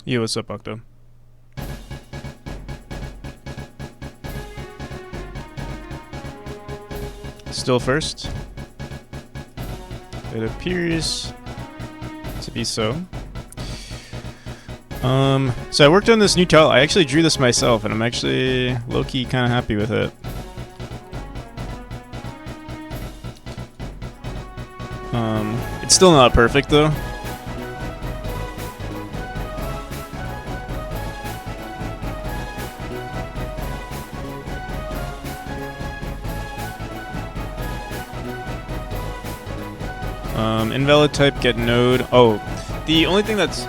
Yo, what's up, Octo? Still first? It appears to be so. So I worked on this new tile. I actually drew this myself, and I'm actually low-key kind of happy with it. It's still not perfect, though. Invalid type get node. Oh, the only thing that's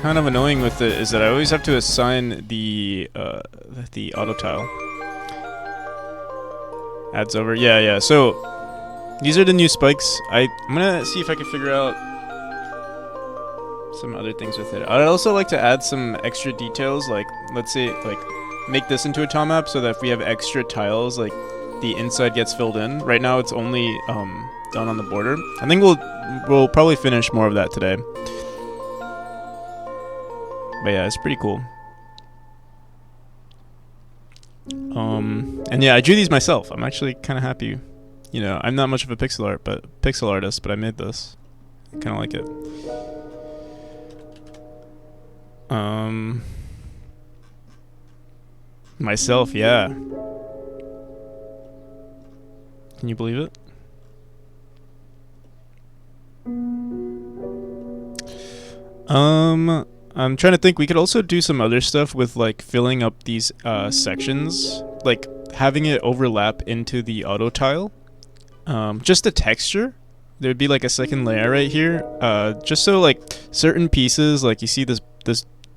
kind of annoying with it is that I always have to assign the auto tile. Adds over. Yeah. So these are the new spikes. I'm gonna see if I can figure out some other things with it. I'd also like to add some extra details, like let's say like make this into a tile map so that if we have extra tiles, like the inside gets filled in. Right now it's only done on the border. I think we'll probably finish more of that today. But yeah, it's pretty cool. And yeah, I drew these myself. I'm actually kind of happy. You know, I'm not much of a pixel artist, but I made this. I kind of like it. Myself, yeah. Can you believe it? I'm trying to think. We could also do some other stuff with like filling up these sections, like having it overlap into the auto tile. Just a texture. There'd be like a second layer right here. Just so like certain pieces, like you see this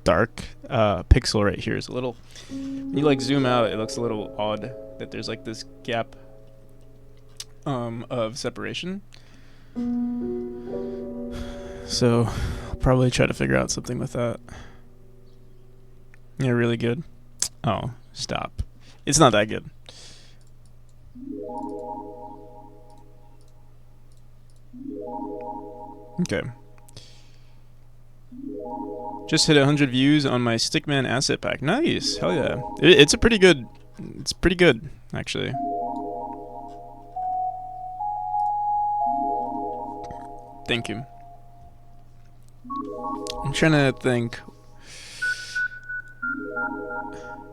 dark pixel right here is a little. When you like zoom out, it looks a little odd that there's like this gap of separation. So I'll probably try to figure out something with that. Yeah, really good. Oh, stop. It's not that good. Okay. Just hit 100 views on my Stickman asset pack. Nice. Hell yeah. It's a pretty good. It's pretty good, actually. Thank you. I'm trying to think.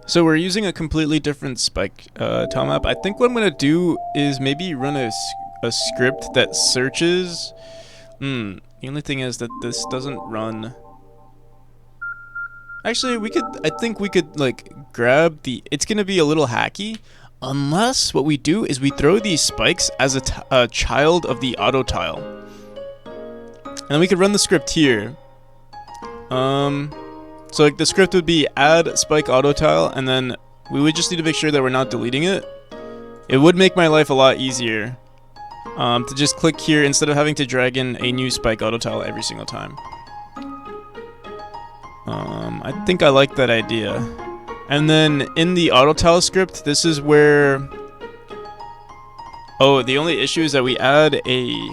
So we're using a completely different spike tile map. I think what I'm gonna do is maybe run a script that searches. The only thing is that this doesn't run Actually, I think we could like grab the. It's gonna be a little hacky, unless what we do is we throw these spikes as a child of the auto tile, and then we could run the script here. So like the script would be add spike auto tile, and then we would just need to make sure that we're not deleting it. It would make my life a lot easier, to just click here instead of having to drag in a new spike auto tile every single time. I think I like that idea. And then in the auto tile script, this is where... Oh, the only issue is that we add a...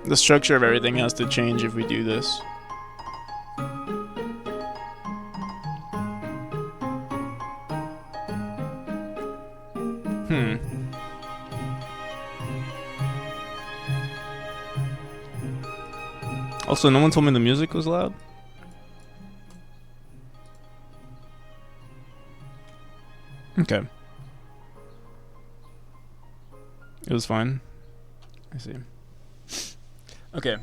The structure of everything has to change if we do this. Also, no one told me the music was loud. Okay. It was fine. I see. Okay.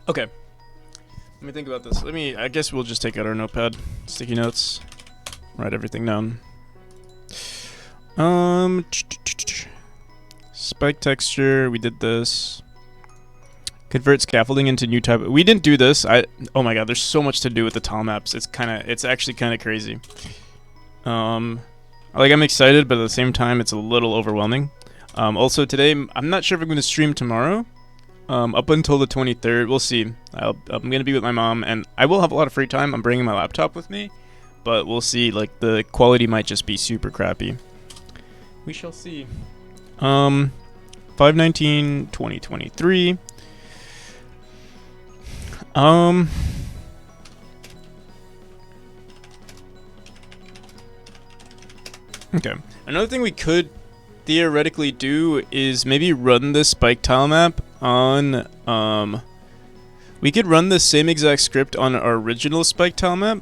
Okay. Let me think about this. I guess we'll just take out our notepad, sticky notes, write everything down. Spike texture, we did this. Convert scaffolding into new type. We didn't do this. Oh my god, there's so much to do with the Tilemaps. It's actually kind of crazy. Like I'm excited, but at the same time, it's a little overwhelming. Also today, I'm not sure if I'm going to stream tomorrow. Up until the 23rd, we'll see. I'm gonna be with my mom, and I will have a lot of free time. I'm bringing my laptop with me, but we'll see. Like the quality might just be super crappy. We shall see. 5/19/2023. Okay. Another thing we could theoretically do is maybe run this spike tile map on we could run the same exact script on our original spike tile map.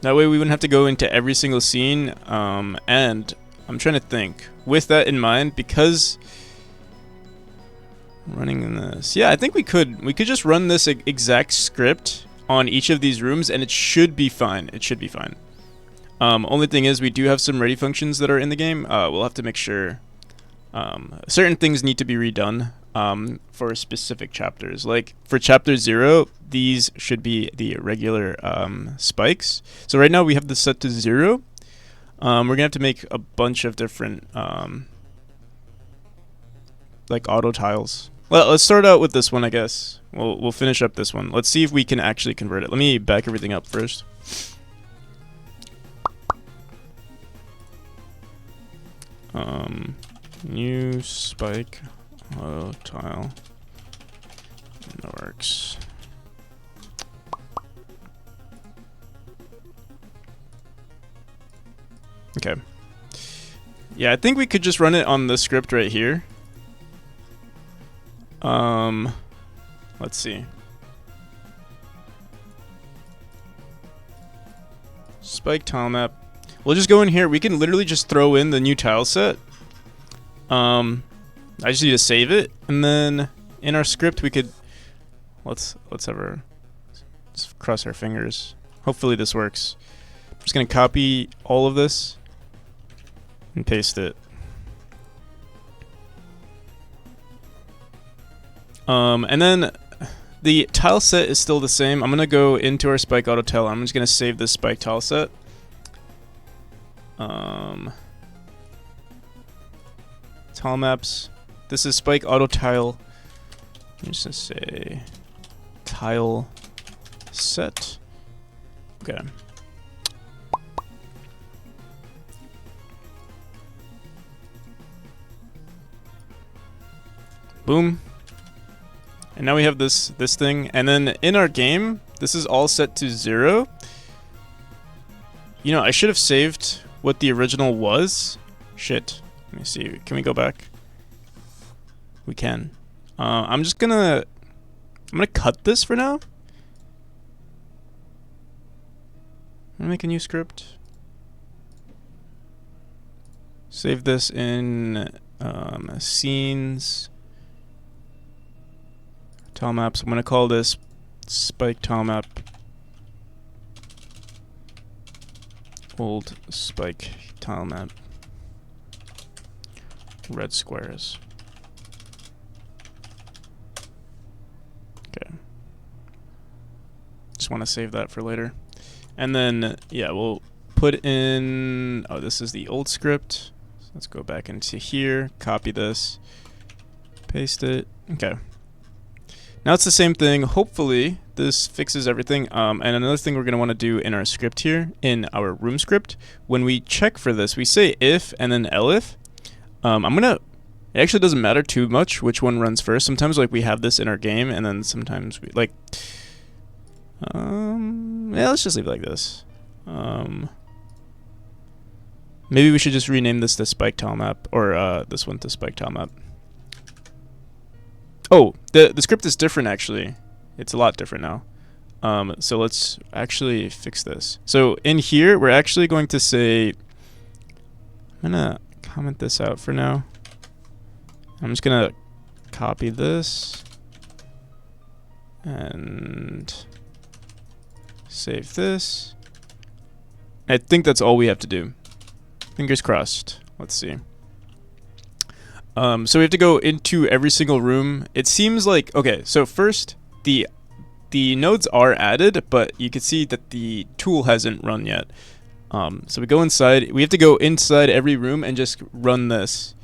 That way we wouldn't have to go into every single scene, and I'm trying to think with that in mind, because running this, yeah, I think we could just run this exact script on each of these rooms and it should be fine. It should be fine. Only thing is, we do have some ready functions that are in the game. We'll have to make sure certain things need to be redone for specific chapters. Like for chapter 0, these should be the regular spikes. So right now we have this set to 0. We're gonna have to make a bunch of different like auto tiles. Well, let's start out with this one, I guess. We'll finish up this one. Let's see if we can actually convert it. Let me back everything up first. New spike auto tile in the works. Okay. Yeah, I think we could just run it on the script right here. Let's see. Spike tile map. We'll just go in here. We can literally just throw in the new tile set. I just need to save it, and then in our script we could let's cross our fingers. Hopefully this works. I'm just gonna copy all of this and paste it. And then the tile set is still the same. I'm gonna go into our spike auto tile. I'm just gonna save this spike tile set. Tile maps. This is spike auto tile. I'm just gonna say tile set. Okay. boom. And now we have this thing. And then in our game, this is all set to 0. You know, I should have saved what the original was. Shit. Let me see. Can we go back? We can. I'm gonna cut this for now. I'm gonna make a new script. Save this in scenes. Tilemaps. I'm gonna call this spike tilemap. Old spike tilemap. Red squares. Okay. Just want to save that for later. And then, yeah, we'll put in... Oh, this is the old script. So let's go back into here, copy this, paste it. Okay. Now it's the same thing. Hopefully, this fixes everything. And another thing we're going to want to do in our script here, in our room script, when we check for this, we say if and then elif. It actually doesn't matter too much which one runs first. Sometimes like we have this in our game, and then sometimes we like yeah, let's just leave it like this. Maybe we should just rename this to spike tilemap, or this one to spike tilemap. Oh, the script is different actually. It's a lot different now. So let's actually fix this. So in here we're actually going to say, I'm gonna comment this out for now. I'm just gonna copy this and save this. I think that's all we have to do. Fingers crossed. Let's see. So we have to go into every single room. It seems like, okay, so first the nodes are added, but you can see that the tool hasn't run yet. So we go inside. We have to go inside every room and just run this.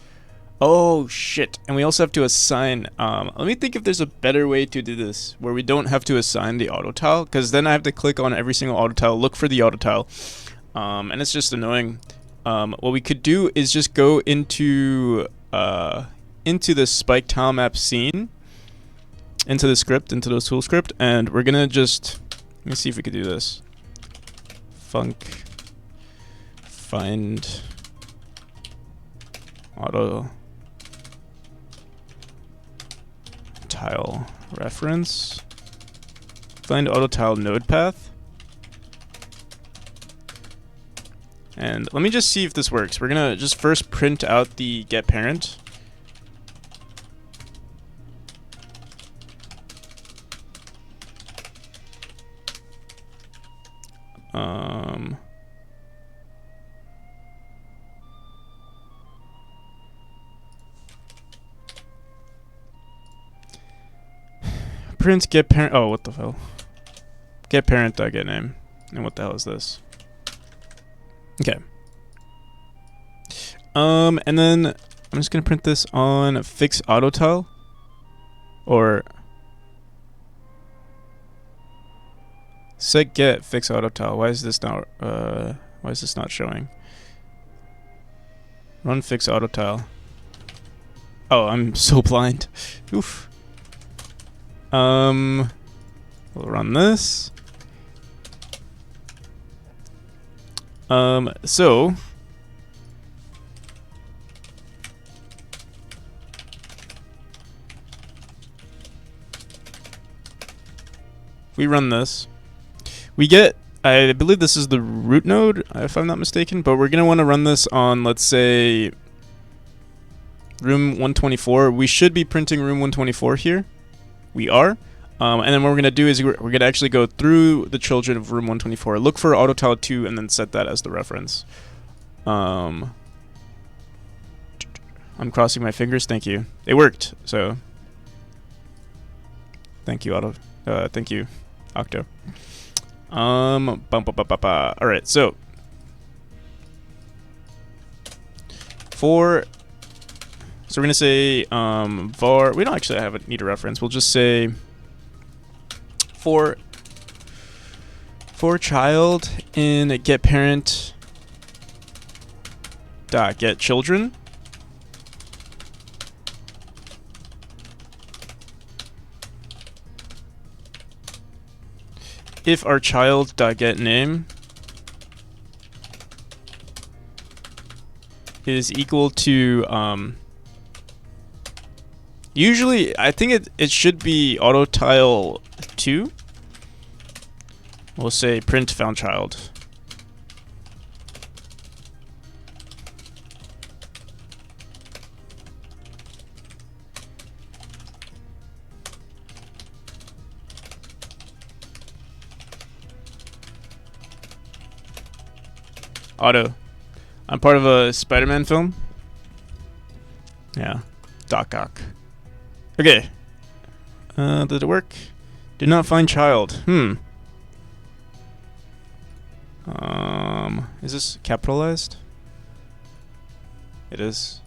Oh shit. And we also have to assign, let me think if there's a better way to do this where we don't have to assign the auto tile, because then I have to click on every single auto tile, look for the auto tile, and it's just annoying. What we could do is just go into the spike tilemap scene, into the script, into the tool script, and we're gonna just, let me see if we could do this. Func find auto tile reference, find auto tile node path, and let me just see if this works. We're gonna just first print out the get parent. Print get parent. Oh, what the hell? Get parent dot get name. And what the hell is this? Okay. And then I'm just gonna print this on fix auto tile, or set get fix auto tile. Why is this not showing? Run fix auto tile. Oh, I'm so blind. Oof. We'll run this. So we run this. We get, I believe this is the root node, if I'm not mistaken, but we're gonna want to run this on, let's say, room 124. We should be printing room 124 here. We are. And then what we're going to do is we're going to actually go through the children of room 124, look for auto tile 2, and then set that as the reference. I'm crossing my fingers. Thank you. It worked. So thank you, thank you, Octo. All right. So we're going to say var. We don't actually need a reference. We'll just say for child in get parent dot get children. if our child.getName is equal to usually I think it should be autotile2. We'll say print found child. Auto. I'm part of a Spider-Man film. Yeah. Doc Ock. Okay. Did it work? Did not find child. Is this capitalized? It is.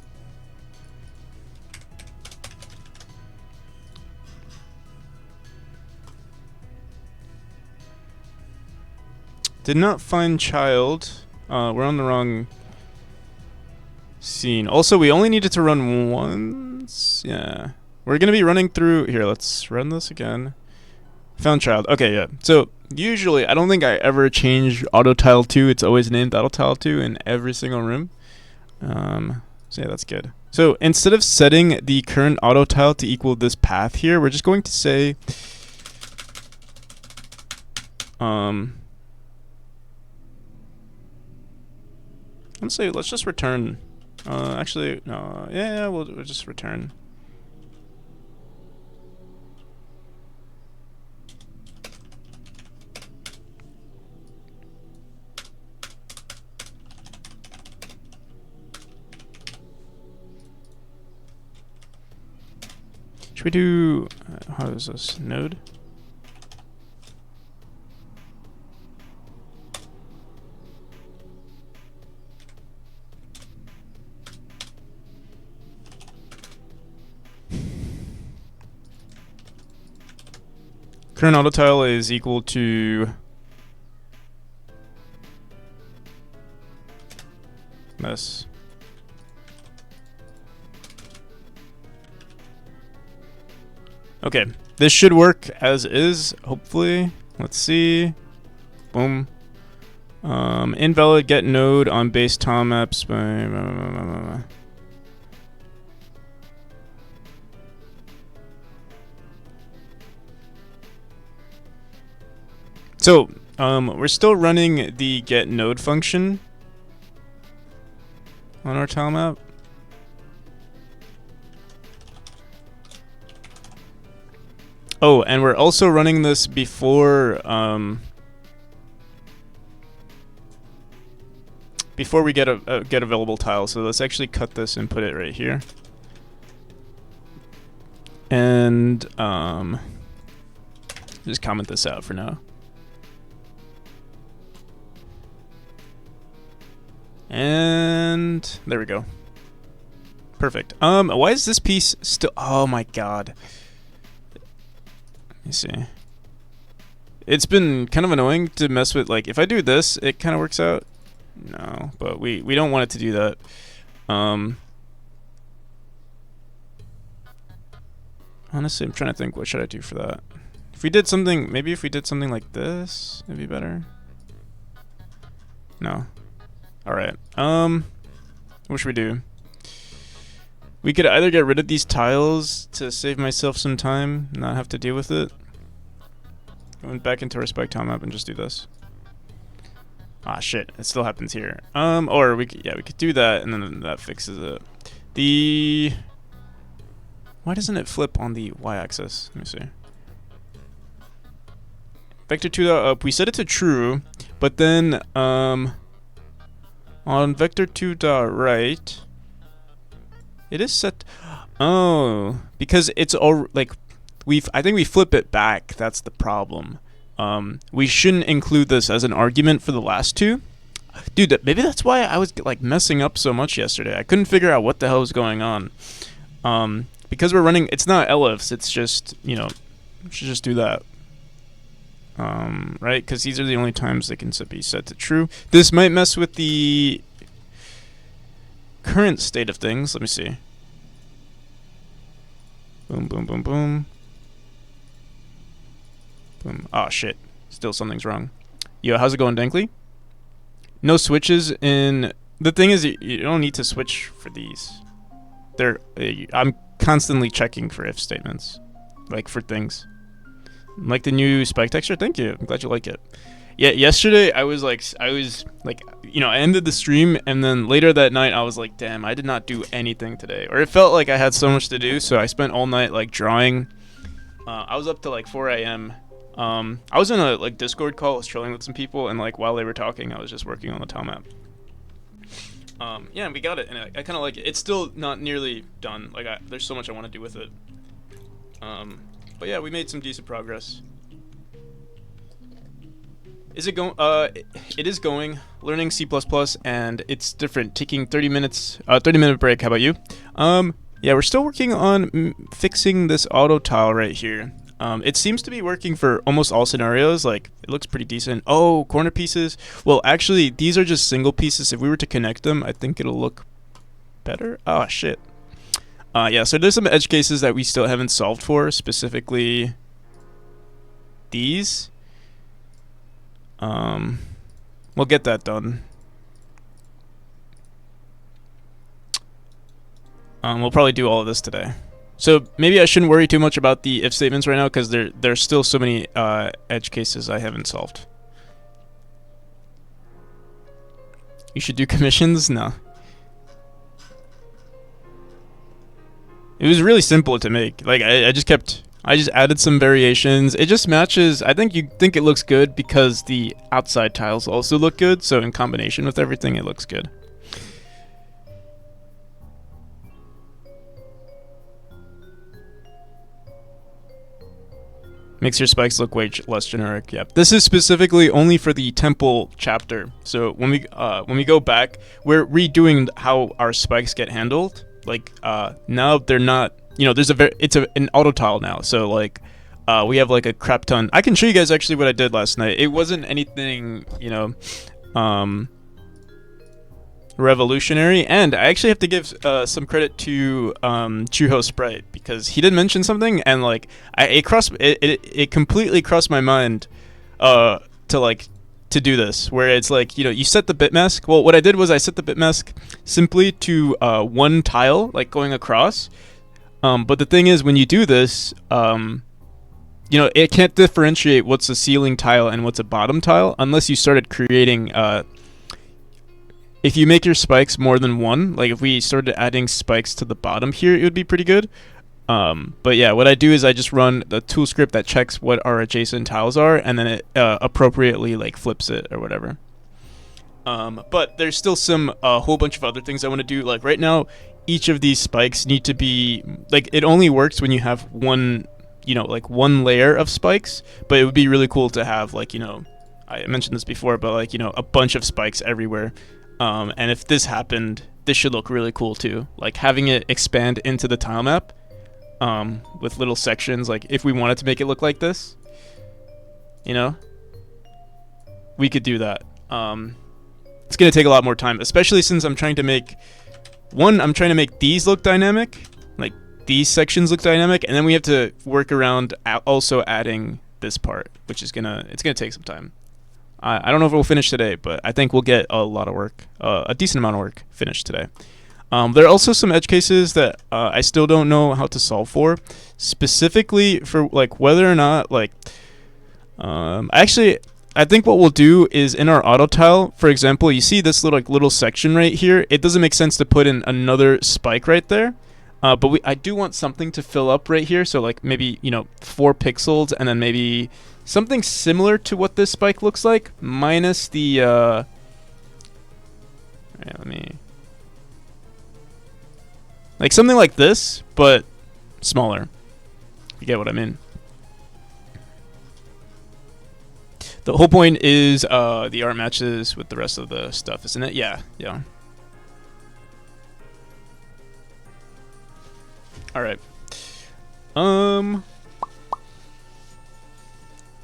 Did not find child. We're on the wrong scene. Also, we only needed to run once. Yeah. We're going to be running through... Here, let's run this again. Found child. Okay, yeah. So, usually, I don't think I ever change autotile2. It's always named autotile2 in every single room. So, yeah, that's good. So, instead of setting the current autotile to equal this path here, we're just going to say... let's just return. Actually, no. Yeah, we'll just return. Should we do... how is this? Node? Current autotile is equal to this. Okay, this should work as is, hopefully. Let's see. Boom. Invalid get node on base Tilemaps. So, we're still running the get node function on our tilemap. Oh, and we're also running this before we get a get available tile. So let's actually cut this and put it right here. And just comment this out for now. And there we go. Perfect. Why is this piece still... Oh my god. Let me see. It's been kind of annoying to mess with, like, if I do this, it kind of works out. No, but we don't want it to do that. Honestly, I'm trying to think, what should I do for that? If we did something, maybe if we did something like this, it'd be better. No. Alright, what should we do? We could either get rid of these tiles to save myself some time, not have to deal with it. Going back into our spike tile map and just do this. Ah, shit, it still happens here. Or we could do that and then that fixes it. Why doesn't it flip on the y-axis? Let me see. Vector 2 up, we set it to true, but then, on vector 2 right, it is set. Oh, because it's all like I think we flip it back. That's the problem. We shouldn't include this as an argument for the last two. Dude, maybe that's why I was like messing up so much yesterday. I couldn't figure out what the hell was going on. Because we're running, it's not elifs. It's just, you know, we should just do that. Right? Because these are the only times they can be set to true. This might mess with the current state of things. Let me see. Boom, boom, boom, boom. Boom. Oh, shit. Still something's wrong. Yo, how's it going, Dankley? No switches in... The thing is, you don't need to switch for these. I'm constantly checking for if statements. Like, for things. Like the new spike texture? Thank you. I'm glad you like it. Yeah, yesterday I was like, you know, I ended the stream, and then later that night I was like, damn, I did not do anything today. Or it felt like I had so much to do, so I spent all night like drawing. I was up to like 4 a.m. I was in a like Discord call, I was chilling with some people, and like while they were talking, I was just working on the Tilemaps. Yeah, we got it, and I kind of like it. It's still not nearly done. Like, there's so much I want to do with it. But yeah, we made some decent progress. Is it going? It is going. Learning C++, and it's different. Taking 30 minutes. 30-minute break. How about you? Yeah, we're still working on fixing this auto tile right here. It seems to be working for almost all scenarios. Like, it looks pretty decent. Oh, corner pieces. Well, actually, these are just single pieces. If we were to connect them, I think it'll look better. Oh, shit. Yeah, so there's some edge cases that we still haven't solved for, specifically these. We'll get that done. We'll probably do all of this today. So maybe I shouldn't worry too much about the if statements right now, because there's still so many edge cases I haven't solved. You should do commissions? No. It was really simple to make. Like, I just added some variations. It just matches. I think you think it looks good because the outside tiles also look good. So in combination with everything, it looks good. Makes your spikes look way less generic. Yeah, this is specifically only for the temple chapter. So when we go back, we're redoing how our spikes get handled. Like, now they're not. You know, it's an auto tile now. So like, we have like a crap ton. I can show you guys actually what I did last night. It wasn't anything, you know, revolutionary, and I actually have to give some credit to Chuho Sprite, because he did mention something, and like it completely crossed my mind to do this, where it's like, you know, you set the bit mask. Well, what I did was I set the bit mask simply to one tile, like going across. But the thing is, when you do this, you know, it can't differentiate what's a ceiling tile and what's a bottom tile unless you started creating if you make your spikes more than one, like if we started adding spikes to the bottom here, it would be pretty good. But yeah, what I do is I just run the tool script that checks what our adjacent tiles are, and then it appropriately like flips it or whatever. But there's still a whole bunch of other things I want to do. Like right now, each of these spikes need to be like, it only works when you have one, you know, like one layer of spikes. But it would be really cool to have, like, you know, I mentioned this before, but like, you know, a bunch of spikes everywhere. And if this happened, this should look really cool too. Like having it expand into the tile map, with little sections. Like if we wanted to make it look like this, you know, we could do that. It's gonna take a lot more time, especially since I'm trying to make these look dynamic, like these sections look dynamic, and then we have to work around also adding this part, which is it's gonna take some time. I don't know if we'll finish today, but I think we'll get a lot of work, a decent amount of work finished today. There are also some edge cases that I still don't know how to solve for, specifically for like whether or not like, actually, I think what we'll do is in our auto tile, for example, you see this little section right here. It doesn't make sense to put in another spike right there. But I do want something to fill up right here. So like maybe, you know, 4 pixels, and then maybe something similar to what this spike looks like, minus the, like something like this, but smaller. You get what I mean? The whole point is the art matches with the rest of the stuff, isn't it? Yeah, yeah. All right.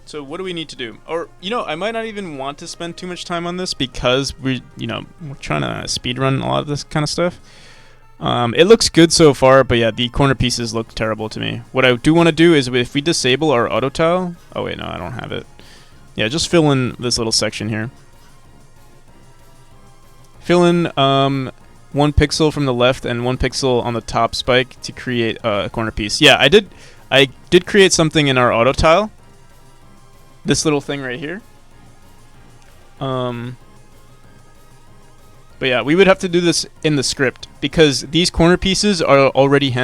So what do we need to do? Or, you know, I might not even want to spend too much time on this because we're trying to speedrun a lot of this kind of stuff. It looks good so far, but yeah, the corner pieces look terrible to me. What I do want to do is if we disable our auto tile. Oh wait, no, I don't have it. Yeah, just fill in this little section here. Fill in 1 pixel from the left and 1 pixel on the top spike to create a corner piece. Yeah, I did create something in our auto tile. This little thing right here. But yeah, we would have to do this in the script because these corner pieces are already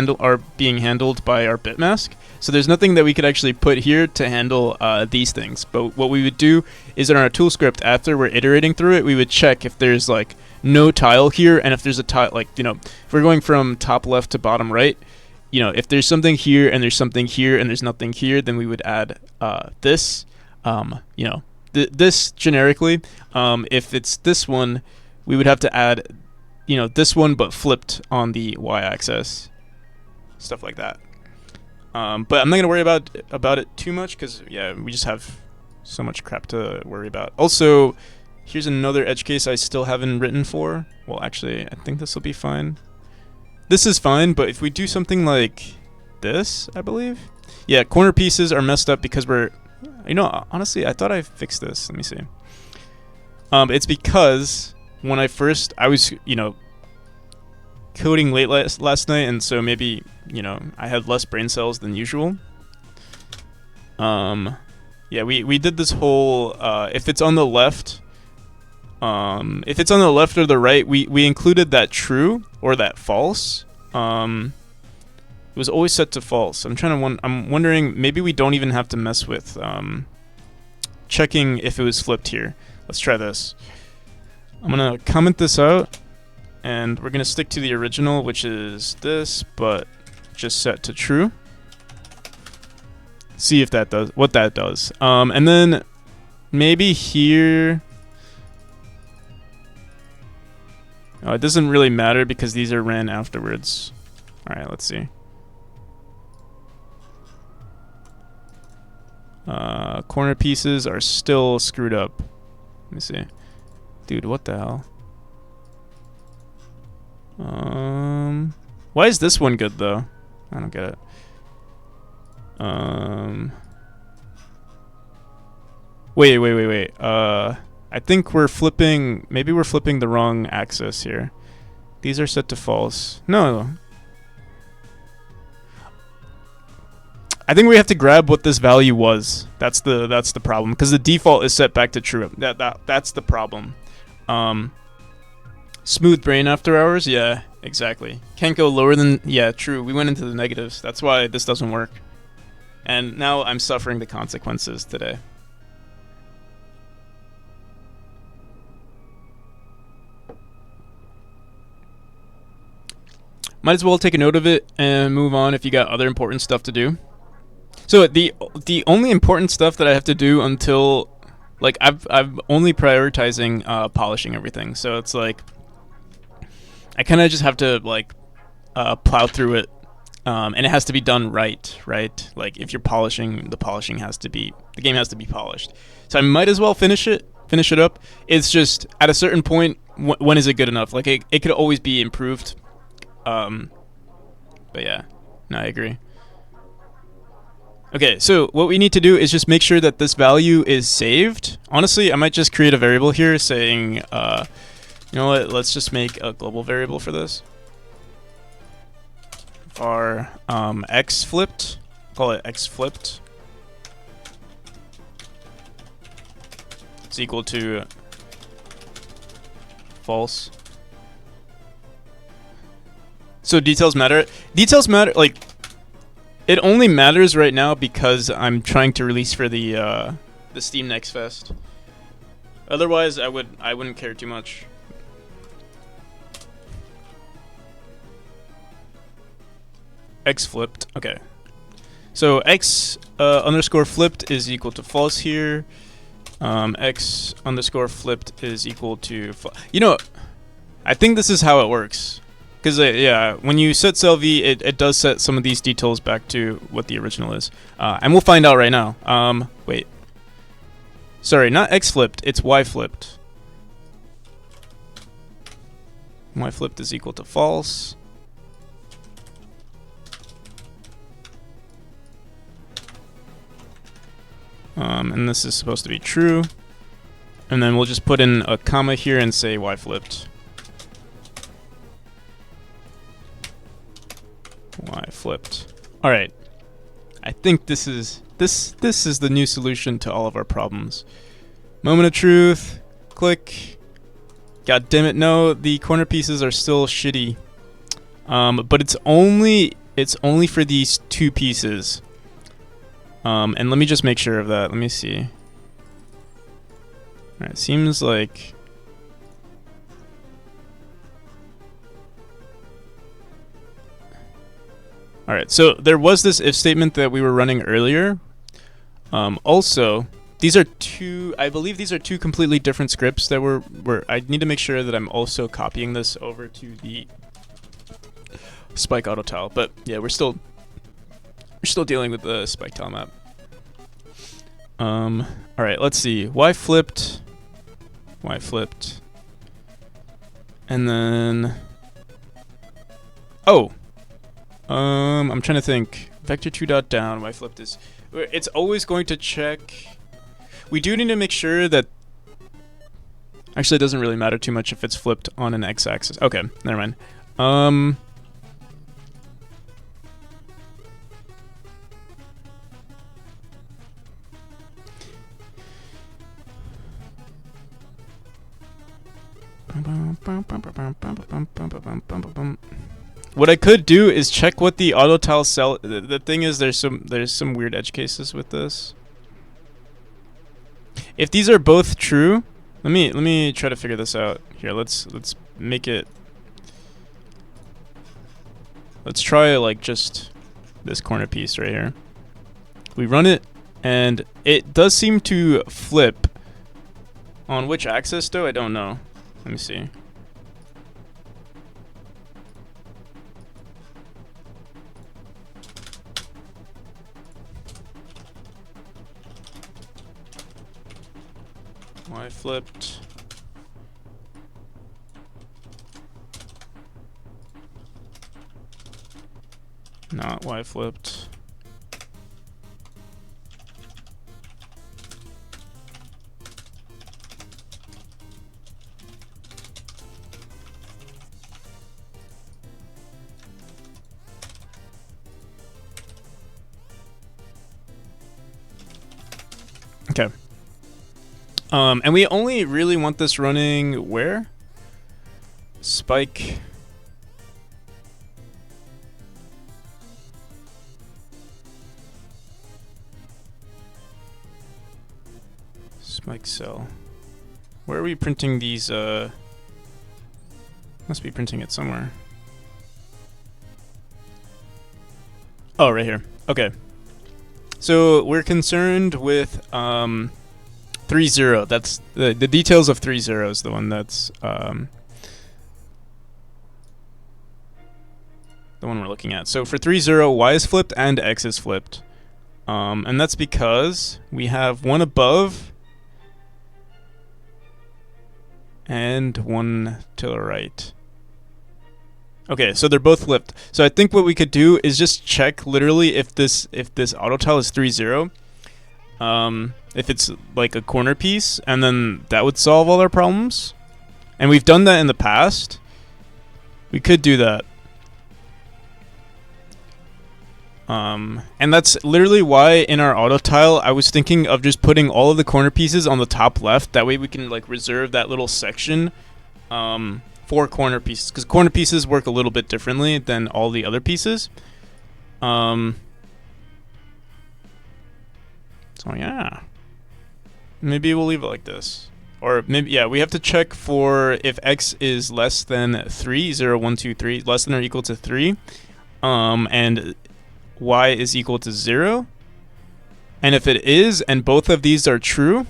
being handled by our bitmask. So there's nothing that we could actually put here to handle these things. But what we would do is in our tool script, after we're iterating through it, we would check if there's like no tile here, and if there's a tile, like, you know, if we're going from top left to bottom right, you know, if there's something here and there's something here and there's nothing here, then we would add this, you know, this generically. If it's this one, we would have to add, you know, this one but flipped on the y-axis, stuff like that. But I'm not gonna worry about it too much because yeah, we just have so much crap to worry about. Also, here's another edge case I still haven't written for. Well, actually, I think this will be fine. This is fine, but if we do something like this, I believe, yeah, corner pieces are messed up because we're, you know, honestly, I thought I fixed this. Let me see. It's because when I was, you know, coding late last night, and so maybe, you know, I had less brain cells than usual. Yeah, we did this whole if it's on the left, if it's on the left or the right, we included that true or that false. It was always set to false. I'm wondering maybe we don't even have to mess with checking if it was flipped here. Let's try this. I'm gonna comment this out, and we're gonna stick to the original, which is this, but just set to true. See if that does what that does. And then maybe here. Oh, it doesn't really matter because these are ran afterwards. All right, let's see. Corner pieces are still screwed up. Let me see. Dude, what the hell? Why is this one good though? I don't get it. Wait. I think we're flipping, maybe we're flipping the wrong axis here. These are set to false. No. I think we have to grab what this value was. That's the problem, because the default is set back to true. That's the problem. Smooth brain after hours? Yeah, exactly. Can't go lower than, yeah, true. We went into the negatives. That's why this doesn't work. And now I'm suffering the consequences today. Might as well take a note of it and move on if you got other important stuff to do. So the only important stuff that I have to do until, like, I'm only prioritizing polishing everything. So it's like I kind of just have to like plow through it, and it has to be done right. Like if you're polishing, the game has to be polished. So I might as well finish it up. It's just at a certain point, when is it good enough? Like it could always be improved. But yeah, no, I agree. Okay, so what we need to do is just make sure that this value is saved. Honestly, I might just create a variable here saying, you know what, let's just make a global variable for this. Var x flipped, call it x flipped. It's equal to false. So details matter. Details matter, like, it only matters right now because I'm trying to release for the Steam Next Fest. Otherwise, I wouldn't care too much. X flipped. Okay. So x underscore flipped is equal to false here. X underscore flipped is equal to you know, I think this is how it works. Because, yeah, when you set cellv, it does set some of these details back to what the original is. And we'll find out right now. Wait. Sorry, not x flipped, it's y flipped. Y flipped is equal to false. And this is supposed to be true. And then we'll just put in a comma here and say y flipped. Y flipped. All right. I think this is the new solution to all of our problems. Moment of truth. Click. God damn it! No, the corner pieces are still shitty. But it's only for these two pieces. And let me just make sure of that. Let me see. Alright, seems like... Alright, so there was this if statement that we were running earlier. Also, these are two... I believe these are two completely different scripts that I need to make sure that I'm also copying this over to the Spike auto tile. But yeah, we're still dealing with the Spike Telemap. Alright, let's see. Y flipped. And then... Oh! I'm trying to think. Vector 2 dot down, Y flipped is... It's always going to check... We do need to make sure that... Actually, it doesn't really matter too much if it's flipped on an x-axis. Okay, never mind. What I could do is check what the auto tile cell. The thing is, there's some weird edge cases with this. If these are both true, let me try to figure this out. Here, let's make it. Let's try like just this corner piece right here. We run it, and it does seem to flip. On which axis though? I don't know. Let me see. Y flipped. Not Y flipped. Okay. And we only really want this running where? Spike. Spike cell. Where are we printing these? Must be printing it somewhere. Oh, right here. Okay. So we're concerned with 3-0. That's the details of 3-0 is the one that's the one we're looking at. So for 3-0, Y is flipped and X is flipped, and that's because we have one above and one to the right. Okay, so they're both flipped. So I think what we could do is just check literally if this auto tile is 3-0. If it's like a corner piece, and then that would solve all our problems. And we've done that in the past. We could do that. And that's literally why in our auto tile I was thinking of just putting all of the corner pieces on the top left. That way we can like reserve that little section for corner pieces, because corner pieces work a little bit differently than all the other pieces. So yeah, maybe we'll leave it like this, or maybe yeah, we have to check for if x is less than 3, 0, 1, 2, 3, less than or equal to 3, and y is equal to 0, and if it is, and both of these are true,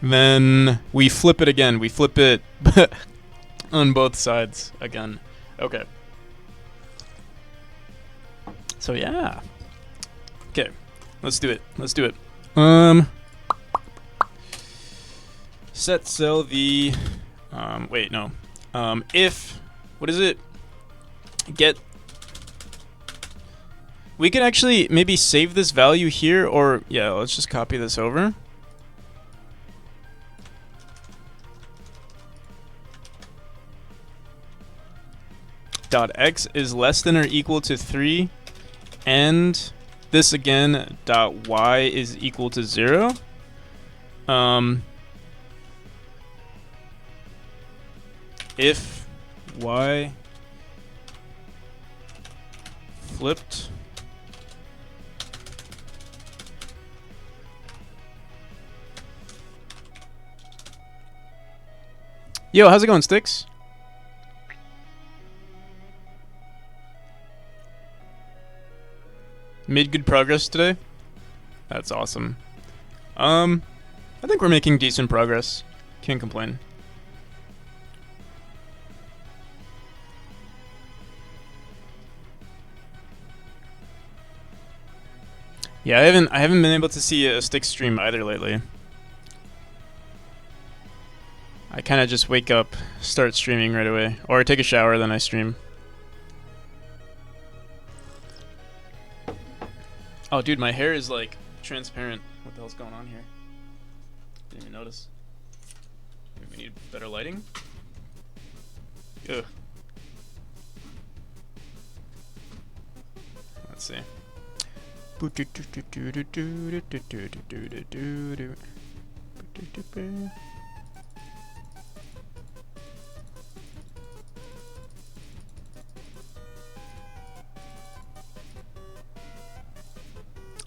then we flip it again. We flip it on both sides again. Okay. So yeah. Okay. Let's do it. Let's do it. Set cell v. Wait, no. If. What is it? get... We can actually maybe save this value here, or... Yeah, let's just copy this over. Dot x is less than or equal to 3, and this again, dot y is equal to 0. If y flipped Yo, how's it going, Sticks? Made good progress today? That's awesome. I think we're making decent progress. Can't complain. Yeah, I haven't been able to see a Stick stream either lately. I kind of just wake up, start streaming right away, or I take a shower, then I stream. Oh, dude, my hair is like transparent. What the hell's going on here? Didn't even notice. Maybe we need better lighting. Ugh. Let's see.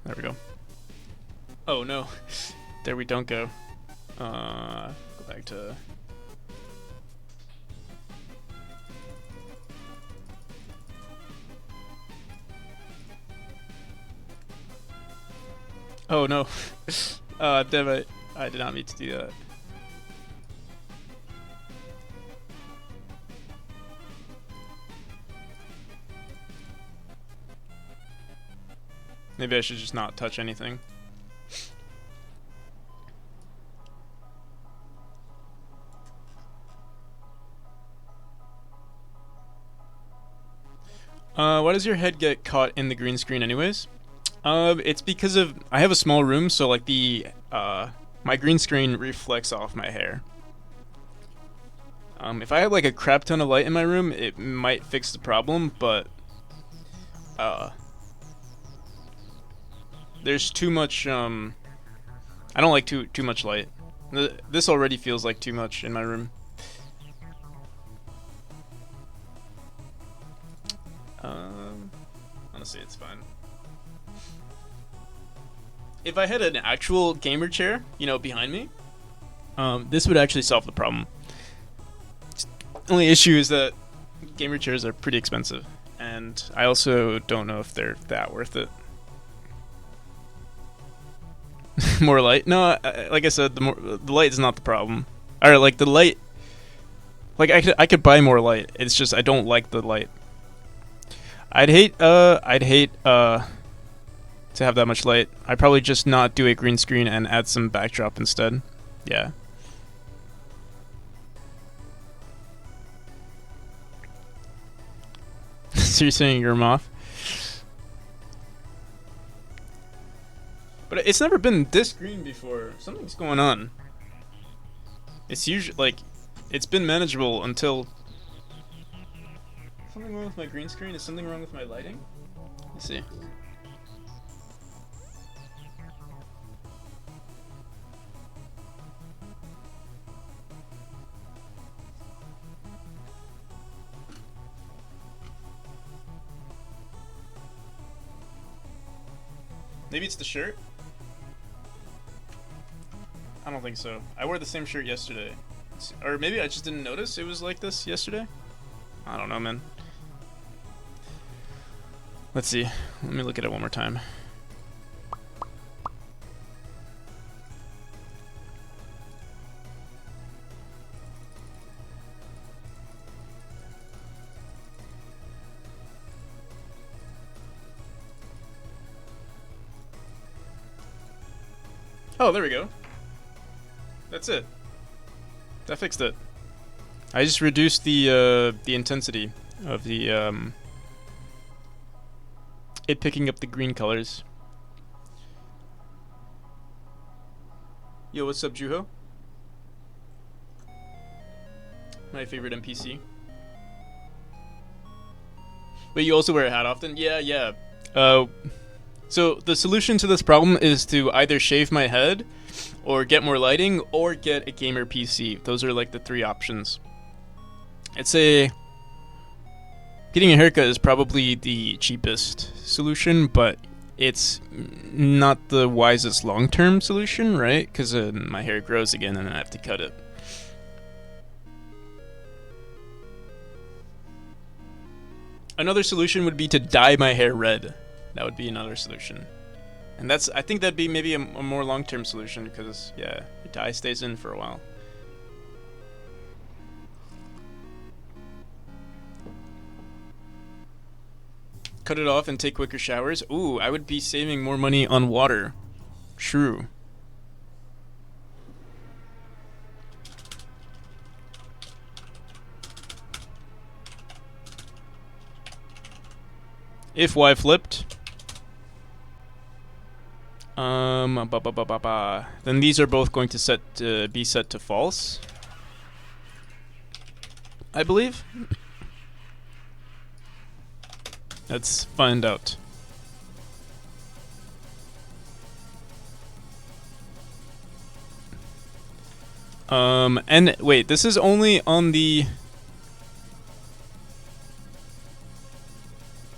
There we go. Oh no, there we don't go. Go back to. Oh no, damn it! I did not mean to do that. Maybe I should just not touch anything. Why does your head get caught in the green screen anyways? It's because of... I have a small room, so like my green screen reflects off my hair. If I had like a crap ton of light in my room, it might fix the problem, but... there's too much, I don't like too much light. This already feels like too much in my room. Honestly, it's fine. If I had an actual gamer chair, you know, behind me, this would actually solve the problem. The only issue is that gamer chairs are pretty expensive, and I also don't know if they're that worth it. More light? No, like I said, the light is not the problem. Or like the light, like I could buy more light. It's just I don't like the light. I'd hate to have that much light. I'd probably just not do a green screen and add some backdrop instead. Yeah. So you're saying you're a moth? But it's never been this green before. Something's going on. It's usually like, it's been manageable until... Something wrong with my green screen? Is something wrong with my lighting? Let's see. Maybe it's the shirt? I don't think so. I wore the same shirt yesterday. Or maybe I just didn't notice it was like this yesterday? I don't know, man. Let's see. Let me look at it one more time. Oh, there we go. That's it. That fixed it. I just reduced the intensity of the it picking up the green colors. Yo, what's up, Juho? My favorite NPC. But you also wear a hat often? Yeah. So the solution to this problem is to either shave my head, or get more lighting, or get a gamer PC. Those are like the three options. I'd say getting a haircut is probably the cheapest solution, but it's not the wisest long-term solution, right? Because my hair grows again and I have to cut it. Another solution would be to dye my hair red. That would be another solution. And I think that'd be maybe a more long-term solution because, yeah, the dye stays in for a while. Cut it off and take quicker showers. Ooh, I would be saving more money on water. True. If Y flipped, then these are both going to be set to false, I believe. Let's find out. And wait, this is only on the...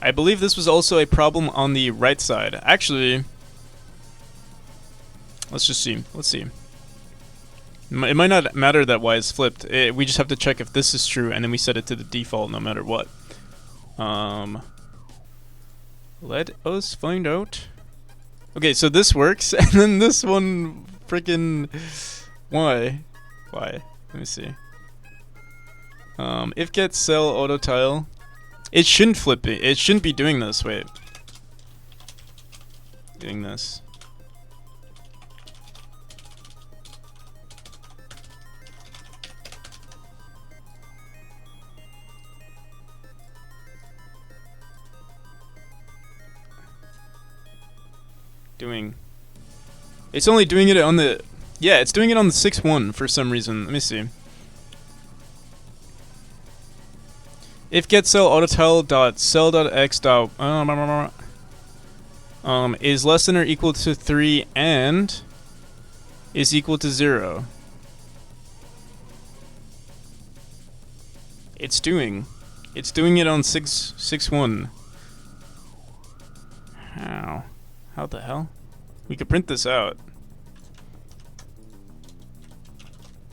I believe this was also a problem on the right side. Actually, let's just see. Let's see. It might not matter that Y is flipped. We just have to check if this is true, and then we set it to the default no matter what. Let us find out. Okay, so this works, and then this one freaking... Why? Let me see. If get cell auto tile... It shouldn't flip it. It shouldn't be doing this. Wait. Doing this. Doing. It's only doing it on the... Yeah, it's doing it on the 6.1 for some reason. Let me see. If get cell autotile dot cell dot x dot is less than or equal to 3 and is equal to 0. It's doing it on 6.1. How the hell? We could print this out,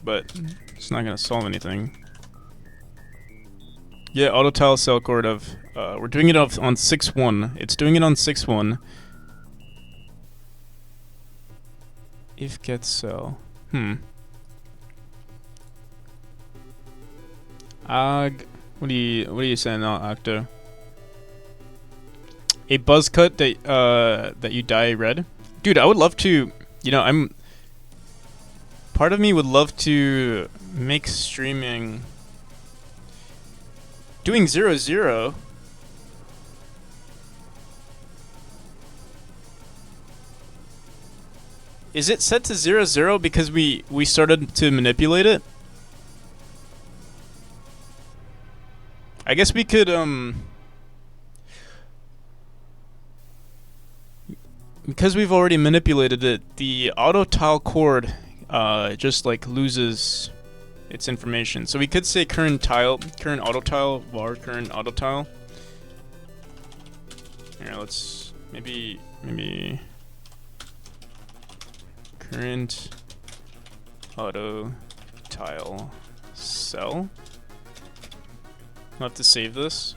but it's not gonna solve anything. Yeah, auto tile cell cord of we're doing it on 6.1. It's doing it on 6.1. If get cell. What are you saying now, Octo? A buzz cut that you dye red? Dude, I would love to, part of me would love to make streaming doing 0-0. Is it set to 0-0 because we started to manipulate it? I guess we could because we've already manipulated it, the auto tile cord just like loses its information. So we could say current auto tile, var current auto tile. Here, let's maybe current auto tile cell. I'll have to save this.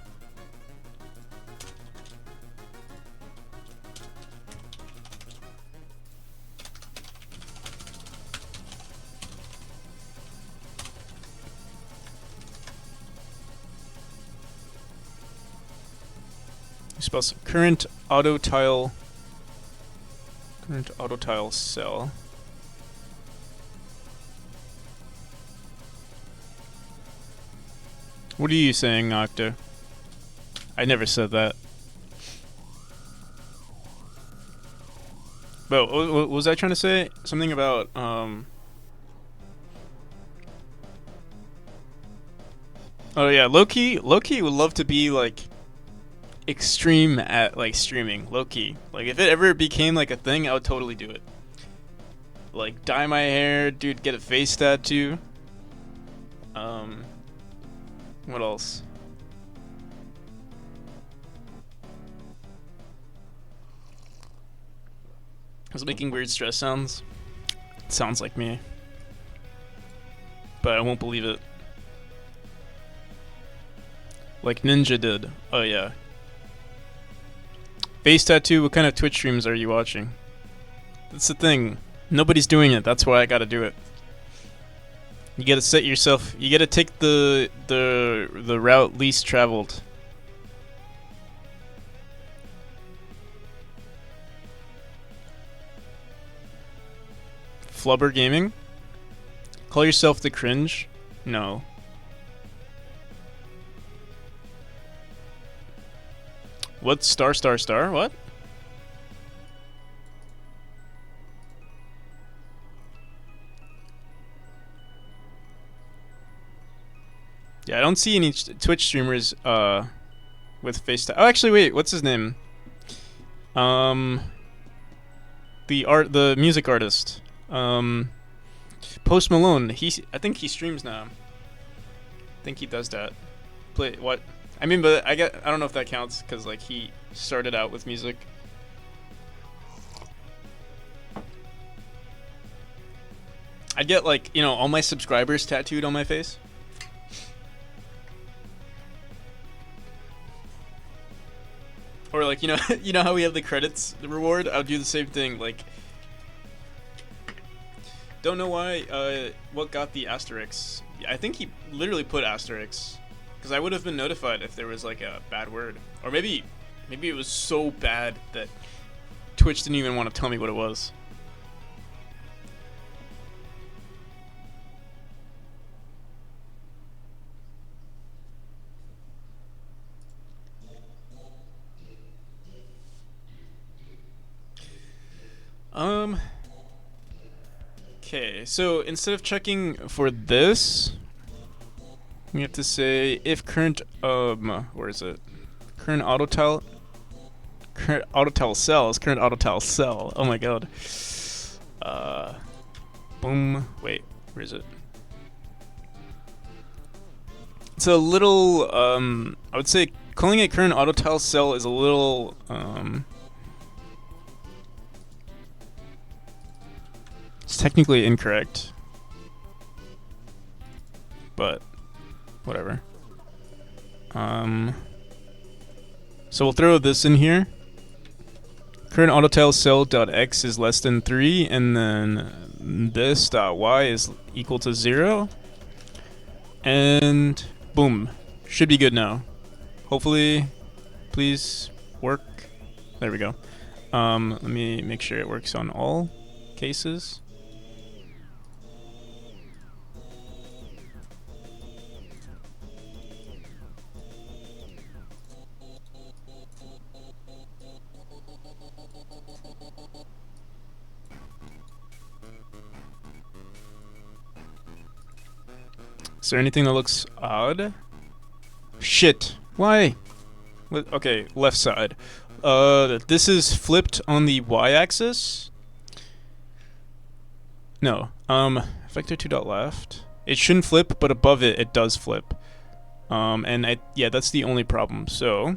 Spell current auto tile cell. What are you saying, Octo? I never said that. But what was I trying to say? Something about Oh yeah, low key would love to be like extreme at like streaming. Low key, like if it ever became like a thing, I would totally do it. Like dye my hair, dude. Get a face tattoo. Um, what else? I was making weird stress sounds. It sounds like me, but I won't believe it. Like Ninja did. Oh yeah. Face tattoo. What kind of Twitch streams are you watching? That's the thing. Nobody's doing it. That's why I gotta do it. You gotta set yourself. You gotta take the route least traveled. Flubber Gaming. Call yourself the cringe? No. What star? What? Yeah, I don't see any Twitch streamers with FaceTime. Oh, actually, wait. What's his name? Um, the music artist. Post Malone. I think he streams now. I think he does that. Play what? I mean, but I don't know if that counts because like he started out with music. I'd get like all my subscribers tattooed on my face. Or like you know how we have the credits, the reward. I'll do the same thing. Like, don't know why. What got the asterisk? I think he literally put asterisk. Because I would have been notified if there was like a bad word. Or maybe it was so bad that Twitch didn't even want to tell me what it was. Okay, so instead of checking for this, we have to say if current where is it? Current auto tile cell. Oh my god. Boom. Wait, where is it? It's a little I would say calling it current auto tile cell is a little it's technically incorrect. But whatever. So we'll throw this in here. Current autotile cell.x is less than 3, and then this.y is equal to 0. And boom. Should be good now. Hopefully, please work. There we go. Let me make sure it works on all cases. Is there anything that looks odd? Shit. Why? Okay, left side. This is flipped on the y-axis? No. Vector 2.left. It shouldn't flip, but above it, it does flip. Yeah, that's the only problem. So,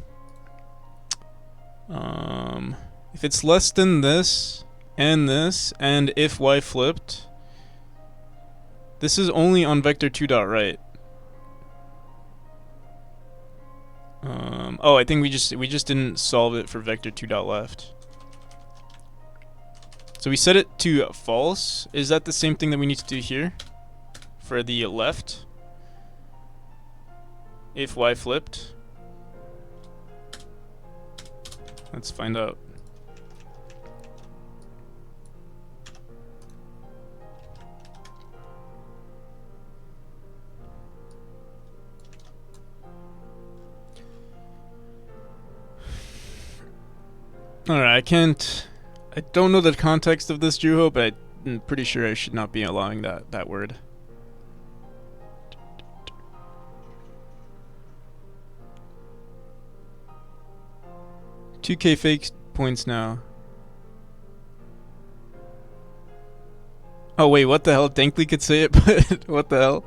if it's less than this, and if y flipped, this is only on vector 2.right. Oh, I think we just didn't solve it for vector 2.left. So we set it to false. Is that the same thing that we need to do here for the left? If y flipped. Let's find out. Alright, I can't I don't know the context of this, Juho, but I'm pretty sure I should not be allowing that word. $2K fake points now. Oh wait, what the hell? Dankly could say it, but what the hell?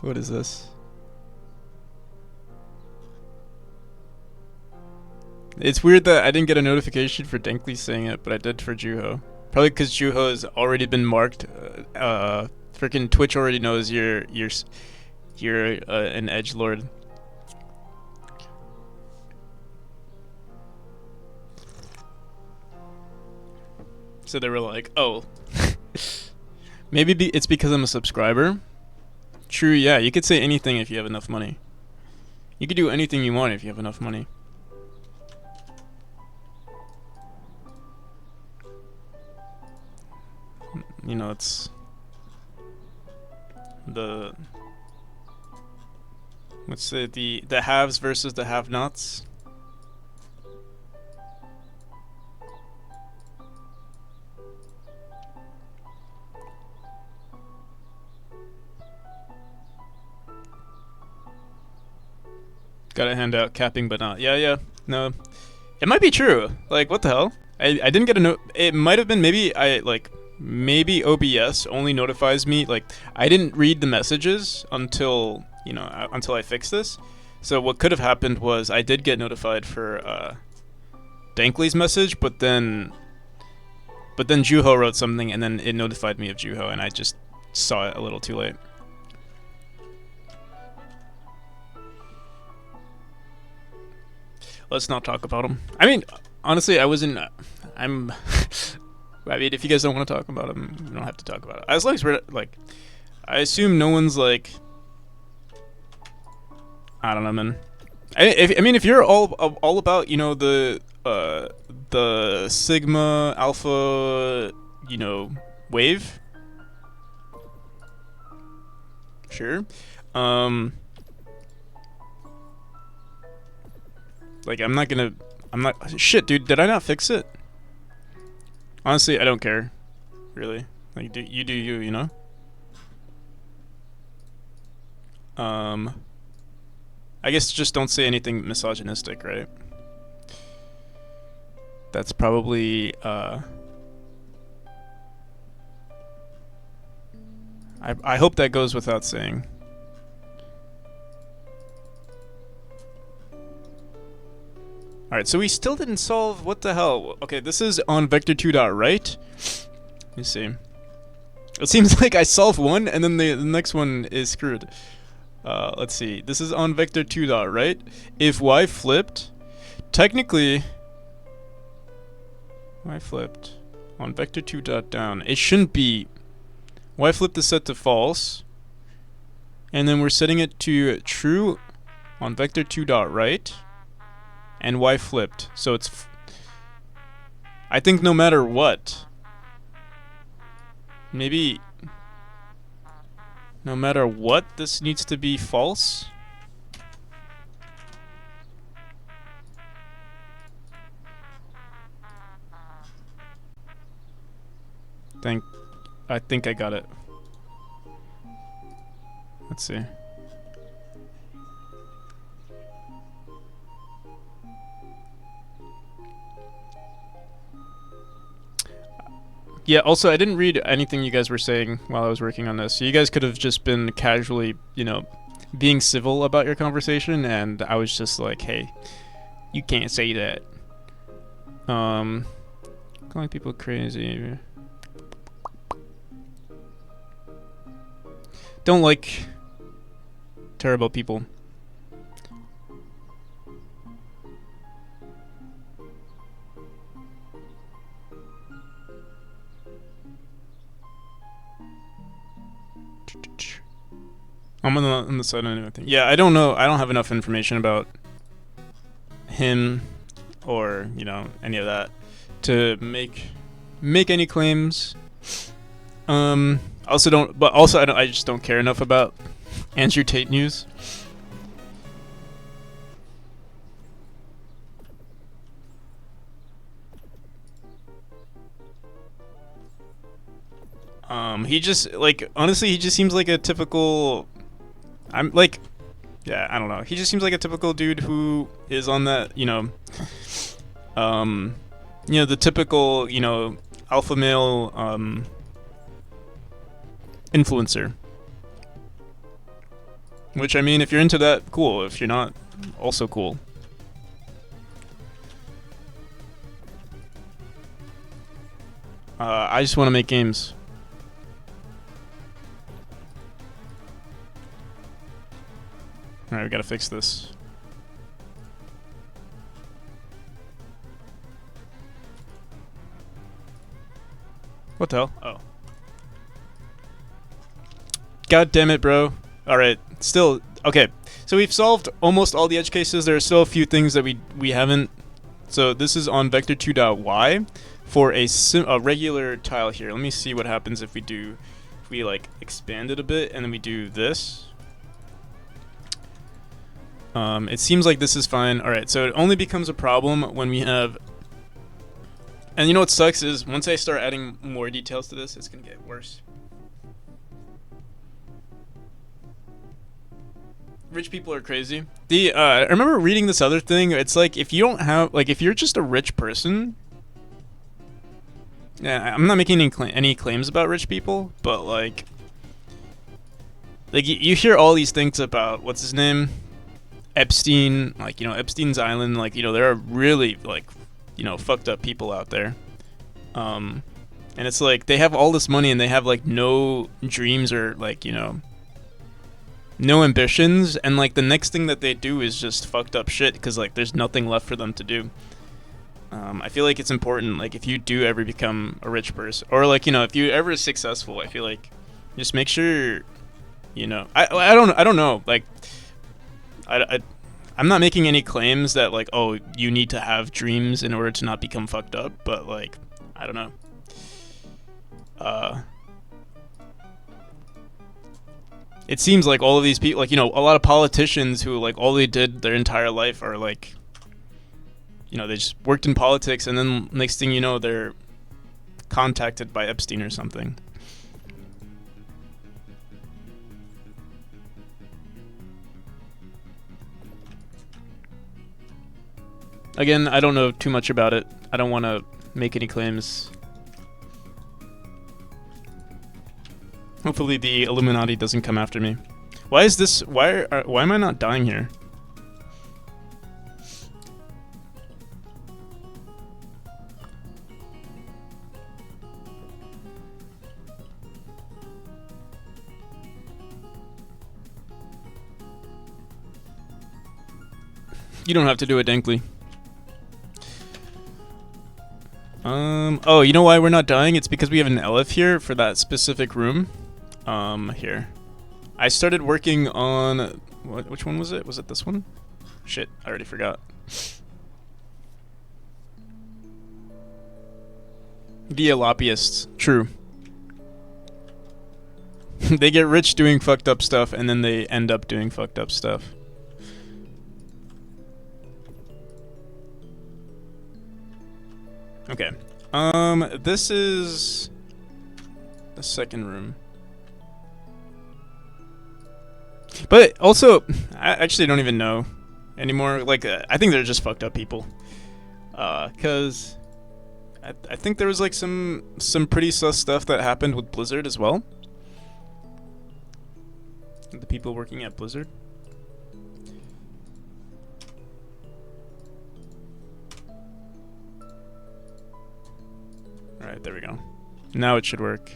What is this? It's weird that I didn't get a notification for Dankly saying it, but I did for Juho. Probably because Juho has already been marked. Freaking Twitch already knows you're an edgelord. So they were like, oh. Maybe it's because I'm a subscriber. True, yeah, you could say anything if you have enough money. You could do anything you want if you have enough money. You know, it's the what's the haves versus the have-nots. Gotta hand out capping, but not. Yeah. No, it might be true. Like, what the hell? I didn't get a note. It might have been maybe OBS only notifies me. Like, I didn't read the messages until until I fixed this. So what could have happened was I did get notified for Dankly's message, but then Juho wrote something, and then it notified me of Juho, and I just saw it a little too late. Let's not talk about him. I mean, honestly, I mean, if you guys don't want to talk about him, we don't have to talk about it. As long as we're, like, I assume no one's, like, I don't know, man. I mean, if you're all about, you know, the Sigma, Alpha, you know, wave, sure. Like, shit, dude, did I not fix it? Honestly, I don't care. Really. Like, you do you, you know? I guess just don't say anything misogynistic, right? That's probably, I hope that goes without saying. Alright, so we still didn't solve... What the hell? Okay, this is on vector2.right. Let me see. It seems like I solved one, and then the next one is screwed. Let's see. This is on vector2.right. If y flipped... Technically... Y flipped... On vector2.down. It shouldn't be... Y flipped is set to false. And then we're setting it to true on vector2.right. And y flipped. So it's... I think no matter what... Maybe... No matter what, this needs to be false? I think I got it. Let's see. Yeah, also, I didn't read anything you guys were saying while I was working on this. So you guys could have just been casually, you know, being civil about your conversation, and I was just like, hey, you can't say that. Calling people crazy. Don't like terrible people. I'm on the side of anything. Yeah, I don't know. I don't have enough information about him or, you know, any of that to make any claims. Also don't, but also I just don't care enough about Andrew Tate news. He just like honestly, he just seems like a typical. I'm like, yeah, I don't know. He just seems like a typical dude who is on that, um, the typical, alpha male influencer. Which I mean, if you're into that, cool. If you're not, also cool. I just want to make games. Alright, we gotta fix this. What the hell? Oh. God damn it, bro. Alright, still, okay. So we've solved almost all the edge cases. There are still a few things that we haven't. So this is on vector2.y for a regular tile here. Let me see what happens if we like expand it a bit and then we do this. It seems like this is fine. Alright, so it only becomes a problem when we have... And you know what sucks is, once I start adding more details to this, it's gonna get worse. Rich people are crazy. I remember reading this other thing. It's like, if you don't have... Like, if you're just a rich person... Yeah, I'm not making any claims about rich people, but like... Like, you hear all these things about... What's his name? Epstein, like, Epstein's Island, like, there are really, like, fucked up people out there. And it's like, they have all this money and they have, like, no dreams or, like, no ambitions. And, like, the next thing that they do is just fucked up shit because, like, there's nothing left for them to do. I feel like it's important, like, if you do ever become a rich person, or, like, if you ever successful, I feel like, just make sure, I don't know, like, I'm not making any claims that, like, oh, you need to have dreams in order to not become fucked up, but, like, I don't know. It seems like all of these people, like, a lot of politicians who, like, all they did their entire life are, like, they just worked in politics, and then next thing you know, they're contacted by Epstein or something. Again, I don't know too much about it. I don't want to make any claims. Hopefully the Illuminati doesn't come after me. Why is this... Why am I not dying here? You don't have to do it, Dankly. Oh, you know why we're not dying? It's because we have an LF here for that specific room. Here. I started working on... Which one was it? Was it this one? Shit, I already forgot. The Alopiists. True. They get rich doing fucked up stuff, and then they end up doing fucked up stuff. Okay. This is the second room. But also, I actually don't even know anymore. Like, I think they're just fucked up people. Cause I think there was like some pretty sus stuff that happened with Blizzard as well. The people working at Blizzard. Alright, there we go. Now it should work.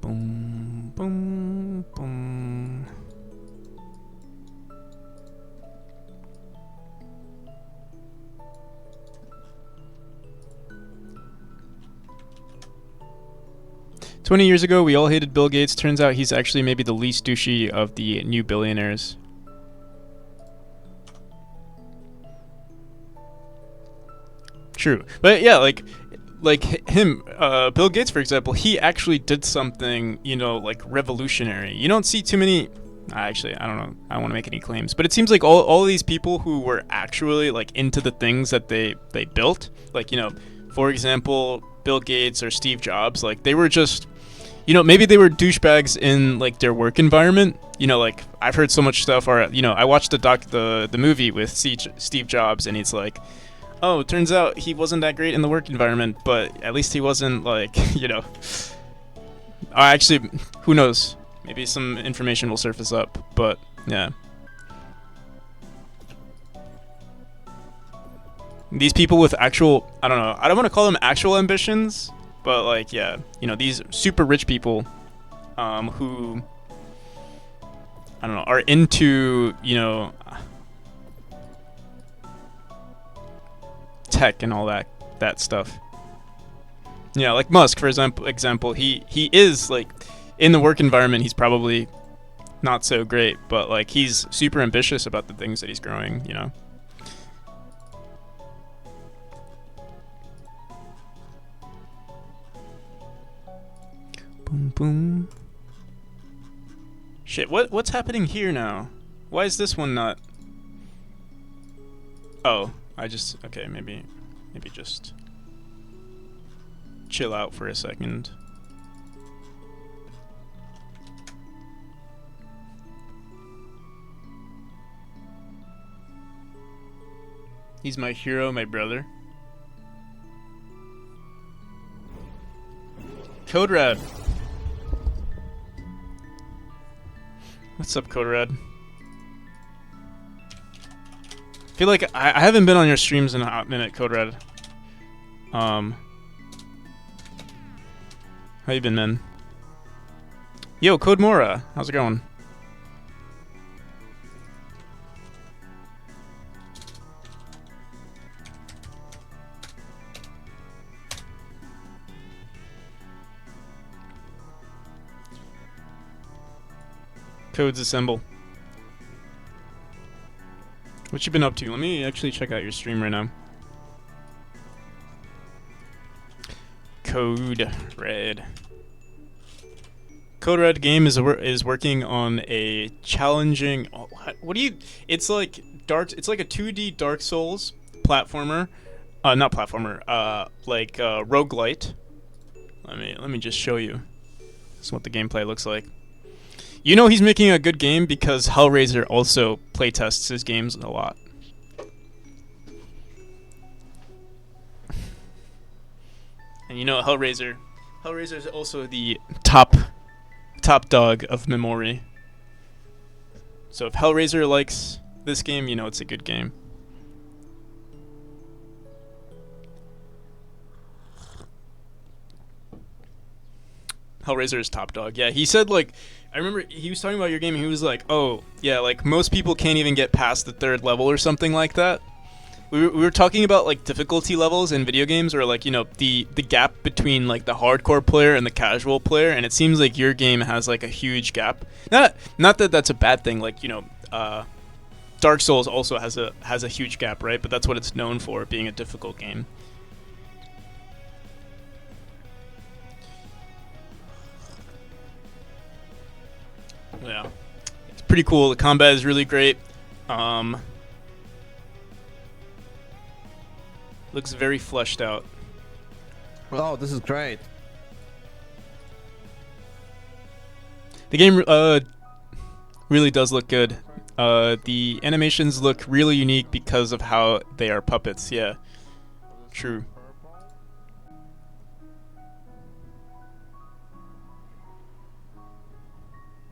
Boom, boom, boom. "20 years ago, we all hated Bill Gates. Turns out he's actually maybe the least douchey of the new billionaires." True. But yeah, like him, Bill Gates, for example, he actually did something, like, revolutionary. You don't see too many... I don't know. I don't want to make any claims, but it seems like all of these people who were actually like into the things that they built, like, you know, for example, Bill Gates or Steve Jobs, like they were just, you know, maybe they were douchebags in like their work environment. You know, like I've heard so much stuff. Or, you know, I watched the movie with Steve Jobs, and it's like, oh, it turns out he wasn't that great in the work environment, but at least he wasn't like, you know. Actually, who knows? Maybe some information will surface up, but yeah. These people with actual, I don't know, I don't want to call them actual ambitions, but like, yeah, you know, these super rich people who, I don't know, are into, you know, tech and all that stuff. Yeah, like Musk, for example, he is like in the work environment, he's probably not so great, but like he's super ambitious about the things that he's growing, you know. Boom boom. Shit, what's happening here now? Why is this one not? Oh, okay, maybe just chill out for a second. He's my hero, my brother. Code Red. What's up, Code Red? I feel like I haven't been on your streams in a hot minute, Code Red. How you been, man? Yo, Code Mora, how's it going? Codes assemble. What you been up to? Let me actually check out your stream right now. Code Red. Code Red game is working on a challenging. What do you? It's like dark. It's like a 2D Dark Souls platformer. Not platformer. Like roguelite. Let me just show you. This is what the gameplay looks like. You know he's making a good game because Hellraiser also playtests his games a lot. And you know Hellraiser is also the top dog of Memory. So if Hellraiser likes this game, you know it's a good game. Hellraiser is top dog. Yeah, he said like, I remember he was talking about your game and he was like, oh, yeah, like most people can't even get past the 3rd level or something like that. We were talking about like difficulty levels in video games, or like, you know, the gap between like the hardcore player and the casual player, and it seems like your game has like a huge gap. Not that that's a bad thing, like, you know, Dark Souls also has a huge gap, right? But that's what it's known for, being a difficult game. Yeah, it's pretty cool. The combat is really great. Looks very fleshed out. Oh, this is great. The game really does look good. The animations look really unique because of how they are puppets. Yeah, true.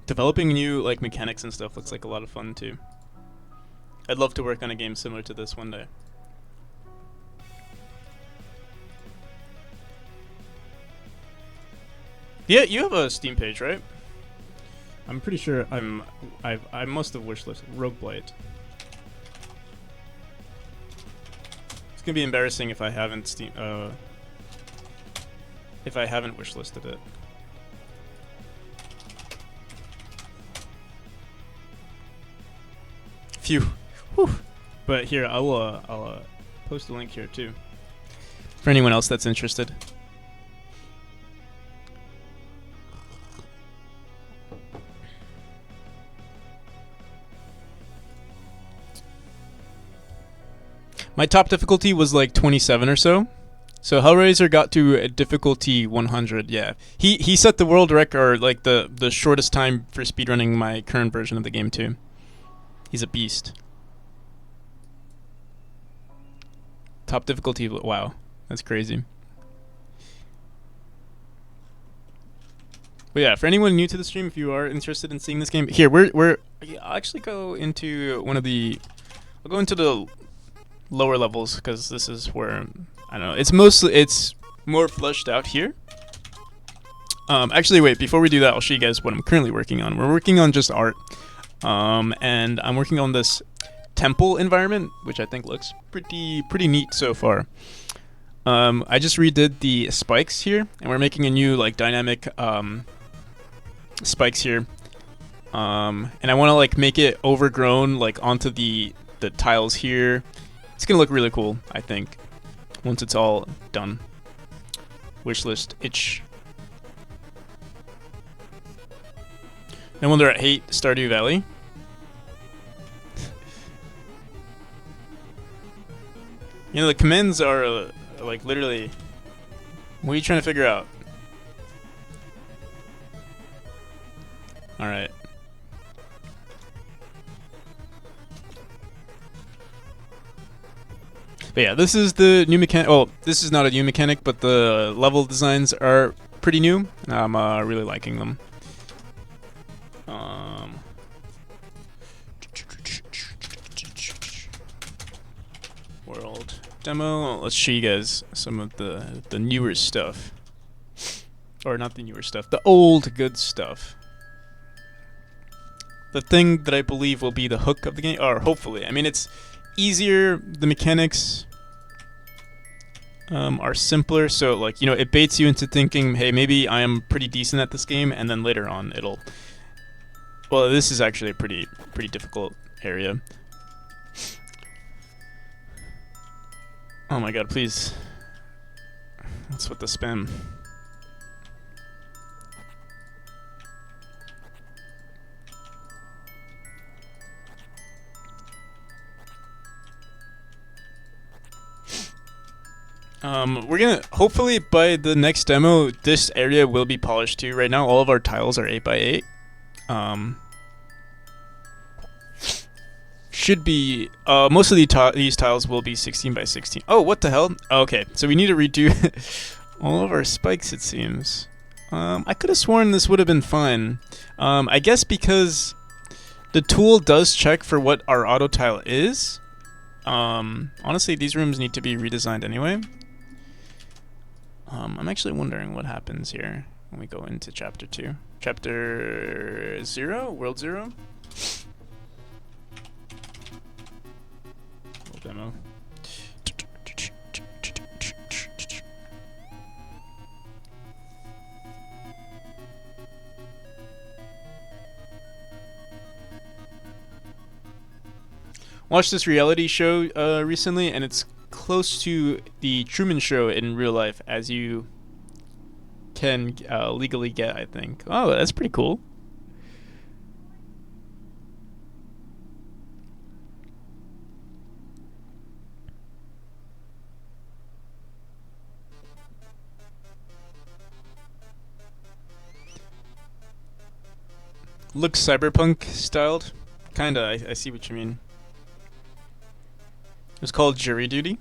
Developing new like mechanics and stuff looks like a lot of fun too. I'd love to work on a game similar to this one day. Yeah, you have a Steam page, right? I'm pretty sure I must have wishlisted Roguelite. It's gonna be embarrassing if I haven't wishlisted it. Phew. Whew. But here, I'll post a link here too, for anyone else that's interested. My top difficulty was like 27 or so. So Hellraiser got to a difficulty 100. Yeah, he set the world record, like the shortest time for speedrunning my current version of the game too. He's a beast. Top difficulty. Wow, that's crazy. But yeah, for anyone new to the stream, if you are interested in seeing this game, here I'll actually go into one of the. I'll go into the lower levels because this is where I don't know. It's more fleshed out here. Actually, wait. Before we do that, I'll show you guys what I'm currently working on. We're working on just art, and I'm working on this temple environment, which I think looks pretty neat so far. I just redid the spikes here, and we're making a new like dynamic spikes here. And I want to like make it overgrown like onto the tiles here. It's gonna look really cool, I think, once it's all done. Wishlist itch. No wonder I hate Stardew Valley. You know, the commands are like literally. What are you trying to figure out? All right. But yeah, this is the new mechanic. Oh, this is not a new mechanic, but the level designs are pretty new. I'm really liking them. World demo. Let's show you guys some of the newer stuff. Or not the newer stuff, the old good stuff. The thing that I believe will be the hook of the game, or hopefully. I mean, it's easier. The mechanics are simpler, so like, you know, it baits you into thinking, hey, maybe I am pretty decent at this game, and then later on it'll. Well, this is actually a pretty difficult area. Oh my god, please. What's with the spam? We're gonna, hopefully by the next demo, this area will be polished too. Right now, all of our tiles are 8x8. Should be, most of these tiles will be 16x16. Oh, what the hell? Okay, so we need to redo all of our spikes, it seems. I could have sworn this would have been fine. I guess because the tool does check for what our auto tile is. Honestly, these rooms need to be redesigned anyway. I'm actually wondering what happens here when we go into Chapter 2. Chapter 0? World 0? World demo. Watched this reality show recently, and it's close to the Truman Show in real life, as you can legally get, I think. Oh, that's pretty cool. Looks cyberpunk styled. Kinda, I see what you mean. It's called Jury Duty.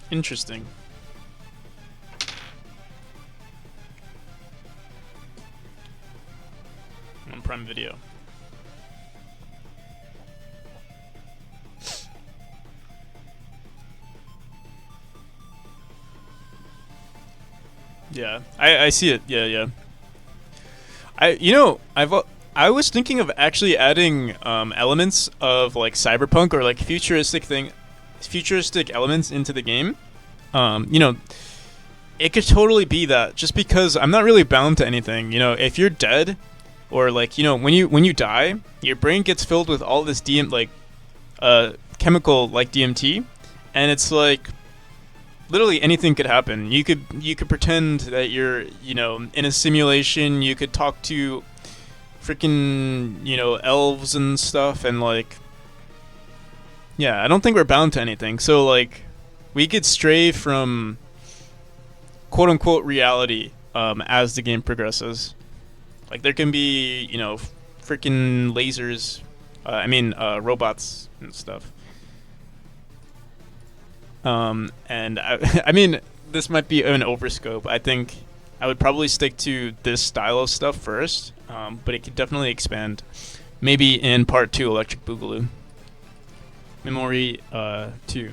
Interesting. On Prime Video. Yeah, I see it. Yeah. I was thinking of actually adding elements of like cyberpunk or like futuristic elements into the game. You know, it could totally be that, just because I'm not really bound to anything. You know, if you're dead, or like, you know, when you die, your brain gets filled with all this chemical like DMT, and it's like, literally anything could happen. You could pretend that you're, you know, in a simulation. You could talk to freaking, you know, elves and stuff, and like, yeah, I don't think we're bound to anything. So like, we could stray from quote unquote reality as the game progresses. Like there can be, you know, freaking lasers. Robots and stuff. And I mean, this might be an overscope. I think I would probably stick to this style of stuff first, but it could definitely expand. Maybe in part 2, Electric Boogaloo. Memory 2,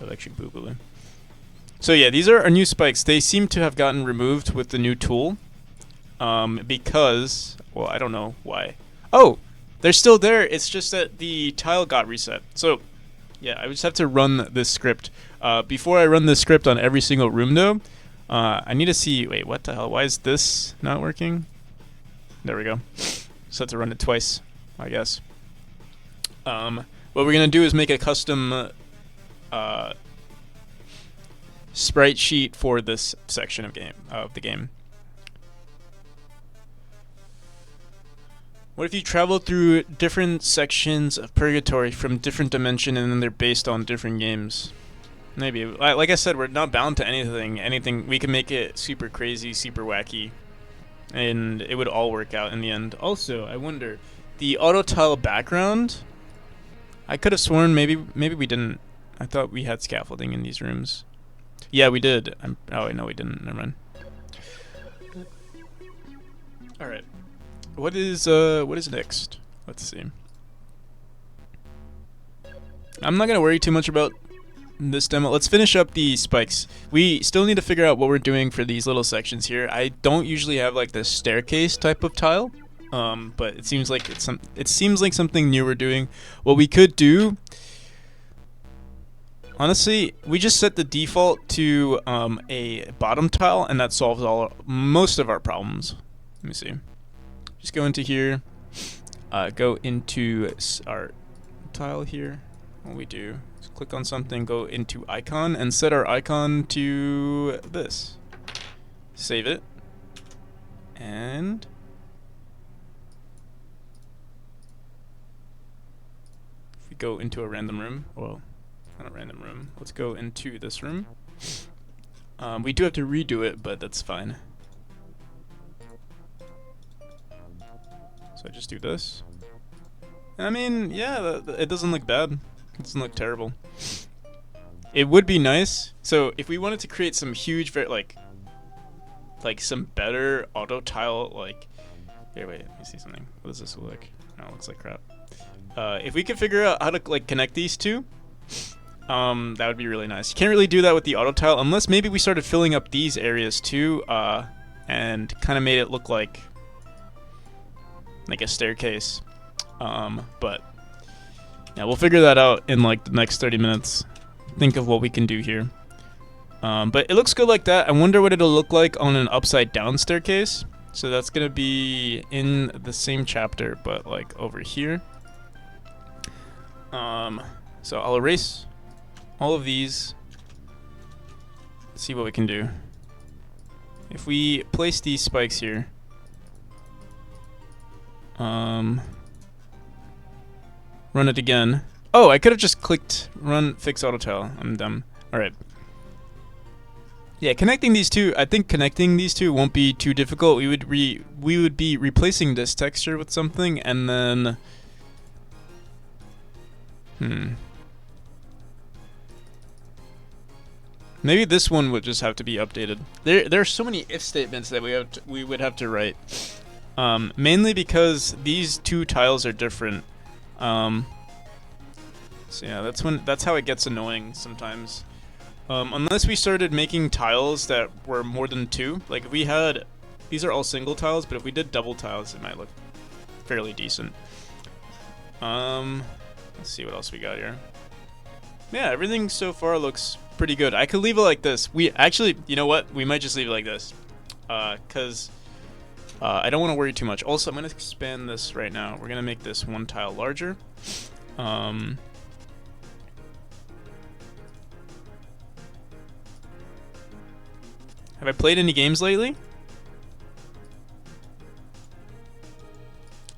Electric Boogaloo. So yeah, these are our new spikes. They seem to have gotten removed with the new tool, because, well, I don't know why. Oh, they're still there. It's just that the tile got reset. So yeah, I just have to run this script. Before I run this script on every single room, though, I need to see. Wait, what the hell? Why is this not working? There we go. Just have to run it twice, I guess. What we're gonna do is make a custom sprite sheet for this section of the game. What if you travel through different sections of Purgatory from different dimension, and then they're based on different games? Maybe. Like I said, we're not bound to anything. Anything, we can make it super crazy, super wacky, and it would all work out in the end. Also, I wonder, the auto tile background, I could have sworn maybe we didn't. I thought we had scaffolding in these rooms. Yeah, we did. Oh, no, we didn't. Never mind. All right. What is next? Let's see. I'm not gonna worry too much about this demo. Let's finish up the spikes. We still need to figure out what we're doing for these little sections here. I don't usually have like the staircase type of tile, but it seems like something new we're doing. What we could do, honestly, we just set the default to a bottom tile, and that solves most of our problems. Let me see. Just go into here, go into our tile here. What we do is click on something, go into icon, and set our icon to this. Save it, and if we go into a random room, well, not a random room, let's go into this room. We do have to redo it, but that's fine. So I just do this. I mean, yeah, it doesn't look bad. It doesn't look terrible. It would be nice. So if we wanted to create some huge, like some better auto tile, like, here, wait, let me see something. What does this look like? No, it looks like crap. If we could figure out how to like connect these two, that would be really nice. You can't really do that with the auto tile unless maybe we started filling up these areas too, and kind of made it look like a staircase. But yeah, we'll figure that out in like the next 30 minutes. Think of what we can do here. But it looks good like that. I wonder what it'll look like on an upside down staircase. So that's gonna be in the same chapter, but like over here. So I'll erase all of these. Let's see what we can do. If we place these spikes here, run it again. Oh, I could have just clicked run fix auto tile. I'm dumb. All right. Yeah, connecting these two. I think connecting these two won't be too difficult. We would be replacing this texture with something, and then maybe this one would just have to be updated. There are so many if statements that we would have to write. Mainly because these two tiles are different. So yeah, that's how it gets annoying sometimes. Unless we started making tiles that were more than two. Like if we had, these are all single tiles, but if we did double tiles, it might look fairly decent. Let's see what else we got here. Yeah, everything so far looks pretty good. I could leave it like this. We actually, you know what? We might just leave it like this. Cause I don't want to worry too much. Also, I'm gonna expand this right now. We're gonna make this one tile larger. Have I played any games lately?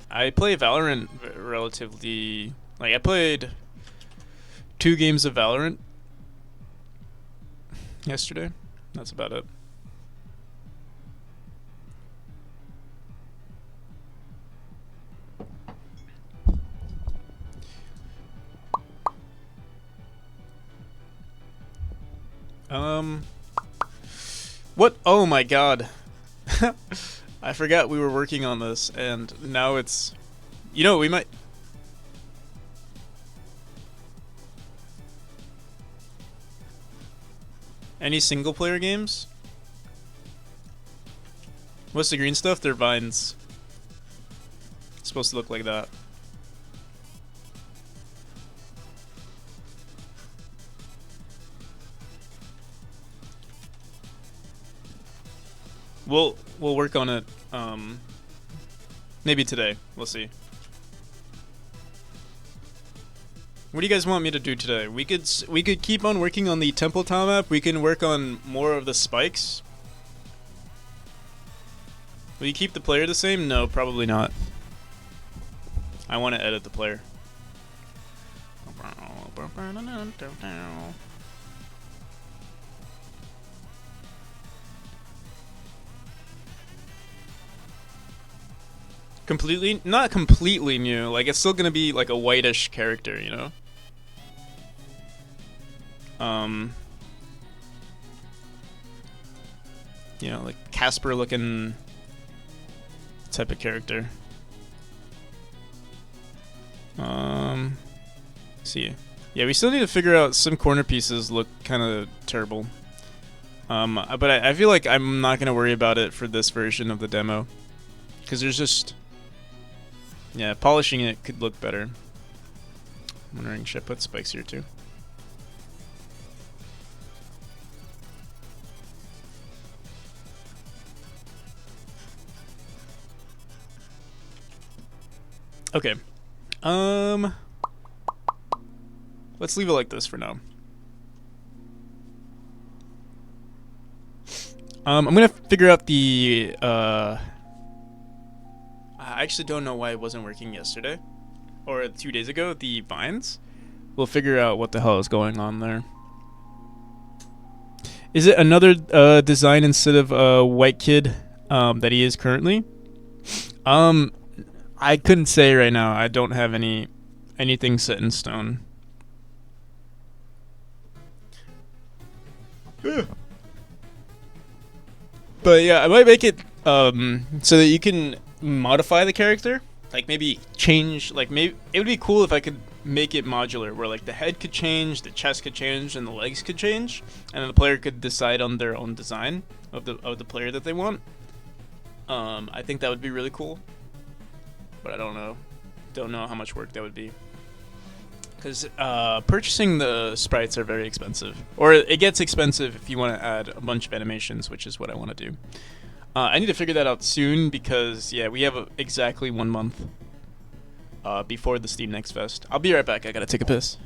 I play Valorant relatively. Like, I played 2 games of Valorant yesterday. That's about it. What? Oh my god. I forgot we were working on this, and now it's. You know, we might. Any single player games? What's the green stuff? They're vines. It's supposed to look like that. We'll work on it. Maybe today. We'll see. What do you guys want me to do today? We could keep on working on the temple tile map. We can work on more of the spikes. Will you keep the player the same? No, probably not. I want to edit the player. Completely, not completely new. Like, it's still gonna be like a whitish character, you know. You know, like Casper looking type of character. See. Yeah, we still need to figure out some corner pieces look kind of terrible. But I feel like I'm not gonna worry about it for this version of the demo, because there's just, yeah, polishing it could look better. I'm wondering, should I put spikes here too? Okay. Let's leave it like this for now. I'm gonna figure out the I actually don't know why it wasn't working yesterday or 2 days ago. The vines. We'll figure out what the hell is going on there. Is it another design instead of White Kid that he is currently? I couldn't say right now. I don't have anything set in stone. But yeah, I might make it so that you can modify the character. Like maybe change. Like maybe it would be cool if I could make it modular, where like the head could change, the chest could change, and the legs could change, and then the player could decide on their own design of the player that they want. I think that would be really cool. But I don't know how much work that would be, because purchasing the sprites are very expensive, or it gets expensive if you want to add a bunch of animations, which is what I want to do. I need to figure that out soon, because yeah, we have exactly 1 month before the Steam Next Fest. I'll be right back. I gotta take a piss.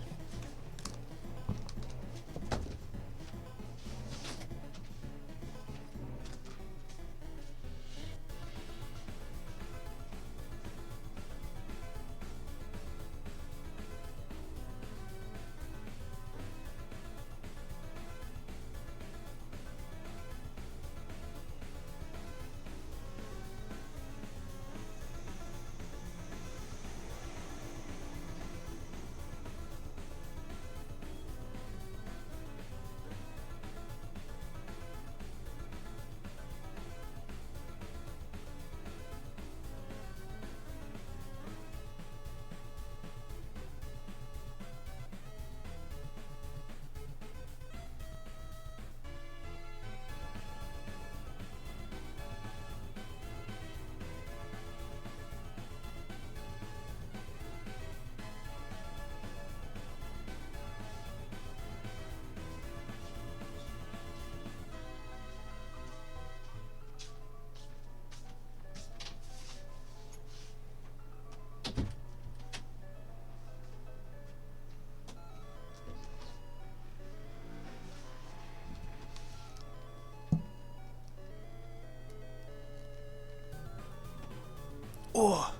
Oh.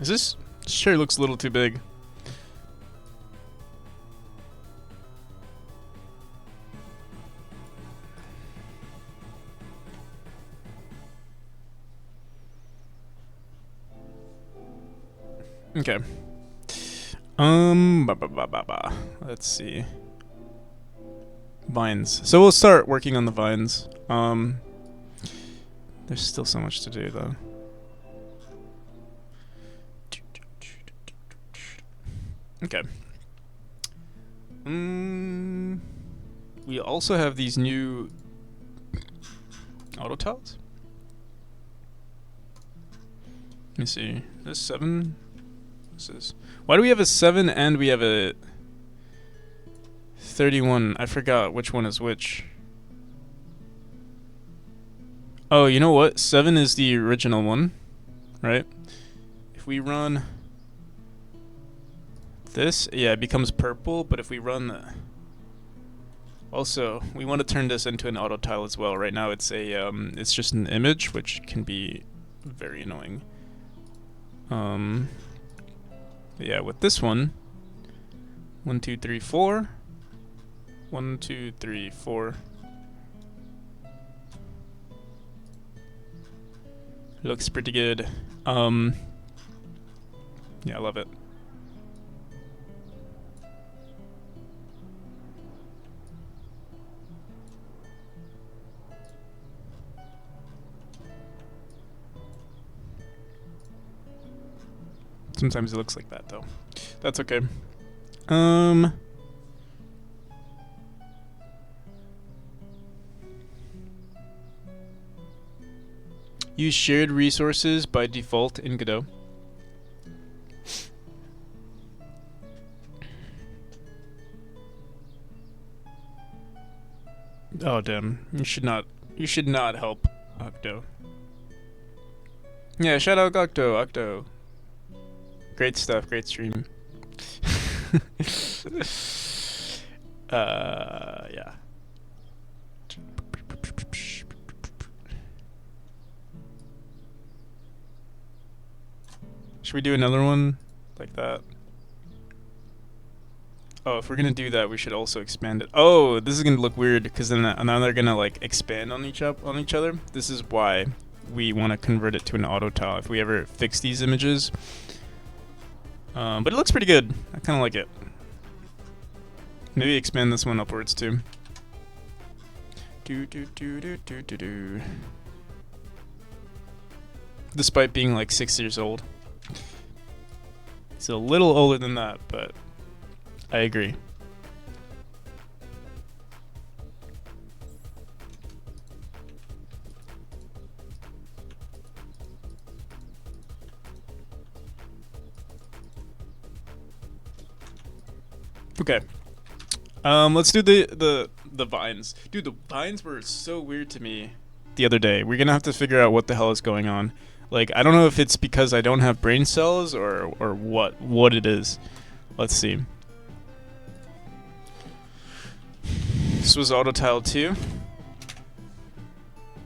Is this chair looks a little too big? Okay. Let's see. Vines. So we'll start working on the vines. There's still so much to do though. Okay. We also have these new auto tiles. Let me see. This 7. This is. Why do we have a 7 and we have a 31? I forgot which one is which. Oh, you know what? 7 is the original one, right? If we run this, yeah, it becomes purple, but if we run the... Also, we want to turn this into an auto tile as well. Right now it's a it's just an image, which can be very annoying. Yeah, with this one, 1 2 3 4 1 2 3 4 looks pretty good. Yeah, I love it. Sometimes it looks like that though. That's okay. Use shared resources by default in Godot. Oh damn. You should not help Octo. Yeah, shout out Octo. Great stuff, great stream. Yeah. Should we do another one like that? Oh, if we're gonna do that, we should also expand it. Oh, this is gonna look weird because then now they're gonna like expand on each other. This is why we want to convert it to an auto tile if we ever fix these images. But it looks pretty good. I kind of like it. Maybe expand this one upwards too. Despite being like 6 years old. He's a little older than that, but I agree. Okay. Let's do the vines. Dude, the vines were so weird to me the other day. We're gonna have to figure out what the hell is going on. Like, I don't know if it's because I don't have brain cells or what it is. Let's see. This was auto tile 2.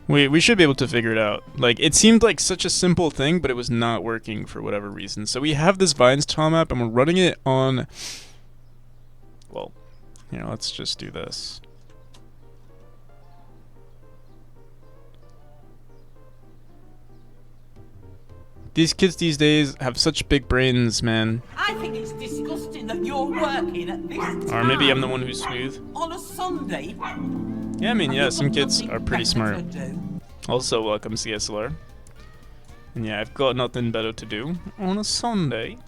We should be able to figure it out. Like, it seemed like such a simple thing, but it was not working for whatever reason. So we have this vines tile map, and we're running it on... Well, you know, let's just do this. These kids these days have such big brains, man. I think it's disgusting that you're working at this time. Or maybe I'm the one who's smooth. On a Sunday. Yeah, I mean, yeah, some kids are pretty smart. Also, welcome CSLR. And yeah, I've got nothing better to do on a Sunday.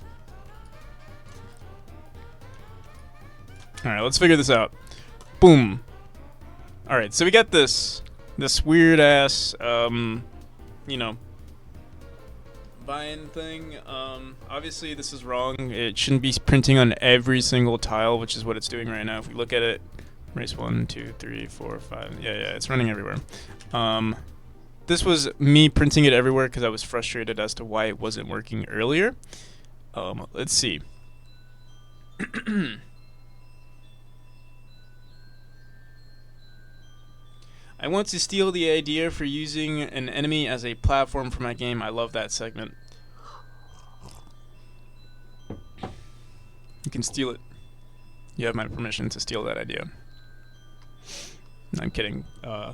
Alright, let's figure this out. Boom. Alright, so we got this weird ass, you know, vine thing. Obviously this is wrong. It shouldn't be printing on every single tile, which is what it's doing right now. If we look at it, race 1, 2, 3, 4, 5. Yeah, it's running everywhere. This was me printing it everywhere because I was frustrated as to why it wasn't working earlier. Let's see. I want to steal the idea for using an enemy as a platform for my game. I love that segment. You can steal it. You have my permission to steal that idea. No, I'm kidding. I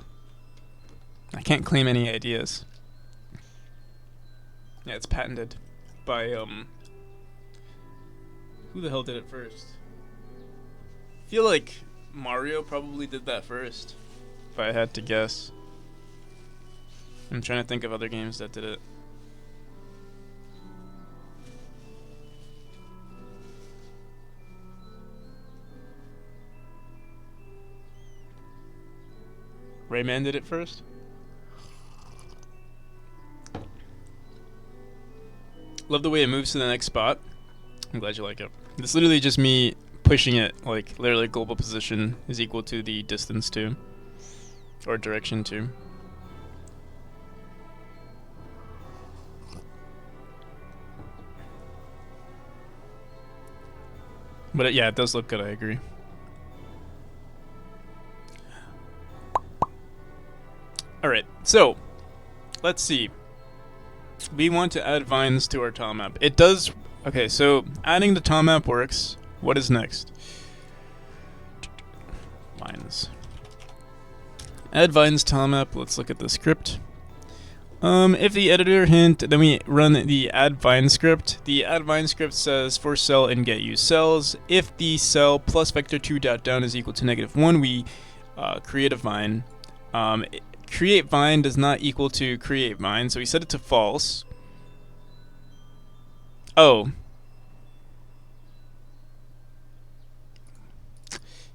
can't claim any ideas. Yeah, it's patented by who the hell did it first? I feel like Mario probably did that first, if I had to guess. I'm trying to think of other games that did it. Rayman did it first? Love the way it moves to the next spot. I'm glad you like it. It's literally just me pushing it, like literally global position is equal to the distance to, or direction to. But yeah, it does look good, I agree. Alright, so let's see. We want to add vines to our tilemap. It does. Okay, so adding the tilemap works. What is next? Vines. Add vines tilemap. Let's look at the script. If the editor hint, then we run the add vine script. The add vine script says for cell and get used cells. If the cell plus vector 2 dot down is equal to -1, we create a vine. Create vine does not equal to create vine, so we set it to false. Oh.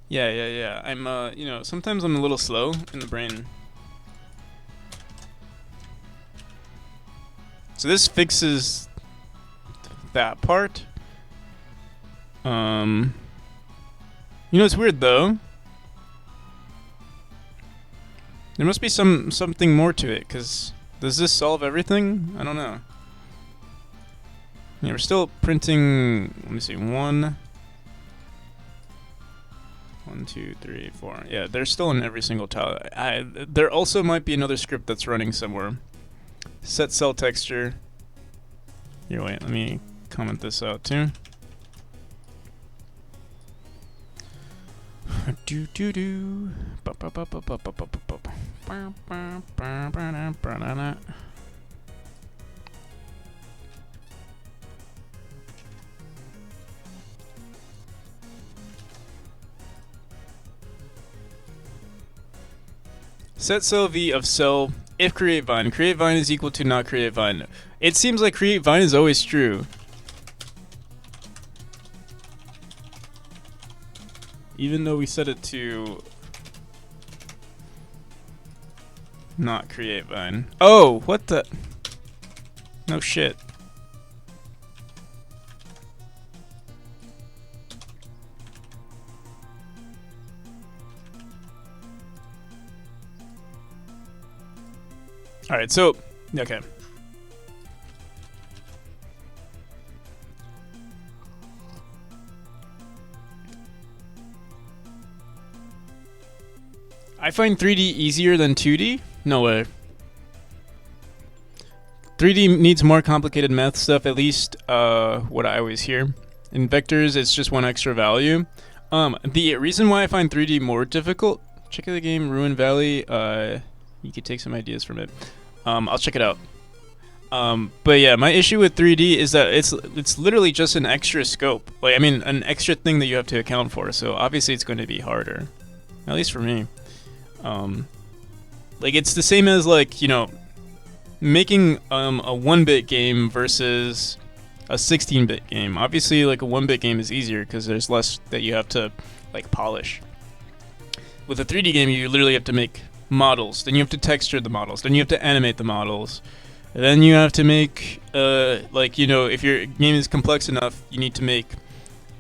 Yeah. I'm, you know, sometimes I'm a little slow in the brain. So this fixes that part. You know, it's weird though. There must be something more to it, because does this solve everything? I don't know. Yeah, we're still printing, let me see, 1, 2, 3, 4. Yeah, they're still in every single tile. There also might be another script that's running somewhere. Set cell texture. Here, wait, let me comment this out too. Do do do. Set cell v of cell if create vine. Create vine is equal to not create vine. It seems like create vine is always true. Even though we set it to not create vine. Oh, what the? No shit. Alright, so, okay. I find 3D easier than 2D? No way. 3D needs more complicated math stuff, at least what I always hear. In vectors, it's just one extra value. The reason why I find 3D more difficult, check out the game Ruin Valley. You could take some ideas from it. I'll check it out. But yeah, my issue with 3D is that it's literally just an extra scope. Like, I mean, an extra thing that you have to account for. So obviously it's going to be harder, at least for me. Like, it's the same as, like, you know, making a 1-bit game versus a 16-bit game. Obviously, like, a 1-bit game is easier because there's less that you have to, like, polish. With a 3D game, you literally have to make models, then you have to texture the models, then you have to animate the models, and then you have to make, like, you know, if your game is complex enough, you need to make,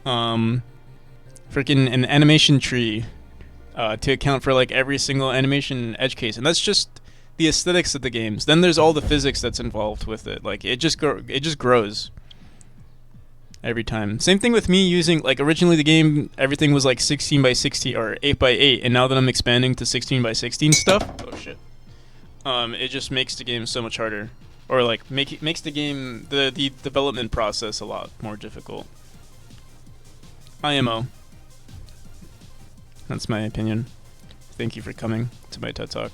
freaking an animation tree, to account for like every single animation edge case, and that's just the aesthetics of the games. Then there's all the physics that's involved with it. Like, it just grows. every time. Same thing with me using, like, originally the game, everything was like 16 by 16 or 8 by 8, and now that I'm expanding to 16 by 16 stuff, oh shit, it just makes the game so much harder, or like makes the game, the development process a lot more difficult. IMO. That's my opinion. Thank you for coming to my TED Talk.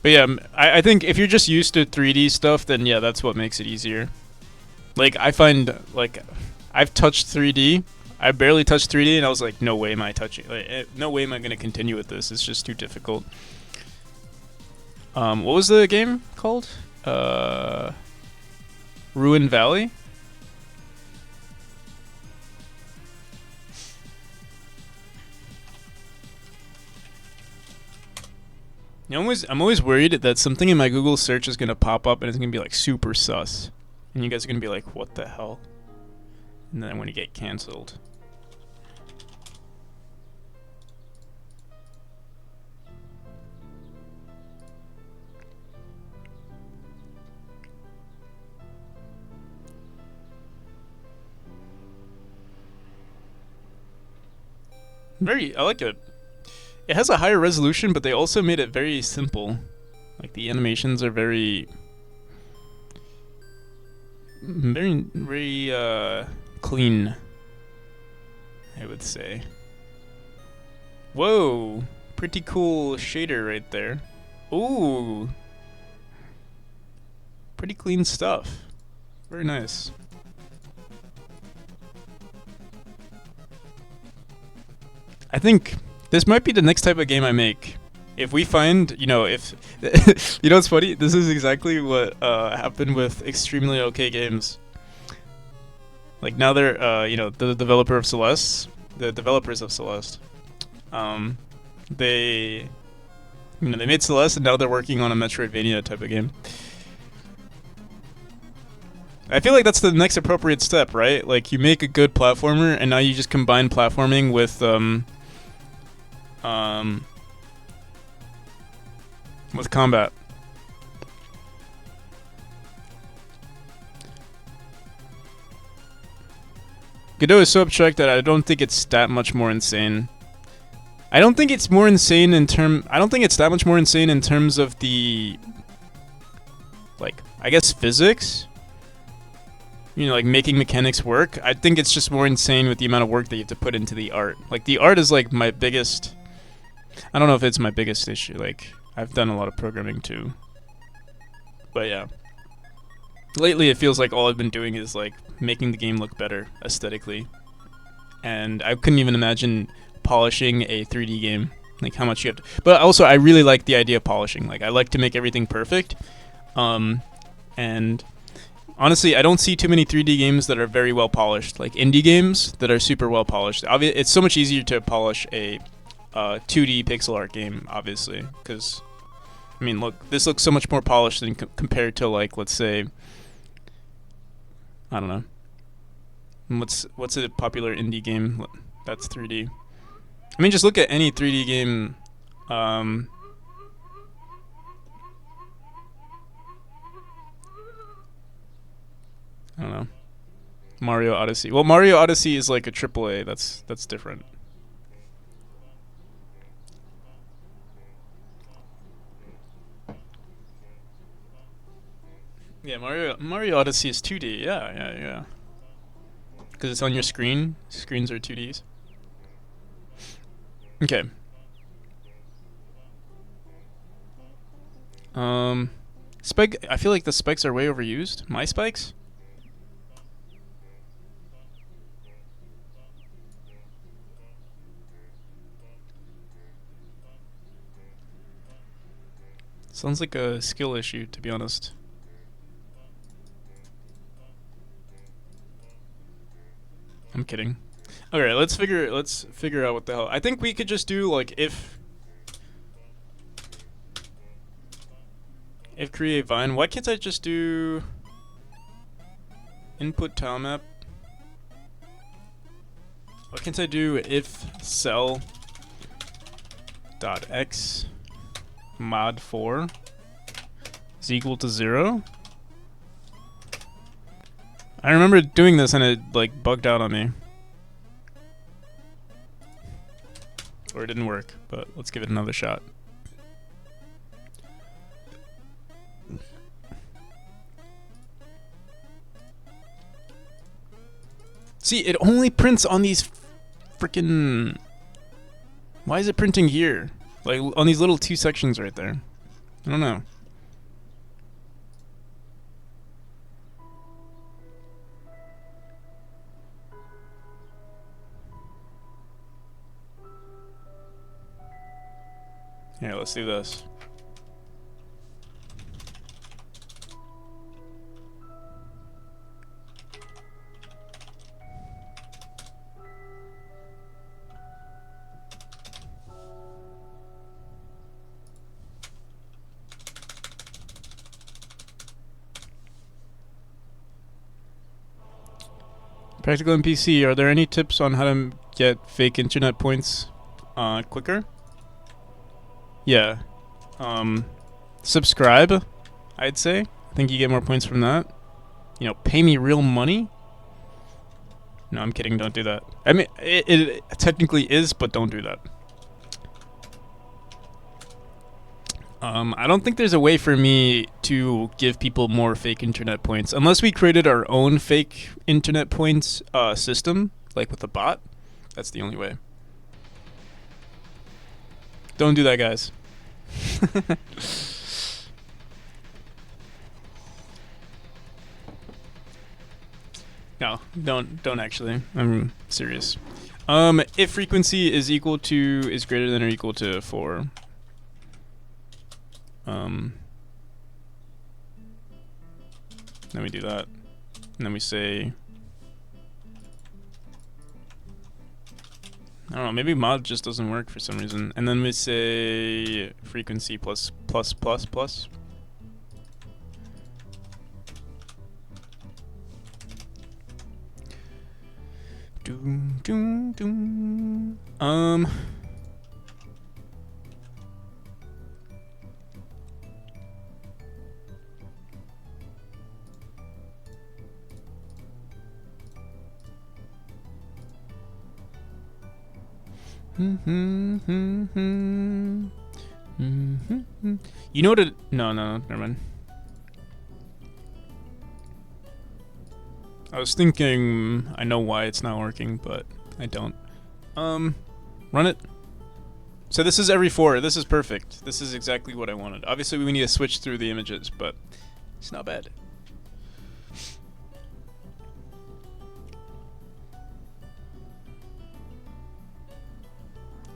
But yeah, I think if you're just used to 3D stuff, then yeah, that's what makes it easier. Like, I find, like, I've touched 3D. I barely touched 3D, and I was like, no way am I touching. Like, no way am I going to continue with this. It's just too difficult. What was the game called? Ruin Valley? You know, I'm always worried that something in my Google search is going to pop up and it's going to be like super sus. And you guys are going to be like, what the hell? And then I'm going to get cancelled. I like it. It has a higher resolution, but they also made it very simple. Like, the animations are very clean, I would say. Whoa, pretty cool shader right there. Ooh, pretty clean stuff. Very nice. I think this might be the next type of game I make. If we find, you know, if you know what's funny? This is exactly what happened with extremely okay games. Like, now they're, you know, the developers of Celeste. They, you know, they made Celeste, and now they're working on a Metroidvania type of game. I feel like that's the next appropriate step, right? Like, you make a good platformer, and now you just combine platforming with combat. Godot is so abstract that I don't think it's that much more insane. I don't think it's more insane in I don't think it's that much more insane in terms of the, like, I guess physics. You know, like making mechanics work. I think it's just more insane with the amount of work that you have to put into the art. Like, the art is like my biggest, I don't know if it's my biggest issue. Like, I've done a lot of programming too. But yeah. Lately it feels like all I've been doing is like making the game look better aesthetically. And I couldn't even imagine polishing a 3D game. Like, how much you have to, but also I really like the idea of polishing. Like, I like to make everything perfect. And honestly, I don't see too many 3D games that are very well polished. Like, indie games that are super well polished. It's so much easier to polish a 2D pixel art game, obviously, because, I mean, look, this looks so much more polished than compared to, like, let's say, I don't know, what's a popular indie game that's 3D? I mean, just look at any 3D game. I don't know. Mario Odyssey. Well, Mario Odyssey is like a AAA. That's different. Yeah, Mario Odyssey is 2D. Yeah. Because it's on your screen. Screens are 2Ds. Okay. Spike. I feel like the spikes are way overused. My spikes. Sounds like a skill issue, to be honest. I'm kidding. Okay, let's figure out what the hell. I think we could just do, like, if create vine. Why can't I just do input tilemap? Why can't I do if cell dot x mod 4 is equal to 0. I remember doing this and it like bugged out on me. Or it didn't work, but let's give it another shot. See, it only prints on these freaking... Why is it printing here? Like, on these little 2 sections right there. I don't know. Here, let's do this. Practical NPC, are there any tips on how to get fake internet points quicker? Yeah. Subscribe, I'd say. I think you get more points from that. You know, pay me real money? No, I'm kidding. Don't do that. I mean, it technically is, but don't do that. I don't think there's a way for me to give people more fake internet points. Unless we created our own fake internet points system, like with a bot. That's the only way. Don't do that, guys. No, don't actually. I'm serious. If frequency is greater than or equal to 4. Then we do that. And then we say, I don't know, maybe mod just doesn't work for some reason. And then we say frequency plus. Doom, doom, doom. You know what it... No, never mind. I was thinking I know why it's not working, but I don't. Run it. So this is every 4. This is perfect. This is exactly what I wanted. Obviously we need to switch through the images, but it's not bad.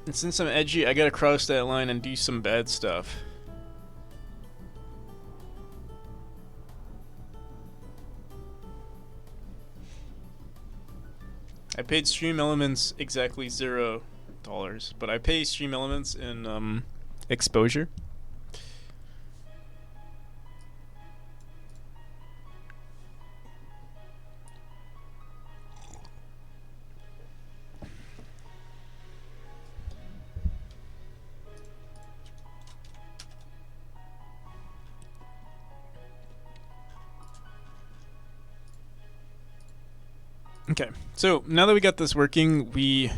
And since I'm edgy, I gotta cross that line and do some bad stuff. I paid Stream Elements exactly $0, but I pay Stream Elements in exposure. Okay, so now that we got this working, we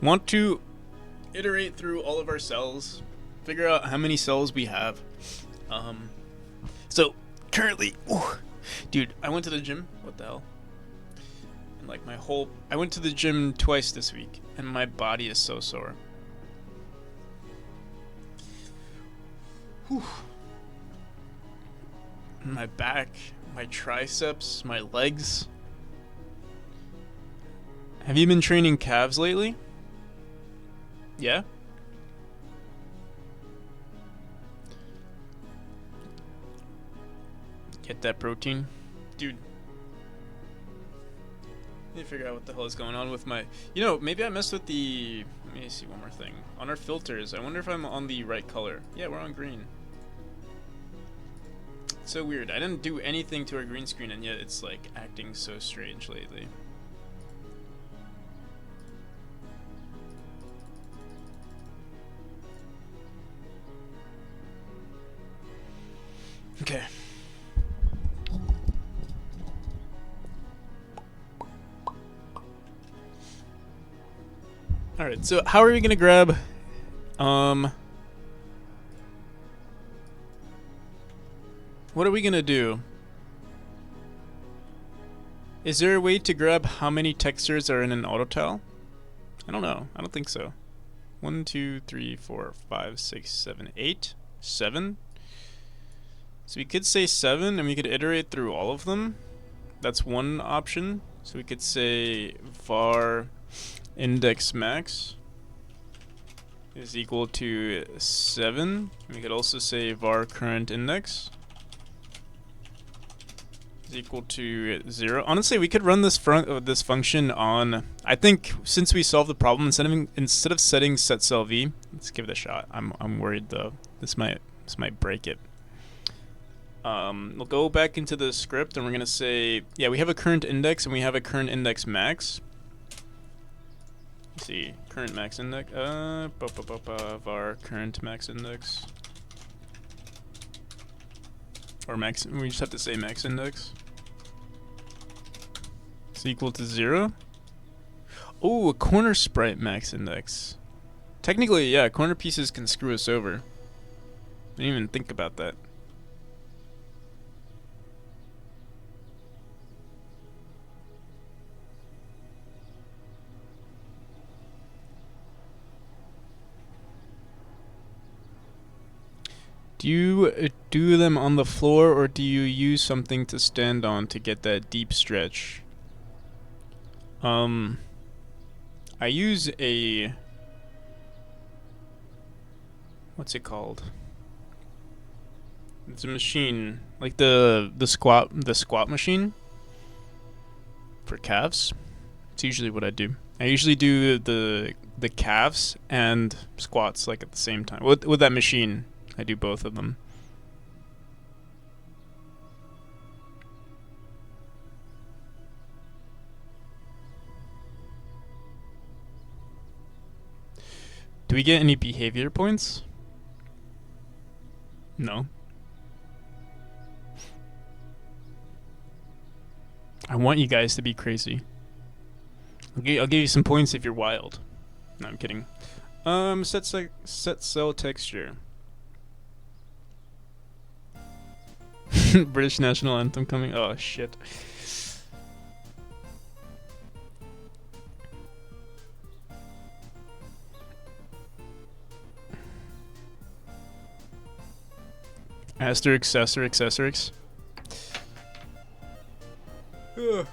want to iterate through all of our cells, figure out how many cells we have. So currently, dude, I went to the gym. What the hell? And like I went to the gym twice this week, and my body is so sore. Whew. My back, my triceps, my legs. Have you been training calves lately? Yeah? Get that protein. Dude. I need to figure out what the hell is going on with my... You know, maybe I messed with the... Let me see one more thing. On our filters, I wonder if I'm on the right color. Yeah, we're on green. It's so weird. I didn't do anything to our green screen, and yet it's like acting so strange lately. Okay. All right. So how are we gonna grab? What are we gonna do? Is there a way to grab how many textures are in an auto tile? I don't know. I don't think so. 1, 2, 3, 4, 5, 6, 7, 8, 7. So we could say 7 and we could iterate through all of them. That's one option. So we could say var index max is equal to 7. We could also say var current index is equal to 0. Honestly, we could run this this function on. I think since we solved the problem, instead of setting set cell v, let's give it a shot. I'm worried though. This might break it. We'll go back into the script and we're gonna say, yeah, we have a current index and we have a current index max. Let's see, current max index. Var current max index. Or max. We just have to say max index. It's equal to 0. Oh, a corner sprite max index. Technically, yeah, corner pieces can screw us over. I didn't even think about that. Do you do them on the floor or do you use something to stand on to get that deep stretch? I use a, what's it called? It's a machine, like the squat machine for calves. It's usually what I do. I usually do the calves and squats like at the same time. With that machine, I do both of them. Do we get any behavior points? No. I want you guys to be crazy. I'll give you some points if you're wild. No, I'm kidding. Set cell texture. British national anthem coming. Oh shit. Asterisk, asterisk, asterisk. Ugh.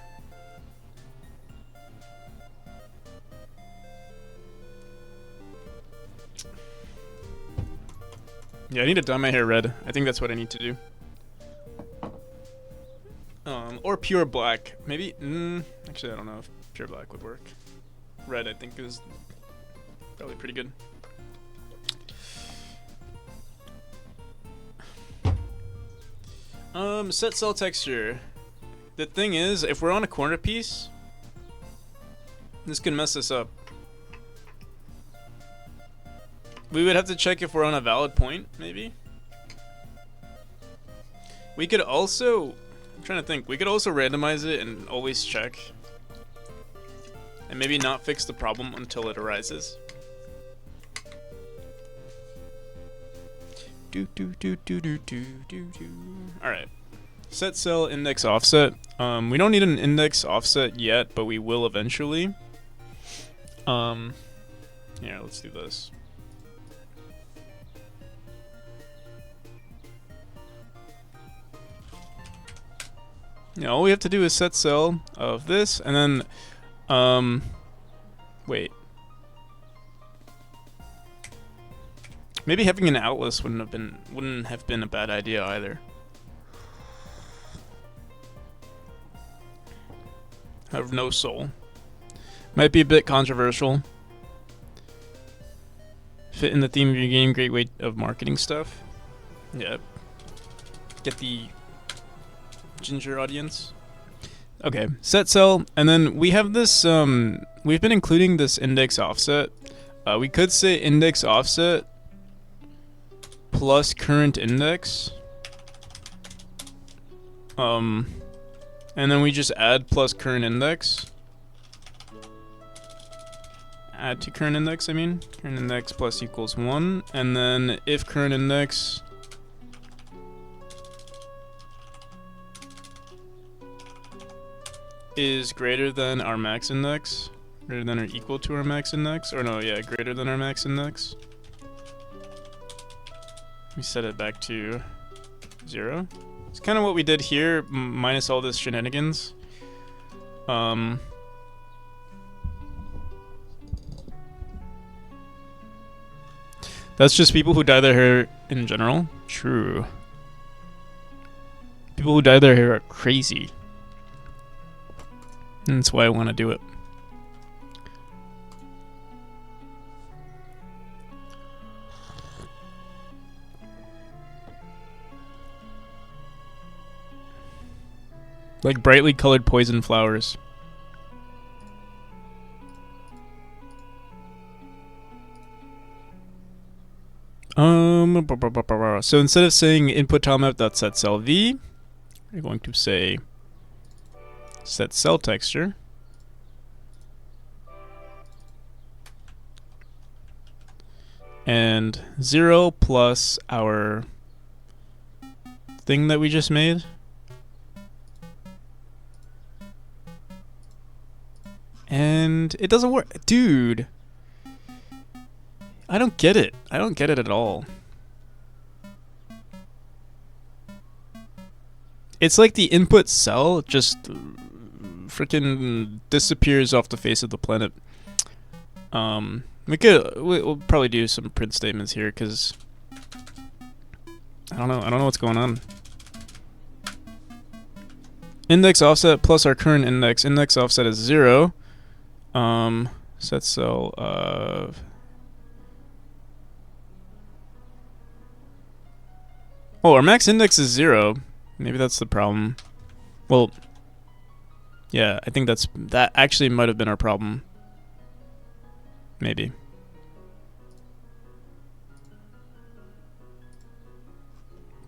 Yeah, I need to dye my hair red. I think that's what I need to do. Or pure black. Maybe, actually I don't know if pure black would work. Red I think is probably pretty good. Set cell texture. The thing is, if we're on a corner piece, this can mess us up. We would have to check if we're on a valid point, maybe. We could also, I'm trying to think, we could also randomize it and always check. And maybe not fix the problem until it arises. Alright. Set cell index offset. We don't need an index offset yet, but we will eventually. Yeah, let's do this. Yeah, all we have to do is set cell of this, and then, wait. Maybe having an atlas wouldn't have been a bad idea either. Have no soul. Might be a bit controversial. Fit in the theme of your game, great way of marketing stuff. Yeah. Get the ginger audience. Okay, set cell, and then we have this, we've been including this index offset. We could say index offset plus current index And then we just add plus current index. Add to current index, I mean. Current index plus equals 1. And then if current index is greater than our max index, greater than or equal to our max index, or no, yeah, greater than our max index, we set it back to 0. It's kind of what we did here, minus all this shenanigans. That's just people who dye their hair in general. True. People who dye their hair are crazy. And that's why I want to do it. Like brightly colored poison flowers. So instead of saying input tilemap.set cell v, we're going to say set cell texture. And 0 plus our thing that we just made. And it doesn't work. Dude. I don't get it. I don't get it at all. It's like the input cell just freaking disappears off the face of the planet. We'll probably do some print statements here because I don't know what's going on. Index offset plus our current index. Index offset is 0. Set cell of our max index is 0. Maybe that's the problem. Well, yeah, I think that actually might have been our problem. Maybe.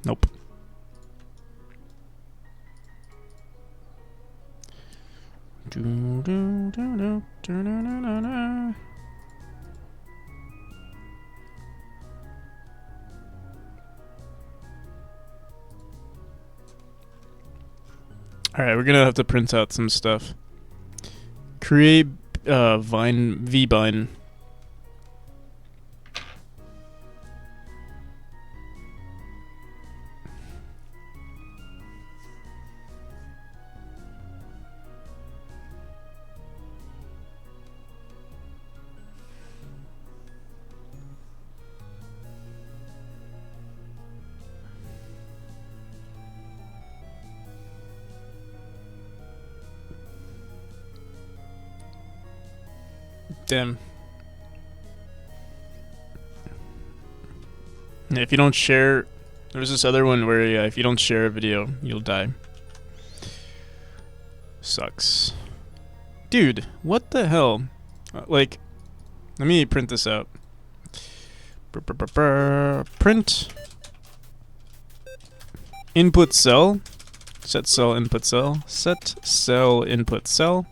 Nope. Alright, we're gonna have to print out some stuff. Create vine vbind. Damn. Yeah, if you don't share, there's this other one where if you don't share a video, you'll die. Sucks. Dude, what the hell? Like, let me print this out. Print input cell. Set cell input cell. Set cell input cell.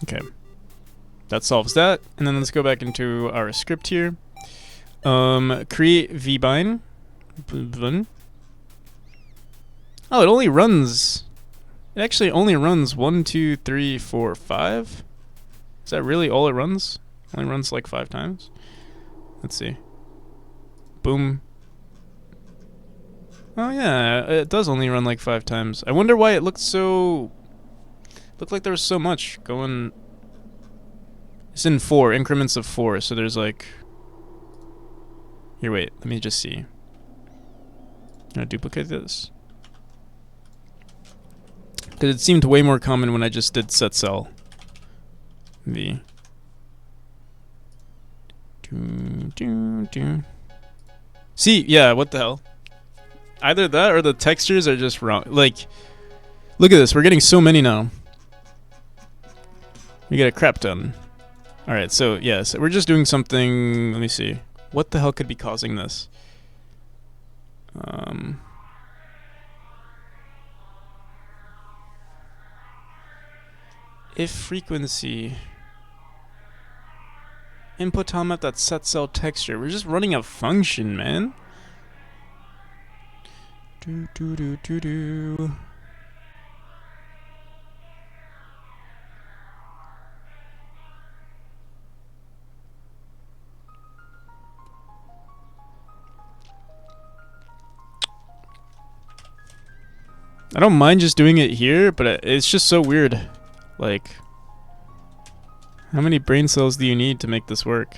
Okay, that solves that. And then let's go back into our script here. Create vbind. Oh, it only runs. It actually only runs 1, 2, 3, 4, 5. Is that really all it runs? Only runs like 5 times. Let's see. Boom. Oh yeah, it does only run like 5 times. I wonder why it looked so. Looked like there was so much going. It's in 4 increments of 4, so there's like. Here, wait. Let me just see. Can I duplicate this? Because it seemed way more common when I just did set cell v. See, yeah, what the hell? Either that or the textures are just wrong. Like, look at this. We're getting so many now. We get a crap ton. Alright, so, yeah, so we're just doing something. Let me see. what the hell could be causing this? If frequency input tilemap that set cell texture. We're just running a function, man. Do do do do do. I don't mind just doing it here, but it's just so weird. Like, how many brain cells do you need to make this work?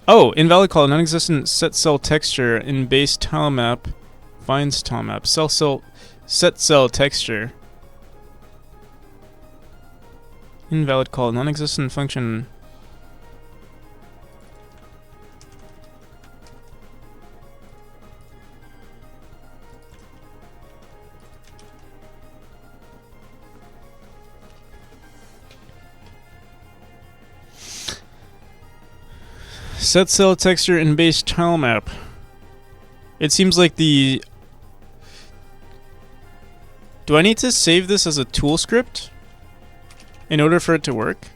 Oh, invalid call, non-existent set cell texture in base tilemap finds tilemap set cell texture. Invalid call, non-existent function. Set cell texture in base tilemap. It seems like the... Do I need to save this as a tool script in order for it to work?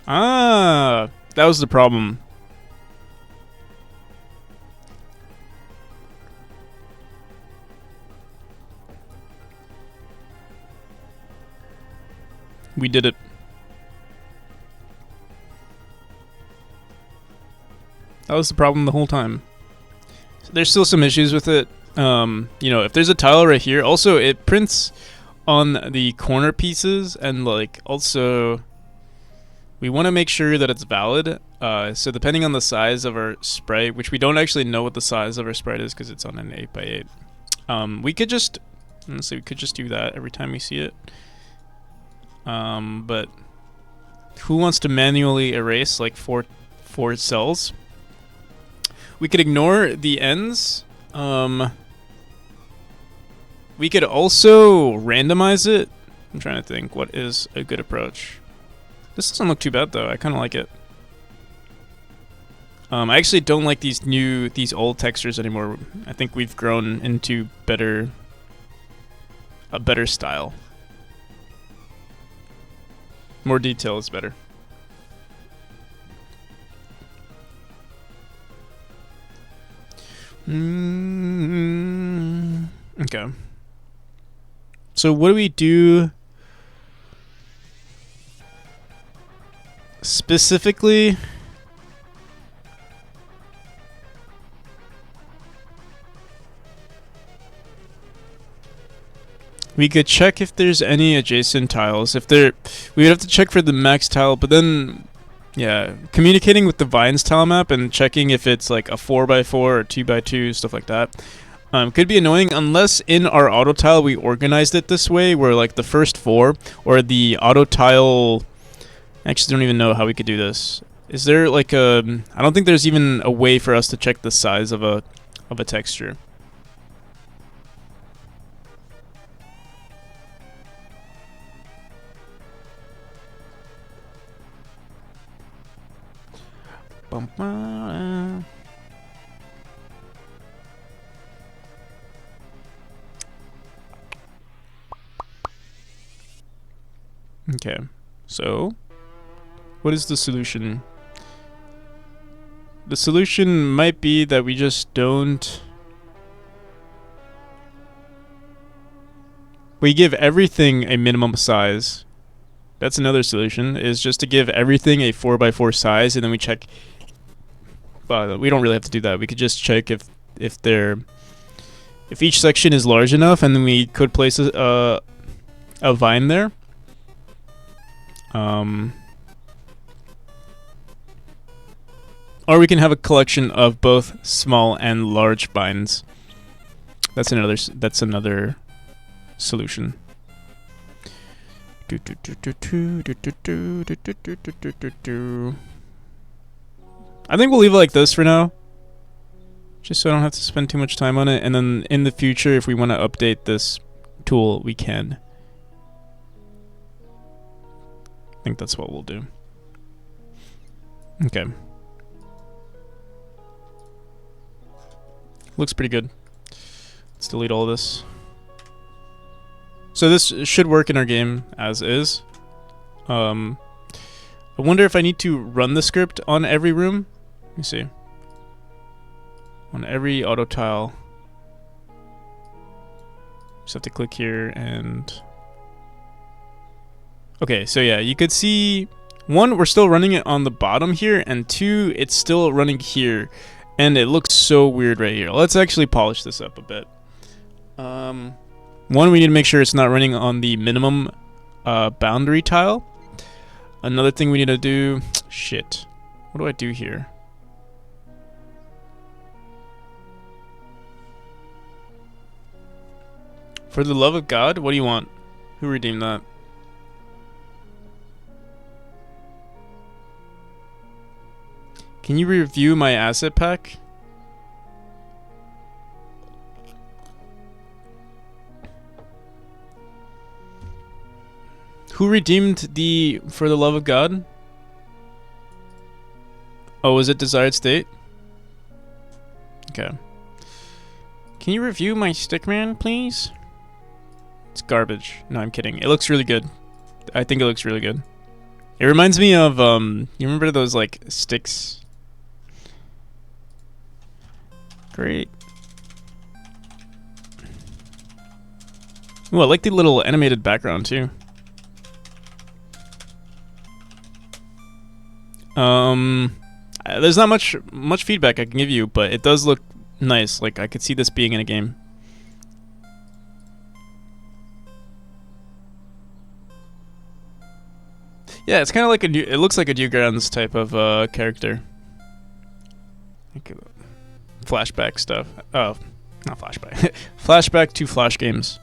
Ah, that was the problem. We did it. That was the problem the whole time. So there's still some issues with it. You know, if there's a tile right here, also it prints on the corner pieces, and like also we want to make sure that it's valid. So depending on the size of our sprite, which we don't actually know what the size of our sprite is because it's on an 8x8, we could just do that every time we see it. But who wants to manually erase like four cells? We could ignore the ends. We could also randomize it. I'm trying to think what is a good approach. This doesn't look too bad though. I kind of like it. I actually don't like these old textures anymore. I think we've grown into a better style. More detail is better. Okay. So what do we do specifically? We could check if there's any adjacent tiles. If there, we would have to check for the max tile, but then, yeah, communicating with the vines tile map and checking if it's like a 4x4 or 2x2, stuff like that, could be annoying unless in our auto tile we organized it this way, where like the first 4 or the auto tile. Actually, don't even know how we could do this. Is there like a? I don't think there's even a way for us to check the size of a texture. Okay, so what is the solution? The solution might be that we just don't... We give everything a minimum size. That's another solution, is just to give everything a 4x4 size, and then we check... we don't really have to do that. We could just check if each section is large enough, and then we could place a vine there. Or we can have a collection of both small and large vines. That's another solution. I think we'll leave it like this for now. just so I don't have to spend too much time on it. And then in the future, if we want to update this tool, we can. I think that's what we'll do. Okay. Looks pretty good. Let's delete all this. So this should work in our game as is. I wonder if I need to run the script on every room. Let me see. On every auto tile. Just have to click here and... Okay, so yeah, you could see... 1, we're still running it on the bottom here, and 2, it's still running here. And it looks so weird right here. Let's actually polish this up a bit. 1, we need to make sure it's not running on the minimum boundary tile. Another thing we need to do... Shit. What do I do here? For the love of God, what do you want? Who redeemed that? Can you review my asset pack? Who redeemed the For the Love of God? Oh, is it Desired State? Okay. Can you review my stickman, please? It's garbage. No, I'm kidding. It looks really good. I think it looks really good. It reminds me of, you remember those, like, sticks? Great. Ooh, I like the little animated background, too. There's not much feedback I can give you, but it does look nice. Like, I could see this being in a game. Yeah, it's kind of like it looks like a Newgrounds type of character. Flashback stuff. Oh, not flashback. Flashback to Flash games.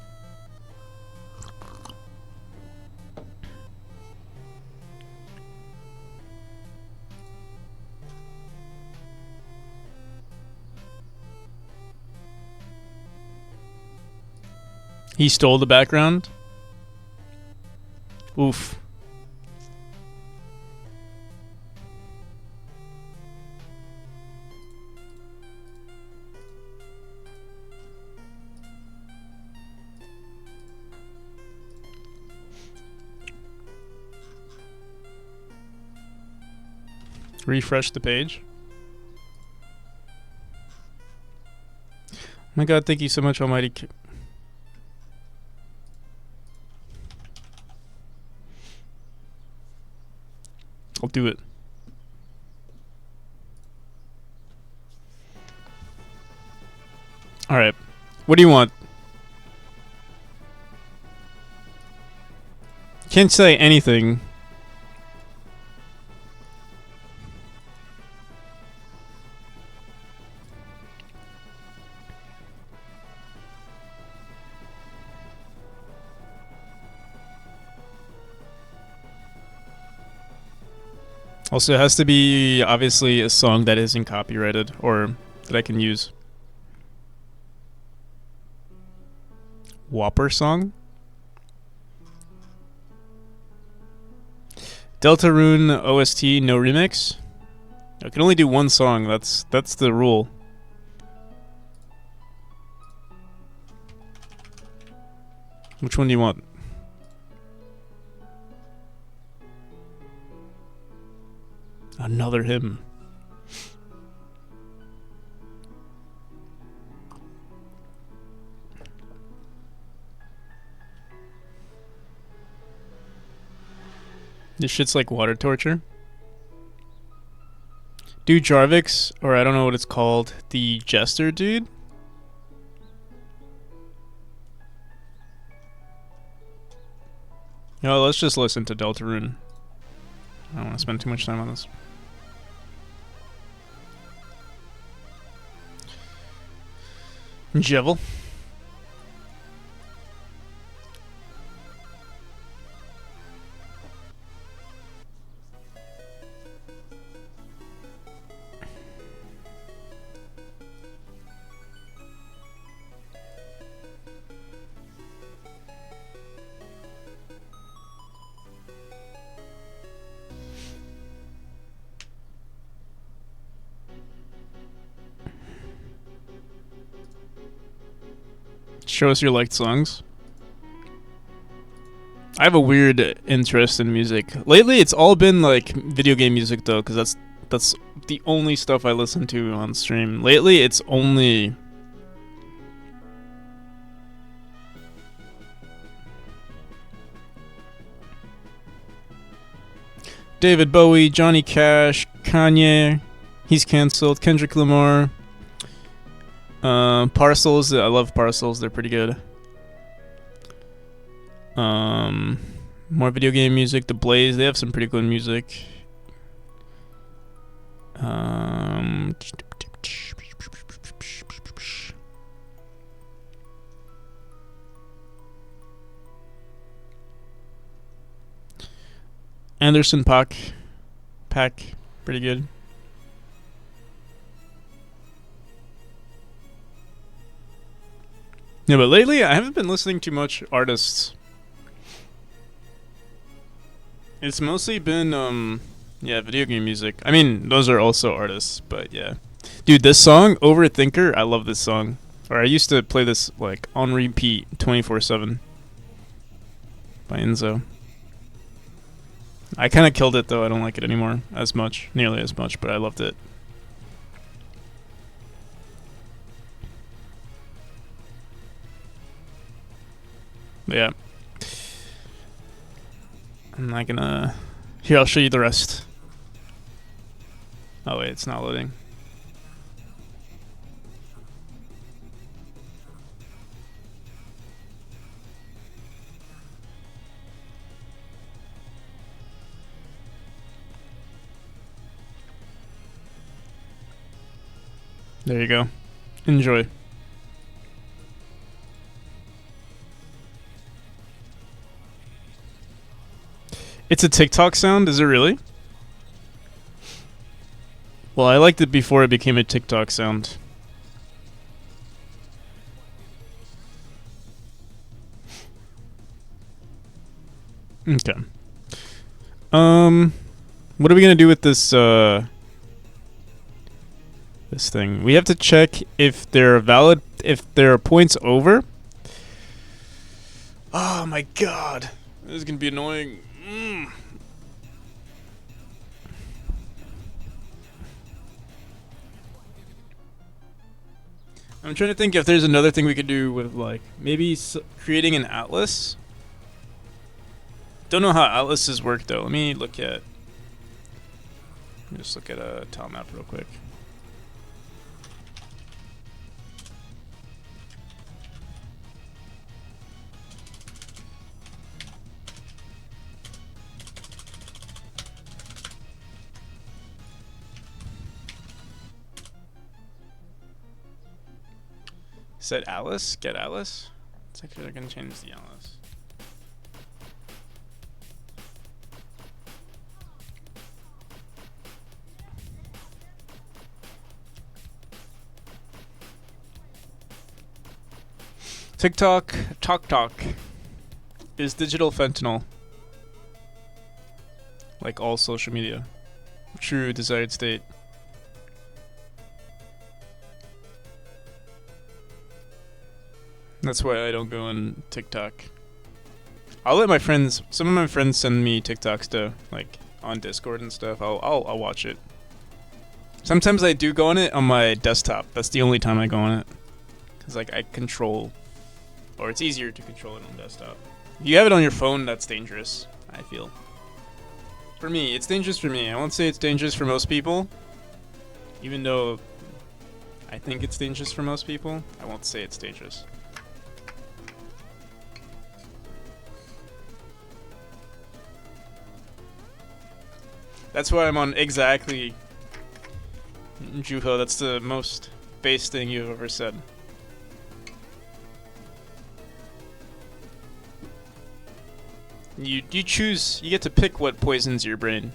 He stole the background? Oof. Refresh the page. Oh my god, thank you so much, Almighty. I'll do it. Alright. What do you want? Can't say anything. Also, it has to be, obviously, a song that isn't copyrighted, or that I can use. Whopper song? Deltarune OST, no remix? I can only do one song, that's the rule. Which one do you want? Another hymn. This shit's like water torture. Do Jarvix, or I don't know what it's called, the Jester dude? No, let's just listen to Deltarune. I don't want to spend too much time on this. Jevel. Show us your liked songs. I have a weird interest in music. Lately, it's all been like video game music though, because that's the only stuff I listen to on stream. Lately, it's only David Bowie, Johnny Cash, Kanye. He's canceled. Kendrick Lamar. Parcels. I love Parcels. They're pretty good. More video game music. The Blaze. They have some pretty good music. Anderson .Paak, pretty good. Yeah, but lately I haven't been listening to much artists. It's mostly been yeah, video game music. I mean, those are also artists, but yeah. Dude, this song, Overthinker, I love this song. Or I used to play this like on repeat 24/7 by Enzo. I kind of killed it though. I don't like it anymore as much, nearly as much, but I loved it. But yeah. I'm not gonna... Here, I'll show you the rest. Oh wait, it's not loading. There you go. Enjoy. It's a TikTok sound, is it really? Well, I liked it before it became a TikTok sound. Okay. What are we gonna do with this this thing? We have to check if they're valid, if there are points over. Oh my god. This is gonna be annoying. I'm trying to think if there's another thing we could do with, like, maybe creating an atlas. Don't know how atlases work though. Let me just look at a tile map real quick. Set Alice? Get Alice? It's actually gonna change the Alice. TikTok, Talk is digital fentanyl. Like all social media. True desired state. That's why I don't go on TikTok. I'll let my friends, some of my friends send me TikToks though, like on Discord and stuff. I'll watch it. Sometimes I do go on it on my desktop. That's the only time I go on it. Cause like I control, or it's easier to control it on desktop. If you have it on your phone, that's dangerous, I feel. For me, it's dangerous for me. I won't say it's dangerous for most people. Even though I think it's dangerous for most people, I won't say it's dangerous. That's why I'm on exactly Juho. That's the most base thing you've ever said. You choose, you get to pick what poisons your brain.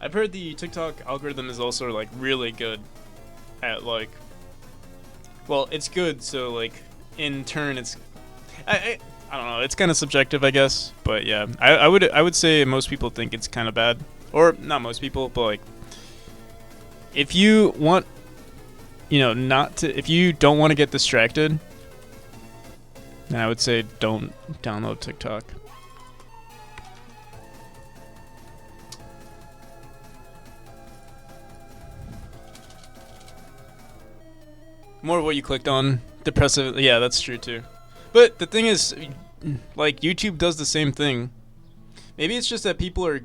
I've heard the TikTok algorithm is also like really good at like, well, it's good, so like in turn, I don't know. It's kind of subjective, I guess. But yeah, I would say most people think it's kind of bad, or not most people, but like if you want, not to, if you don't want to get distracted, then I would say don't download TikTok. More of what you clicked on. Depressive. Yeah, that's true too. But the thing is, like YouTube does the same thing. Maybe it's just that people are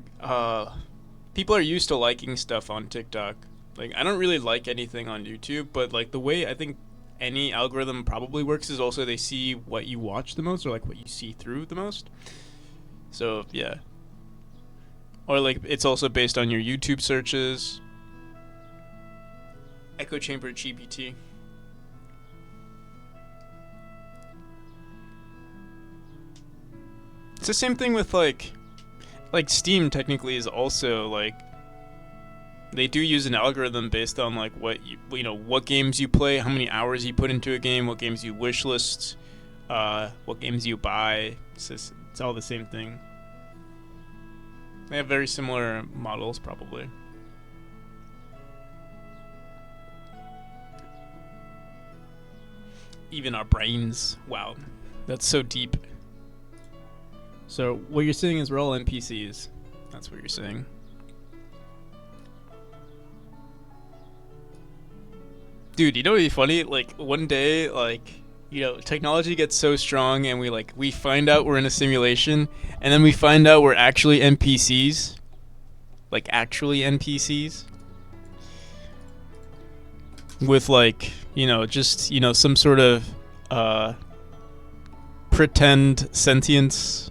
used to liking stuff on TikTok. Like I don't really like anything on YouTube, but like the way I think any algorithm probably works is also they see what you watch the most or like what you see through the most. So, yeah. Or like it's also based on your YouTube searches. Echo chamber GPT. It's the same thing with like Steam technically is also like they do use an algorithm based on like what what games you play, how many hours you put into a game, what games you wishlist, what games you buy. It's all the same thing. They have very similar models probably. Even our brains. Wow. That's so deep. So what you're saying is we're all NPCs. That's what you're saying. Dude, you know what'd be funny? Like one day, like technology gets so strong, and we find out we're in a simulation, and then we find out we're actually NPCs. Like actually NPCs. With just some sort of pretend sentience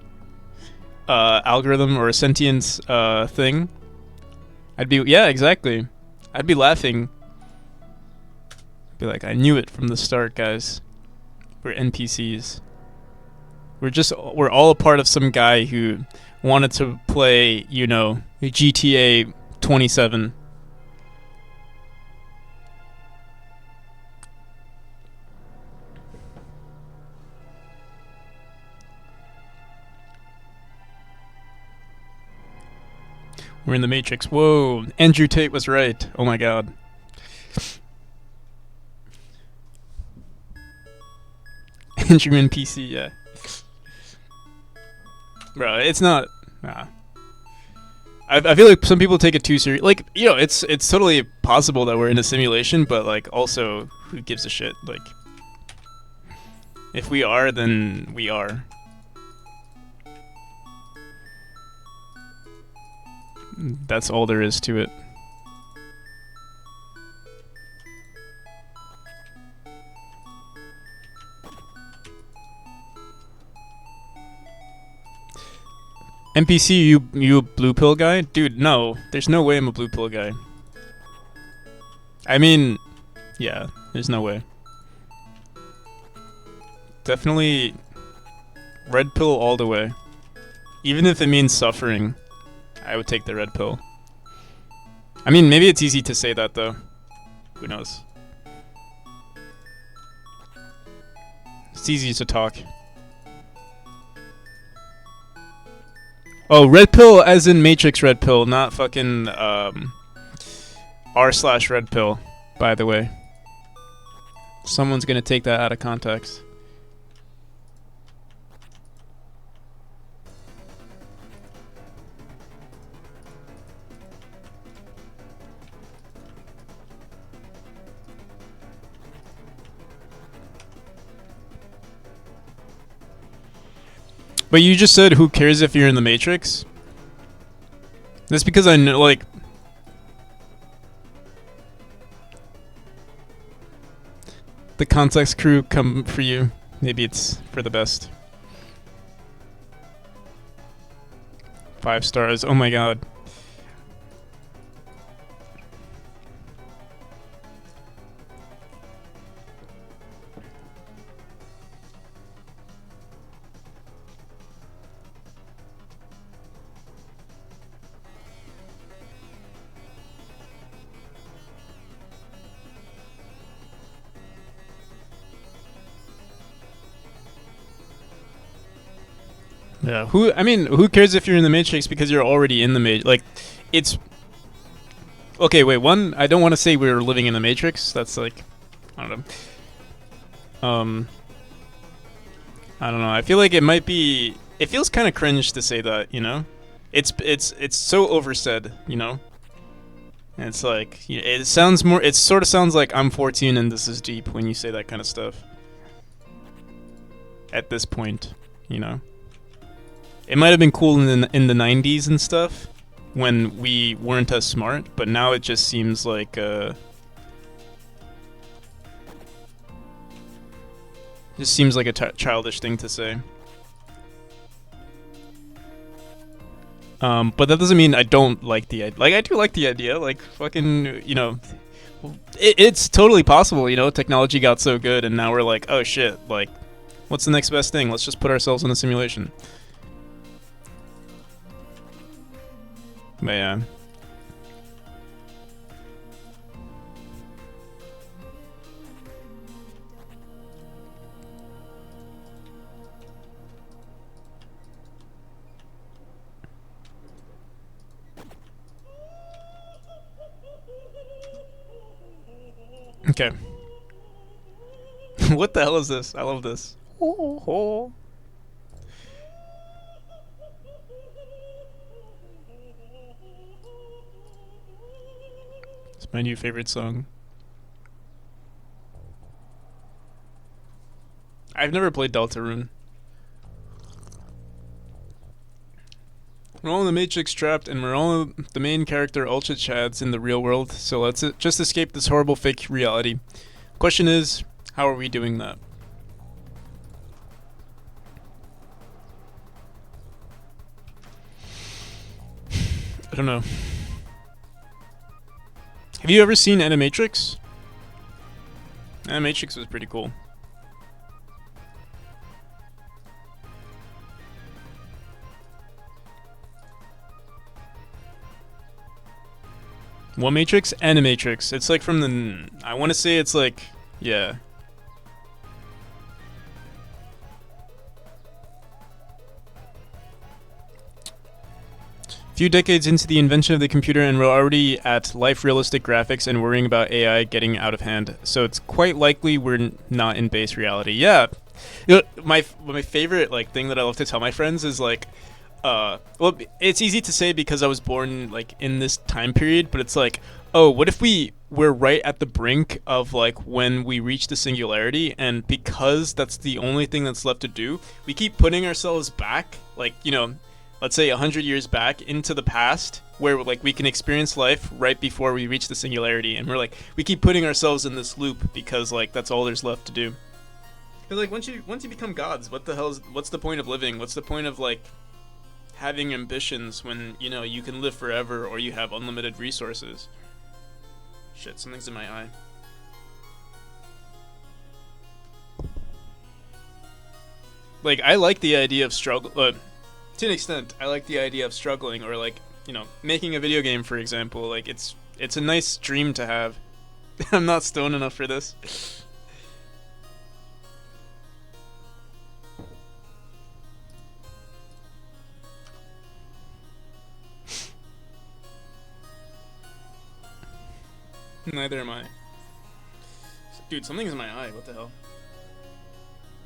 algorithm or a sentience thing. Yeah, exactly. I'd be laughing. Be like, I knew it from the start, guys. We're NPCs. We're all a part of some guy who wanted to play, GTA 27. We're in the Matrix. Whoa, Andrew Tate was right. Oh my god. Andrew NPC, yeah. Bro, it's not. Nah. I feel like some people take it too serious. Like, it's totally possible that we're in a simulation, but like also, who gives a shit? Like, if we are, then we are. That's all there is to it. NPC, you a blue pill guy? Dude, no. There's no way I'm a blue pill guy. I mean, yeah, there's no way. Definitely red pill all the way. Even if it means suffering, I would take the red pill. I mean, maybe it's easy to say that though. Who knows? It's easy to talk. Oh, red pill as in Matrix red pill, not fucking r/red pill, by the way. Someone's gonna take that out of context. But you just said, who cares if you're in the Matrix? That's because I know, like... The context crew come for you. Maybe it's for the best. 5 stars. Oh my god. Yeah. Who? I mean, who cares if you're in the Matrix because you're already in the Matrix? Like, it's okay. Wait. One. I don't want to say we're living in the Matrix. That's like, I don't know. I don't know. I feel like it might be. It feels kind of cringe to say that. You know, it's so oversaid. You know. And it's like it sounds more. It sort of sounds like I'm 14 and this is deep when you say that kind of stuff. At this point, you know. It might have been cool in the 90s and stuff when we weren't as smart, but now it just seems like just seems like a childish thing to say. But that doesn't mean I don't like the idea. Like, I do like the idea. Like, fucking, you know, it's totally possible. You know, technology got so good, and now we're like, oh shit, like, what's the next best thing? Let's just put ourselves in a simulation. But yeah. Okay. What the hell is this? I love this. It's my new favorite song. I've never played Deltarune. We're all in the Matrix trapped, and we're all the main character Ultra Chads in the real world, so let's just escape this horrible fake reality. Question is, how are we doing that? I don't know. Have you ever seen Animatrix? Animatrix was pretty cool. What Matrix? Animatrix. It's like from the... I want to say it's like... Yeah. Few decades into the invention of the computer, and we're already at life-realistic graphics and worrying about AI getting out of hand. So it's quite likely we're not in base reality. Yeah. You know, my favorite like thing that I love to tell my friends is like... well, it's easy to say because I was born like in this time period, but it's like, oh, what if we're right at the brink of like when we reach the singularity, and because that's the only thing that's left to do, we keep putting ourselves back, like, you know, let's say 100 years back into the past, where like we can experience life right before we reach the singularity, and we're like, we keep putting ourselves in this loop because like that's all there's left to do. Because like once you become gods, what's the point of living? What's the point of like having ambitions when, you know, you can live forever or you have unlimited resources? Shit, something's in my eye. Like, I like the idea of struggle, to an extent, I like the idea of struggling, or like, you know, making a video game, for example. Like, it's a nice dream to have. I'm not stoned enough for this. Neither am I. Dude, something's in my eye. What the hell?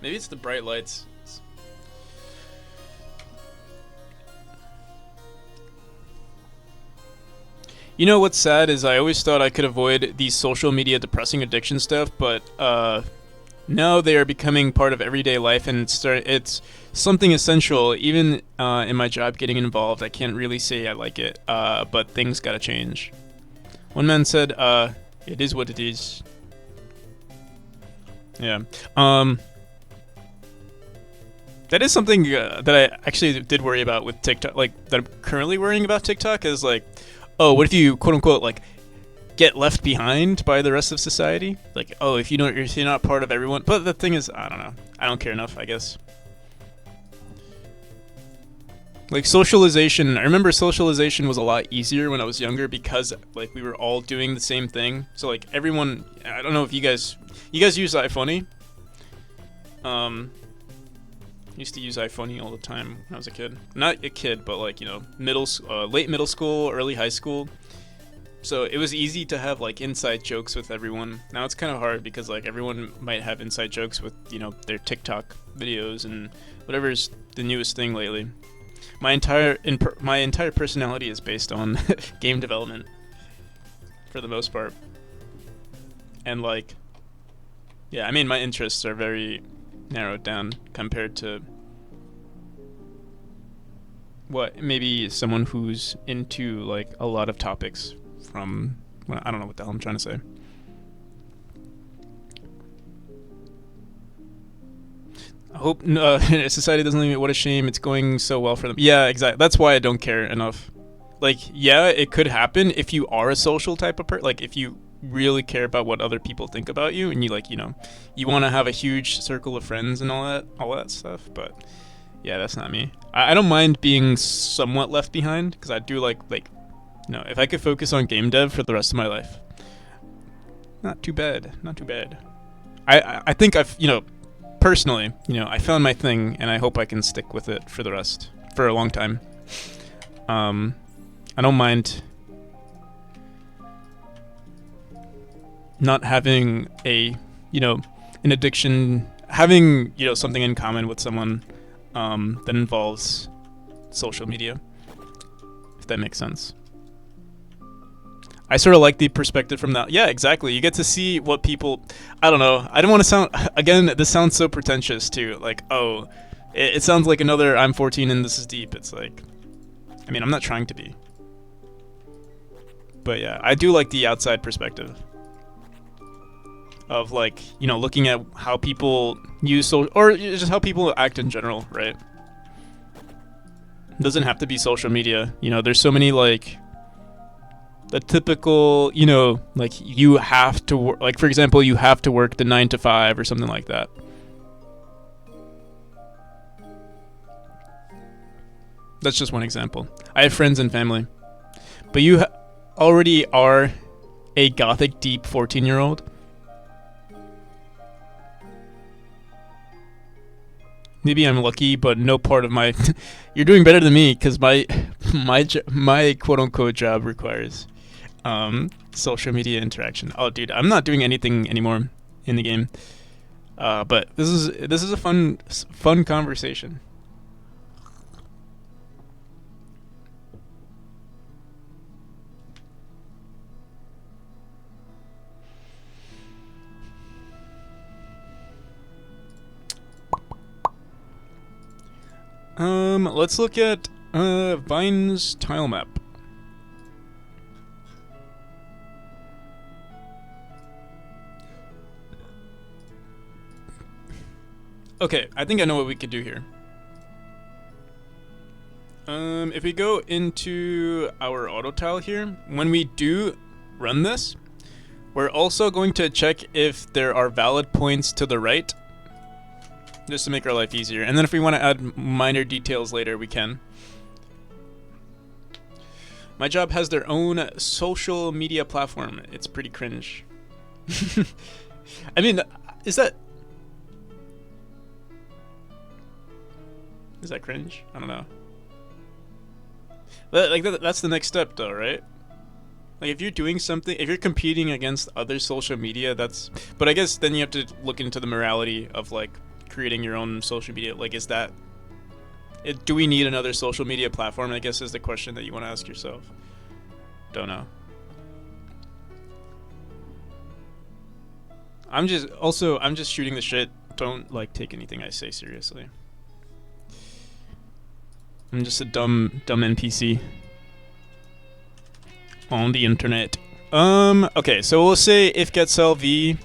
Maybe it's the bright lights. You know what's sad is I always thought I could avoid these social media depressing addiction stuff, but no, they are becoming part of everyday life, and it's something essential. Even in my job getting involved, I can't really say I like it, but things gotta change. One man said, it is what it is. Yeah. That is something that I actually did worry about with TikTok, like, that I'm currently worrying about TikTok, is like, oh, what if you, quote unquote, like, get left behind by the rest of society? Like, oh, if you're not part of everyone. But the thing is, I don't know. I don't care enough, I guess. Like, socialization, I remember socialization was a lot easier when I was younger because, like, we were all doing the same thing. So, like, everyone, I don't know if you guys use iPhoney? Used to use iPhoney all the time when I was a kid. Not a kid, but like, you know, late middle school, early high school. So it was easy to have like inside jokes with everyone. Now it's kind of hard because like everyone might have inside jokes with, you know, their TikTok videos and whatever's the newest thing lately. My entire personality is based on game development for the most part. And like, yeah, I mean my interests are very narrowed down compared to what maybe someone who's into like a lot of topics from, well, I don't know what the hell I'm trying to say. I hope society doesn't leave it. What a shame. It's going so well for them. Yeah, exactly. That's why I don't care enough. Like, yeah, it could happen if you are a social type of person. Like, if you really care about what other people think about you, and you like, you know, you want to have a huge circle of friends and all that stuff. But yeah, that's not me. I don't mind being somewhat left behind because I do like, you know, if I could focus on game dev for the rest of my life, not too bad. Not too bad. I think I've, you know, personally, you know, I found my thing, and I hope I can stick with it for a long time. I don't mind not having an addiction, having, you know, something in common with someone that involves social media, if that makes sense. I sort of like the perspective from that. Yeah, exactly. You get to see what people, I don't know. I don't want to sound, again, this sounds so pretentious too. Like, oh, it sounds like another I'm 14 and this is deep. It's like, I mean, I'm not trying to be. But yeah, I do like the outside perspective of like, you know, looking at how people use or just how people act in general, right? It doesn't have to be social media. You know, there's so many like the typical, you know, like you have to work, like for example, you have to work the 9 to 5 or something like that. That's just one example. I have friends and family, but you already are a gothic deep 14-year-old. Maybe I'm lucky, but no part of my you're doing better than me because my quote unquote job requires social media interaction. Oh, dude, I'm not doing anything anymore in the game. But this is a fun conversation. Let's look at Vine's Tilemap. Okay, I think I know what we could do here. If we go into our auto tile here, when we do run this, we're also going to check if there are valid points to the right, just to make our life easier. And then if we want to add minor details later, we can. My job has their own social media platform. It's pretty cringe. I mean, is that cringe? I don't know. But that's the next step, though, right? Like, if you're doing something, if you're competing against other social media, that's... But I guess then you have to look into the morality of, like, creating your own social media. Like, is that... do we need another social media platform, I guess, is the question that you want to ask yourself. Don't know. I'm just shooting the shit. Don't, like, take anything I say seriously. I'm just a dumb NPC on the internet. Okay, so we'll say if getSell v.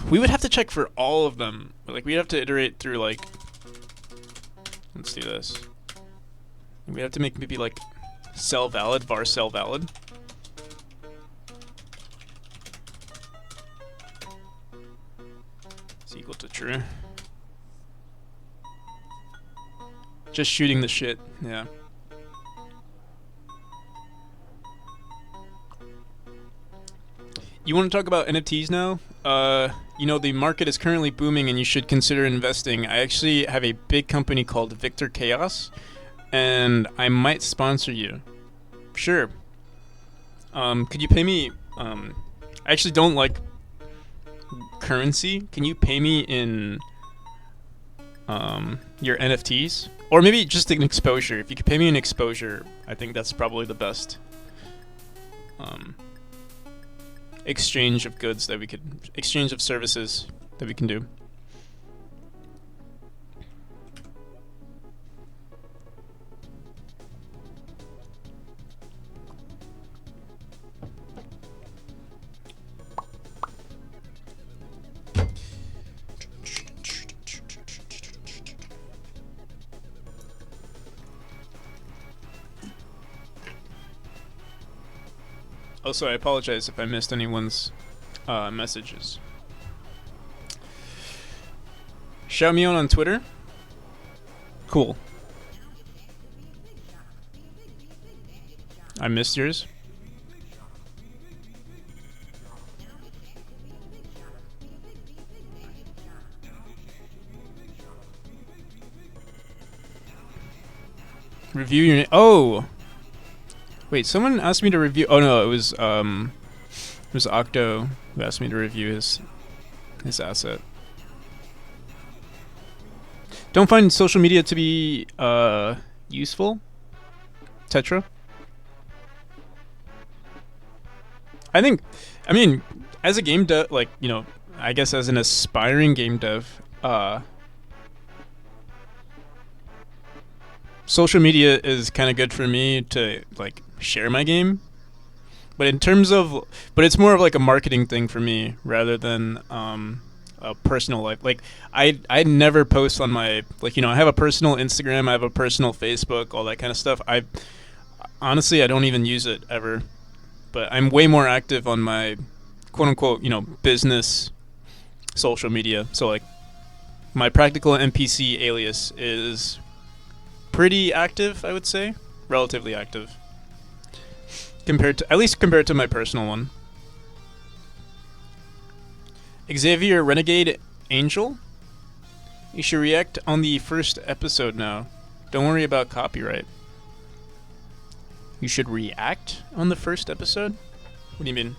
We would have to check for all of them. Like, we'd have to iterate through, like... Let's do this. We have to make maybe, like, sell valid, var sell valid. It's equal to true. Just shooting the shit, yeah. You want to talk about NFTs now? you know, the market is currently booming and you should consider investing. I actually have a big company called Victor Chaos, and I might sponsor you. Sure. Could you pay me? I actually don't like currency. Can you pay me in your NFTs? Or maybe just an exposure. If you could pay me an exposure, I think that's probably the best exchange of goods that we could, exchange of services that we can do. Also, I apologize if I missed anyone's messages. Shout me out on Twitter. Cool. I missed yours. Review your name. Oh! Wait, someone asked me to review. Oh no, it was Octo who asked me to review his asset. Don't find social media to be useful, Tetra. I mean, as a game dev, like, you know, I guess as an aspiring game dev, social media is kind of good for me to like share my game, but it's more of like a marketing thing for me rather than a personal life. Like I never post on my, like, you know, I have a personal Instagram, I have a personal Facebook, all that kind of stuff. I honestly don't even use it ever, but I'm way more active on my quote unquote, you know, business social media. So like my practical NPC alias is pretty active, I would say, relatively active. Compared to my personal one. Xavier Renegade Angel? You should react on the first episode now. Don't worry about copyright. You should react on the first episode? What do you mean?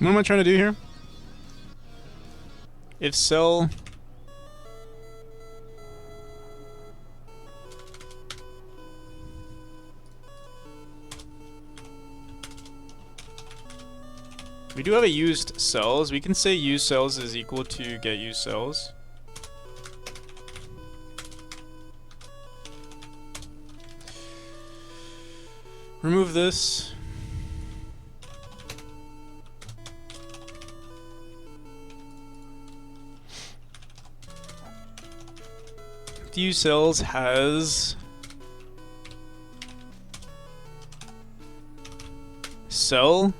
What am I trying to do here? If cell... We do have a used cells. We can say used cells is equal to get used cells. Remove this. Use cells has cell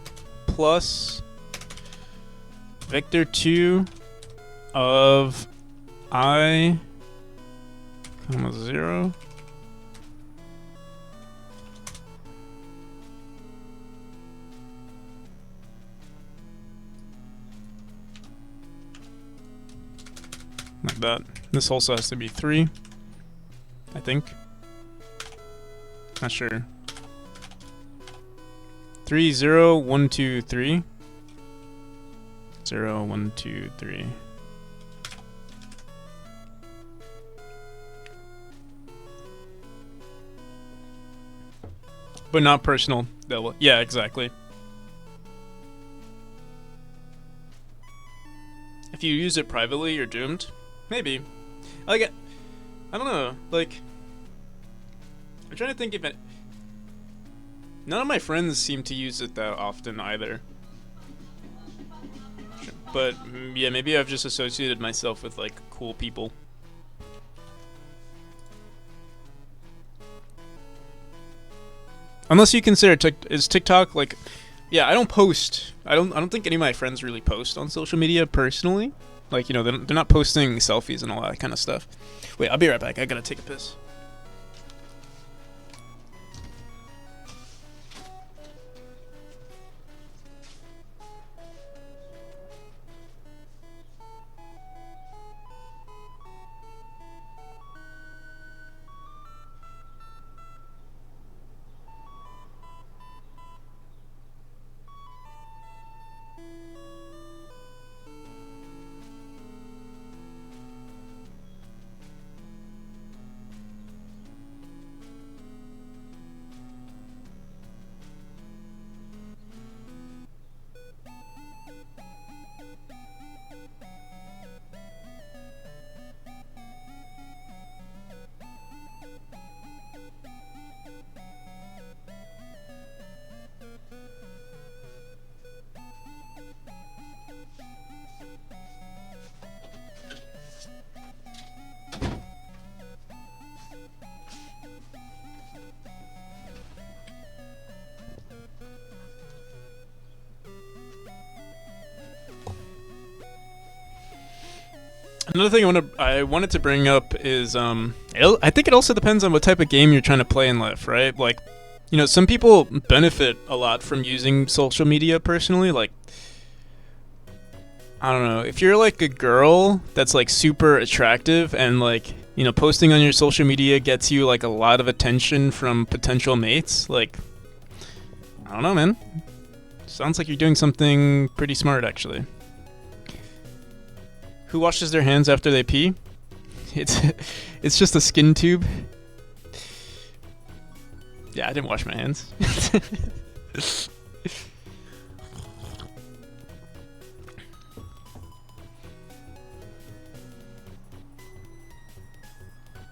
plus vector 2 of I, comma 0. Like that. This also has to be 3, I think. Not sure. 3, 0, 1, 2, 3. 0, 1, 2, 3. But not personal. Yeah, exactly. If you use it privately, you're doomed. Maybe. Like, I don't know. Like, I'm trying to think if it. None of my friends seem to use it that often either. Sure. But yeah, maybe I've just associated myself with like cool people. Unless you consider is TikTok like, yeah, I don't post. I don't think any of my friends really post on social media personally. Like, you know, they're not posting selfies and all that kind of stuff. Wait, I'll be right back. I gotta take a piss. Another thing I wanted to bring up is I think it also depends on what type of game you're trying to play in life, right? Like, you know, some people benefit a lot from using social media personally. Like, I don't know, if you're like a girl that's like super attractive and like, you know, posting on your social media gets you like a lot of attention from potential mates, like, I don't know, man. Sounds like you're doing something pretty smart, actually. Who washes their hands after they pee? It's just a skin tube. Yeah, I didn't wash my hands.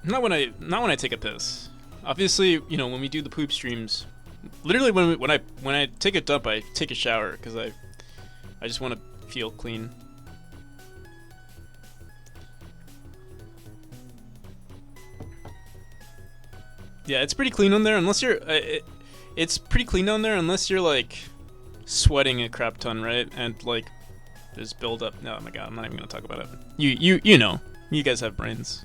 Not when I take a piss. Obviously, you know, when we do the poop streams, literally when I take a dump, I take a shower because I just want to feel clean. Yeah, it's pretty clean on there unless you're. It's pretty clean on there unless you're like sweating a crap ton, right? And like there's buildup. No, oh my god, I'm not even gonna talk about it. You know, you guys have brains.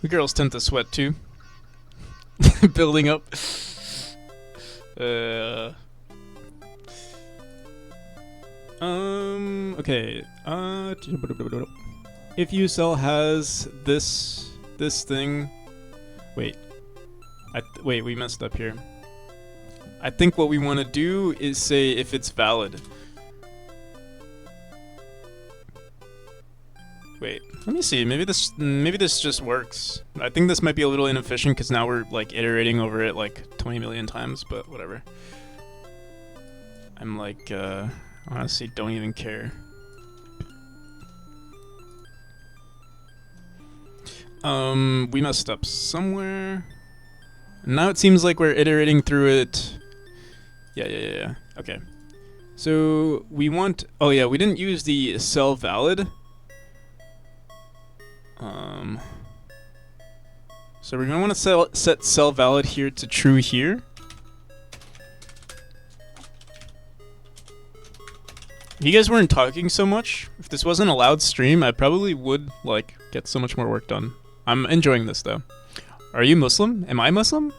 The girls tend to sweat too. Building up. Okay. If you cell has this thing. Wait. Wait, we messed up here. I think what we want to do is say if it's valid. Wait, let me see. Maybe this just works. I think this might be a little inefficient because now we're like iterating over it like 20 million times, but whatever. I'm like, honestly, don't even care. We messed up somewhere. Now it seems like we're iterating through it. Yeah. Okay. So we want. Oh yeah, we didn't use the cell valid. So we're gonna want to set cell valid here to true here. If you guys weren't talking so much, if this wasn't a loud stream, I probably would like get so much more work done. I'm enjoying this though. Are you Muslim? Am I Muslim?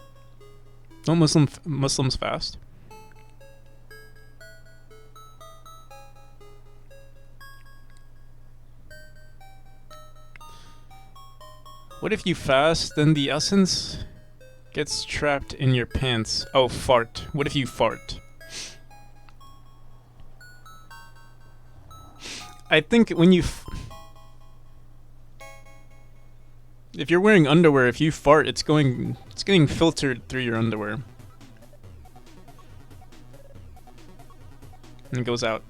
Don't Muslims fast? What if you fast, then the essence gets trapped in your pants? Oh, fart. What if you fart? I think when you... if you're wearing underwear, if you fart, it's getting filtered through your underwear. and it goes out.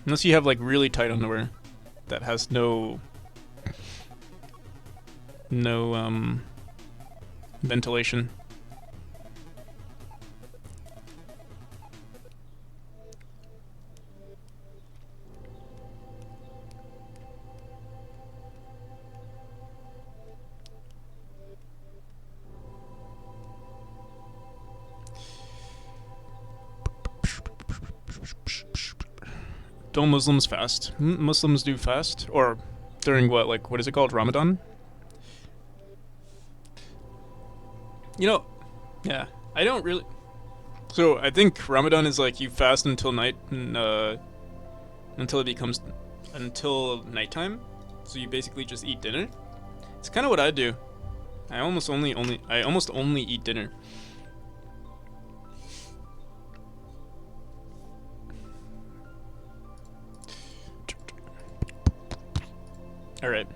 Unless you have like really tight underwear that has no ventilation. Don't Muslims fast? Muslims do fast? Or during what, like, what is it called? Ramadan? You know, yeah, I don't really. So I think Ramadan is like you fast until night, until it becomes, until nighttime. So you basically just eat dinner. It's kind of what I do. I almost only eat dinner. All right.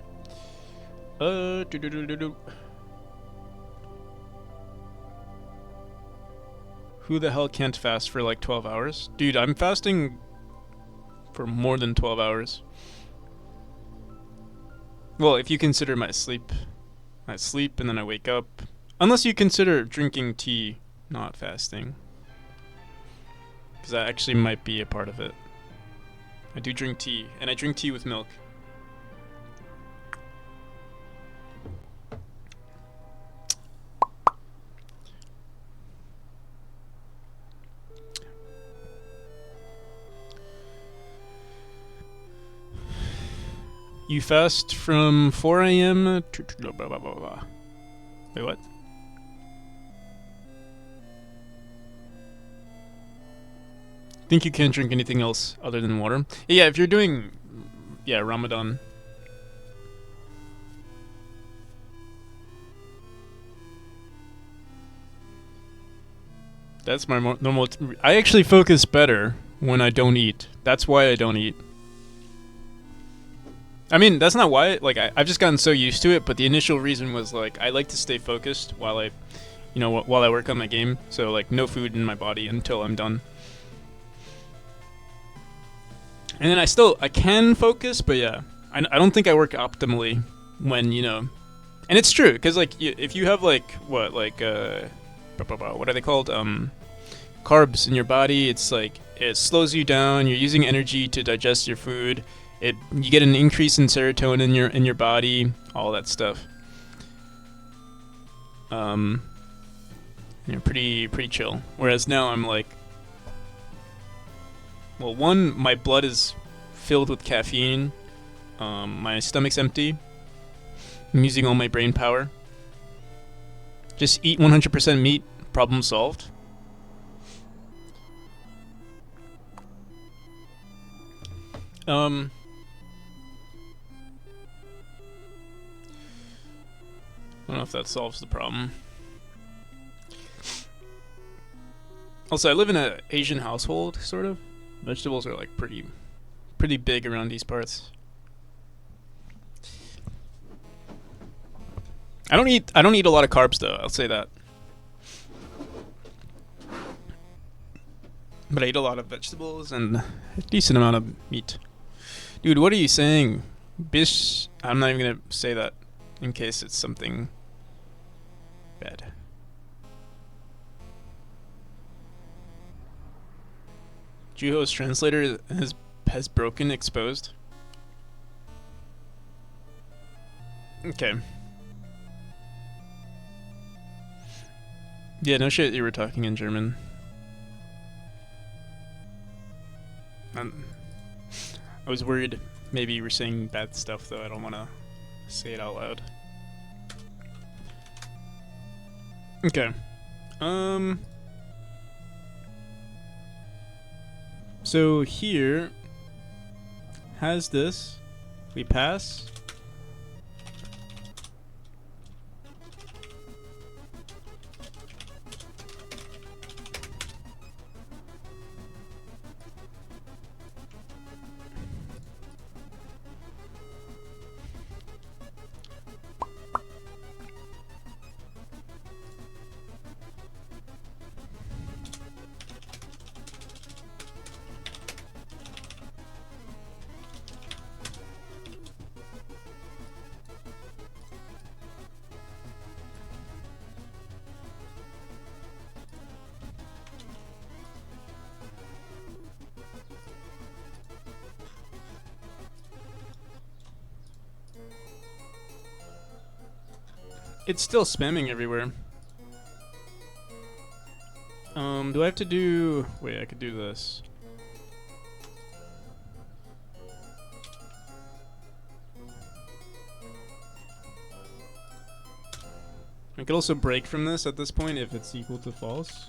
Who the hell can't fast for like 12 hours? Dude, I'm fasting for more than 12 hours. Well, if you consider my sleep. I sleep and then I wake up. Unless you consider drinking tea not fasting. Because that actually might be a part of it. I do drink tea, and I drink tea with milk. You fast from 4 a.m. to blah, blah, blah, blah, blah. Wait, what? Think you can't drink anything else other than water? Yeah, if you're doing, yeah, Ramadan. That's my normal. I actually focus better when I don't eat. That's why I don't eat. I mean, that's not why. Like, I've just gotten so used to it. But the initial reason was like I like to stay focused while I, while I work on my game. So like, no food in my body until I'm done. And then I can focus, but yeah, I don't think I work optimally when and it's true because like if you have like what are they called carbs in your body, it's like it slows you down. You're using energy to digest your food. You get an increase in serotonin in your body, all that stuff. Pretty chill. Whereas now I'm like, well, one, my blood is filled with caffeine. My stomach's empty. I'm using all my brain power. Just eat 100% meat. Problem solved. I don't know if that solves the problem. Also, I live in an Asian household, sort of. Vegetables are like pretty big around these parts. I don't eat a lot of carbs though, I'll say that. But I eat a lot of vegetables and a decent amount of meat. Dude, what are you saying? Bish, I'm not even gonna say that in case it's something bad. Juho's translator has broken, exposed. Okay. Yeah, no shit, you were talking in German. I was worried maybe you were saying bad stuff, though. I don't want to say it out loud. Okay. So here has this. We pass. It's still spamming everywhere. Do I have to do... Wait, I could do this. I could also break from this at this point if it's equal to false.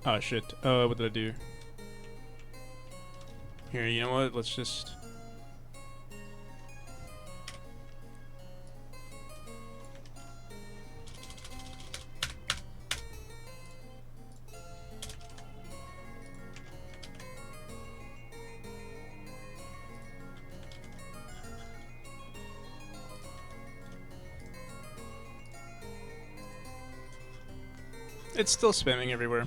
Oh shit. What did I do? Here, you know what? Let's just... It's still spamming everywhere.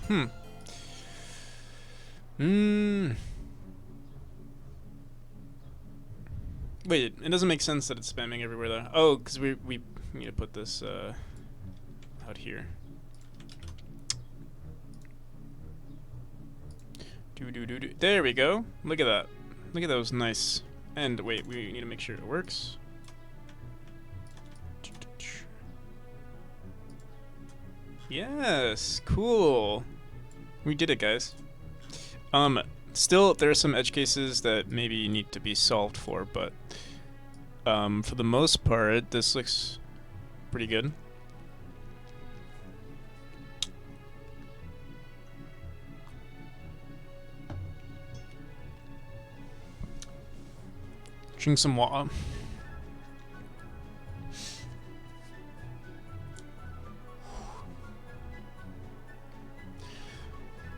Wait, it doesn't make sense that it's spamming everywhere though. Oh, because we need to put this out here. Do. There we go. Look at that. Look at those nice. And wait, we need to make sure it works. Yes, cool. We did it, guys. Still, there are some edge cases that maybe need to be solved for, but for the most part, this looks pretty good. Drink some water.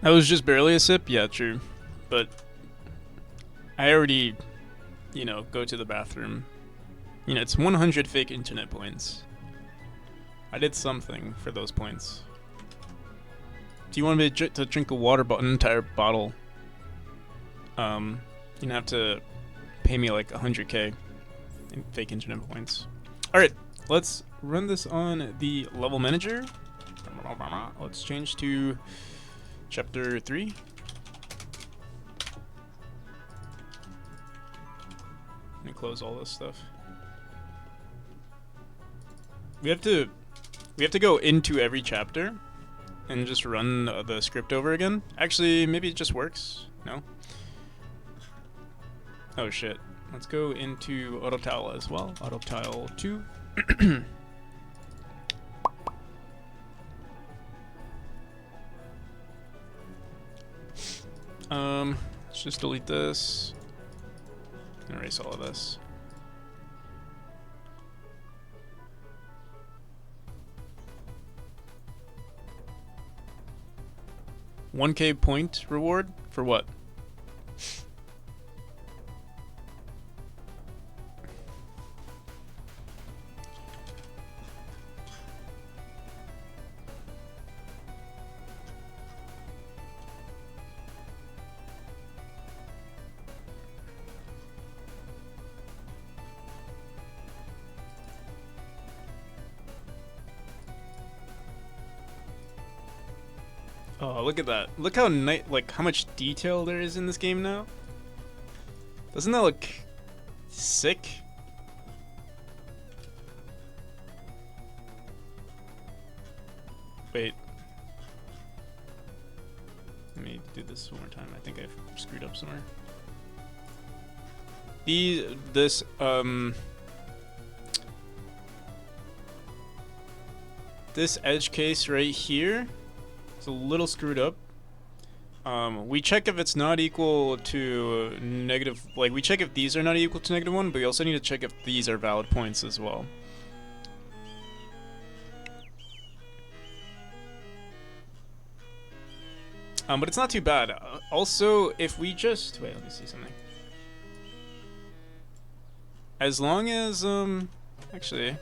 That was just barely a sip? Yeah, true. But I already, you know, go to the bathroom. You know, it's 100 fake internet points. I did something for those points. Do you want me to drink an entire bottle? You're gonna have to pay me like 100k in fake internet points. Alright, let's run this on the level manager. Let's change to Chapter 3. Let me close all this stuff. We have to go into every chapter and just run the script over again. Actually, maybe it just works. No? Oh shit. Let's go into AutoTile as well. AutoTile 2. Let's just delete this and erase all of this. $1K point reward for what? Oh, look at that. Look how how much detail there is in this game now. Doesn't that look sick? Wait. Let me do this one more time. I think I screwed up somewhere. This edge case right here, it's a little screwed up. We check if it's not equal to negative, like we check if these are not equal to -1, but we also need to check if these are valid points as well. But it's not too bad. Also, if we just, wait, let me see something. As long as, actually,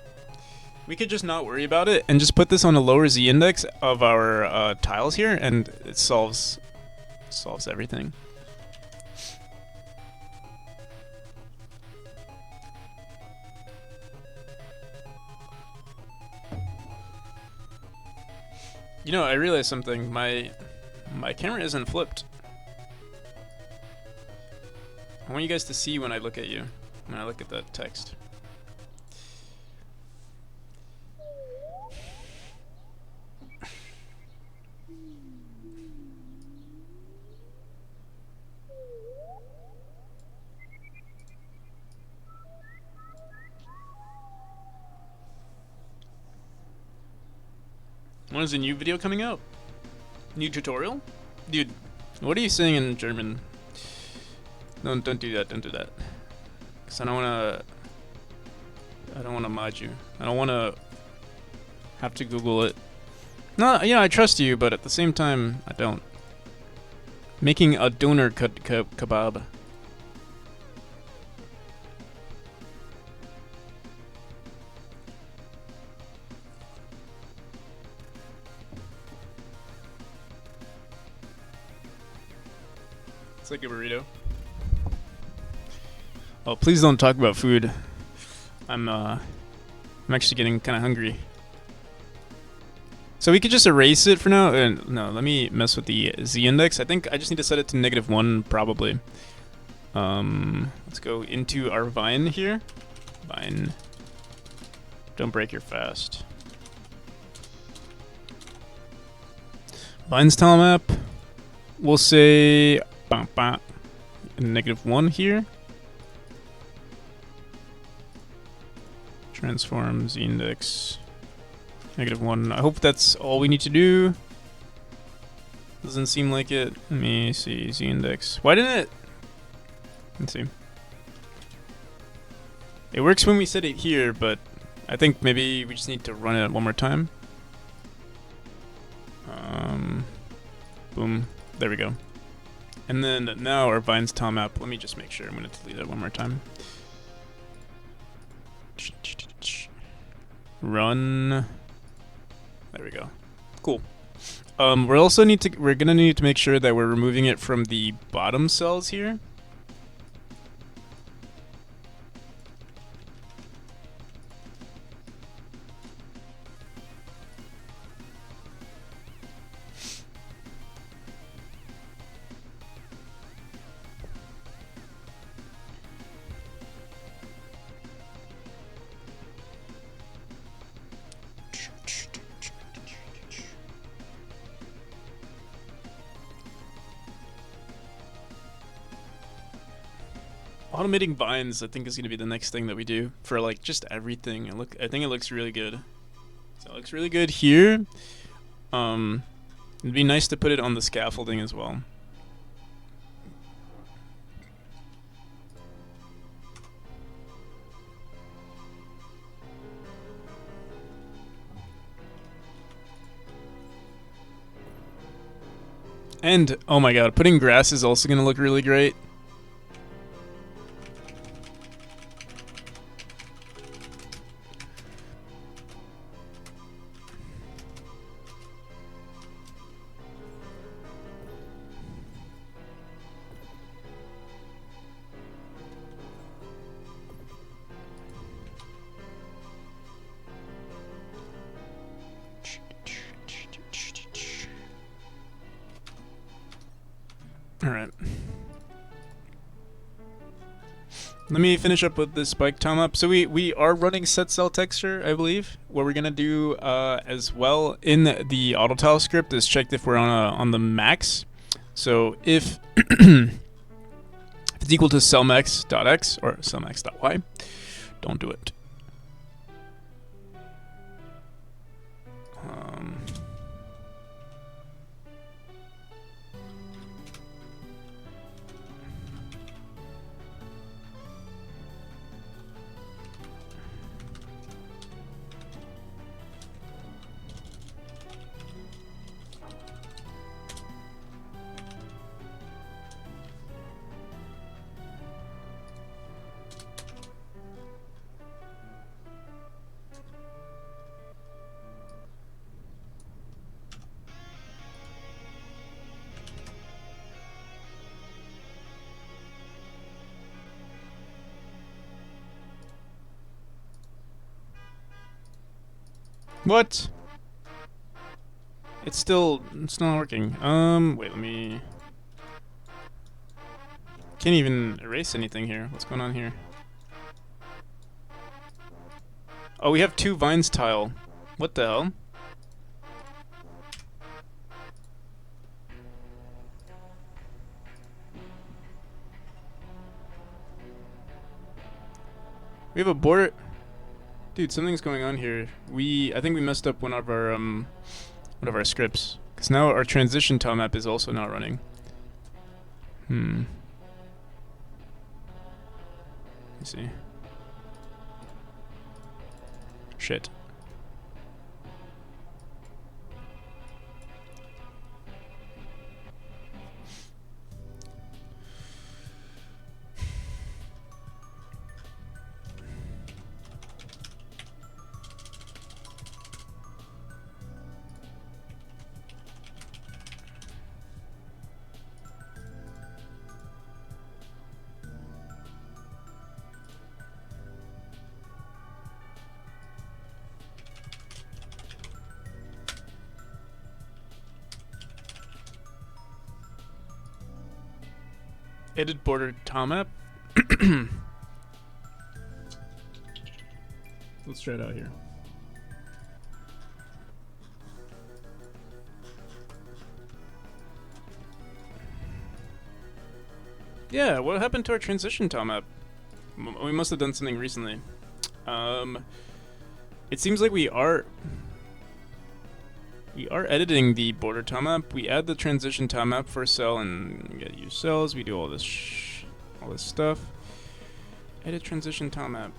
we could just not worry about it and just put this on a lower Z index of our tiles here, and it solves everything. You know, I realized something. My camera isn't flipped. I want you guys to see when I look at you, when I look at that text. When is the new video coming out? New tutorial? Dude, what are you saying in German? No, don't do that, don't do that. Cause I don't wanna mod you. I don't wanna have to Google it. No, yeah, I trust you, but at the same time, I don't. Making a doner kebab. It's like a burrito. Oh, please don't talk about food. I'm actually getting kind of hungry. So we could just erase it for now. No, let me mess with the z-index. I think I just need to set it to -1 probably. Let's go into our vine here. Vine. Don't break your fast. Vine's telemap. We'll say -1 here. Transform z-index. -1. I hope that's all we need to do. Doesn't seem like it. Let me see. Z-index. Why didn't it? Let's see. It works when we set it here, but I think maybe we just need to run it one more time. Boom. There we go. And then now our Vine's telemap. Let me just make sure. I'm going to delete it one more time. Run. There we go. Cool. We're gonna need to make sure that we're removing it from the bottom cells here. Automating vines, I think, is going to be the next thing that we do for like just everything. I think it looks really good. So it looks really good here. It'd be nice to put it on the scaffolding as well. And oh my god, putting grass is also going to look really great. Alright. Let me finish up with this spike time up. So we are running set cell texture, I believe. What we're gonna do as well in the auto tile script is check if we're on the max. So if it's equal to cellmax.x or cellmax.y, don't do it. What? It's not working. Wait, let me... Can't even erase anything here. What's going on here? Oh, we have 2 vines tile. What the hell? We have a border... Dude, something's going on here. I think we messed up one of our one of our scripts. Because now our transition tile map is also not running. Let's see. Shit. Edit border tile map. Let's try it out here. Yeah, what happened to our transition tile map? We must have done something recently. It seems like we are editing the border tile map. We add the transition tile map for a cell and get use cells. We do all this stuff. Edit transition tile map,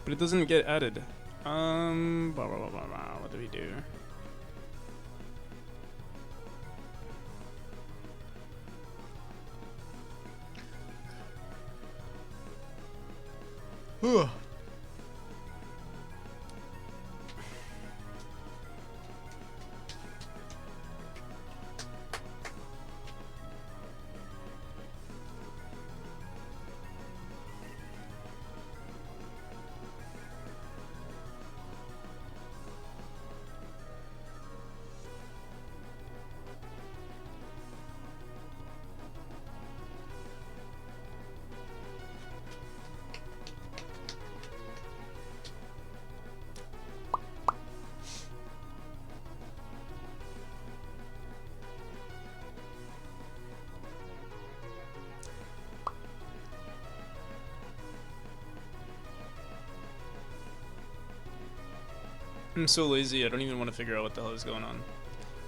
but it doesn't get added. What do we do? I'm so lazy, I don't even want to figure out what the hell is going on.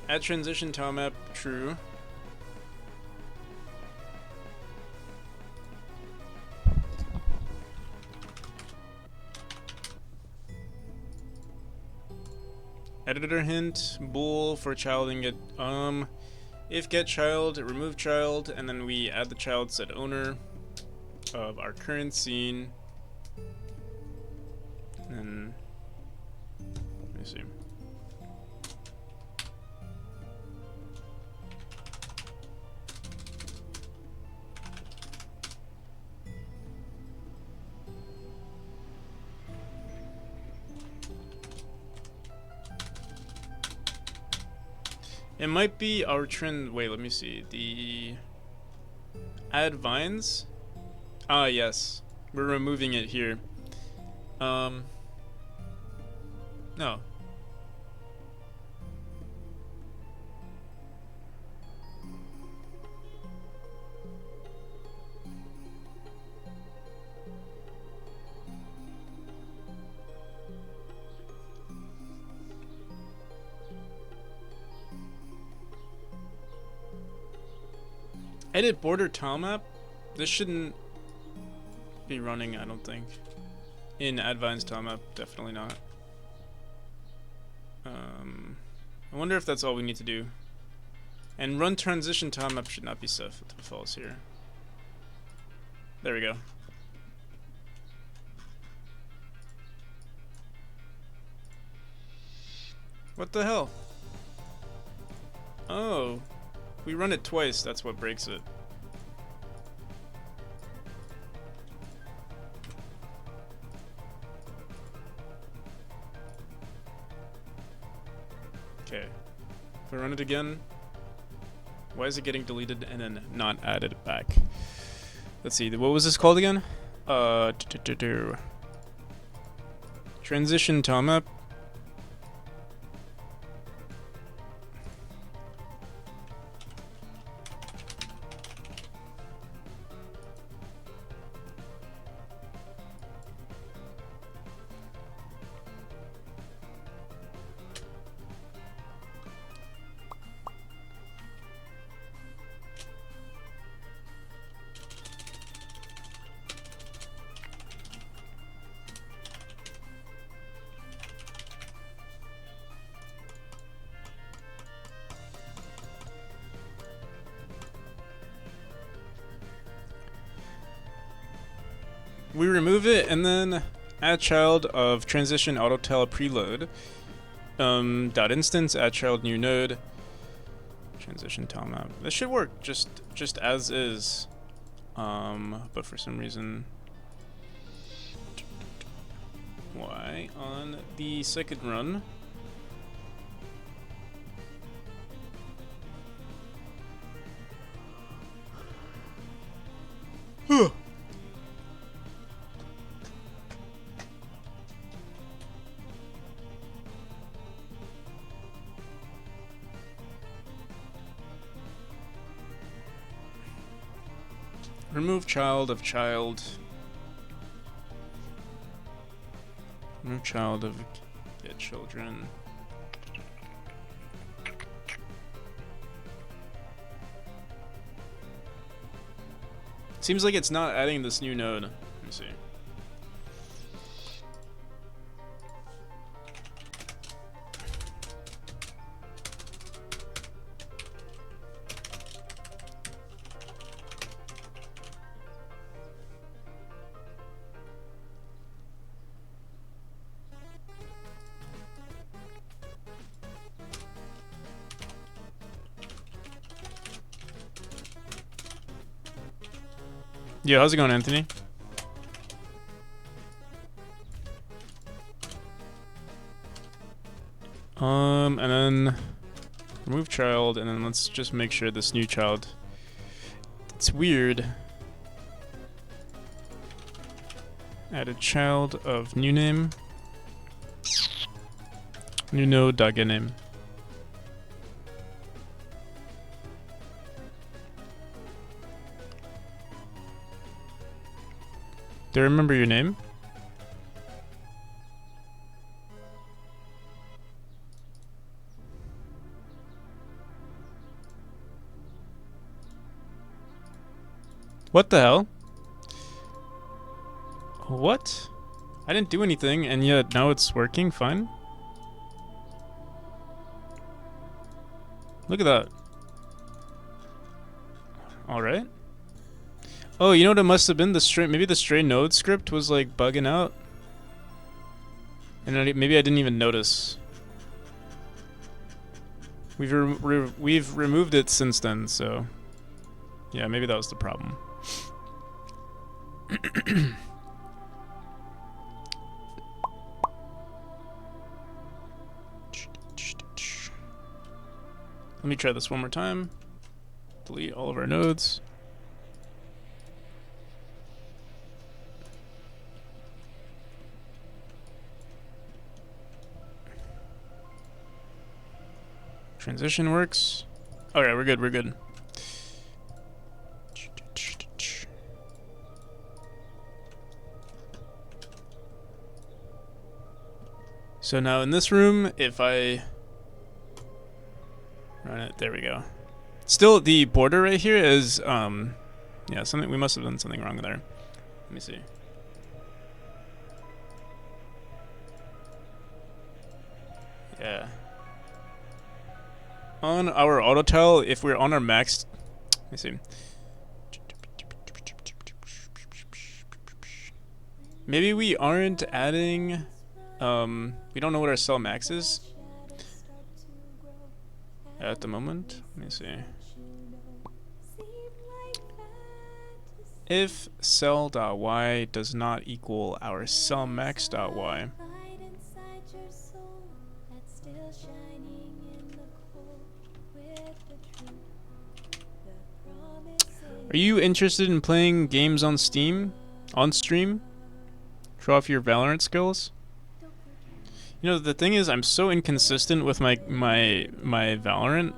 Add transition tile map, true. Editor hint, bool for child and get, if get child, remove child, and then we add the child set owner of our current scene. And let me see. It might be our trend. Wait, let me see. The add vines. Ah, yes. We're removing it here. No. Edit border tile map? This shouldn't be running, I don't think. In Advines tile map, definitely not. I wonder if that's all we need to do. And run transition tile map should not be set to false here. There we go. What the hell? Oh. We run it twice, that's what breaks it. Okay. If I run it again, why is it getting deleted and then not added back? Let's see, what was this called again? Transition tile map. we remove it and then add child of transition autotile preload. Dot instance add child new node transition tilemap. This should work just as is. But for some reason, why on the second run? Remove child of child. Remove child of get children. Seems like it's not adding this new node. Let me see. Yeah, how's it going, Anthony? And then remove child, and then let's just make sure this new child. It's weird. Add a child of new name. New node dot get name. Do I remember your name? What the hell? What? I didn't do anything, and yet now it's working fine? Look at that. Alright. Oh, you know what it must have been? The stray, maybe the stray node script was like bugging out. And maybe I didn't even notice. We've removed it since then, so yeah, maybe that was the problem. Let me try this one more time. Delete all of our nodes. Transition works. Okay, we're good, we're good. So now in this room, if I run it, there we go. Still, the border right here is, yeah, something, we must have done something wrong there. Let me see. Yeah. On our auto tile, if we're on our max, let me see. Maybe we aren't adding, we don't know what our cell max is at the moment. Let me see. If cell.y does not equal our cell max.y, are you interested in playing games on Steam, on stream? Show off your Valorant skills? You know, the thing is, I'm so inconsistent with my Valorant,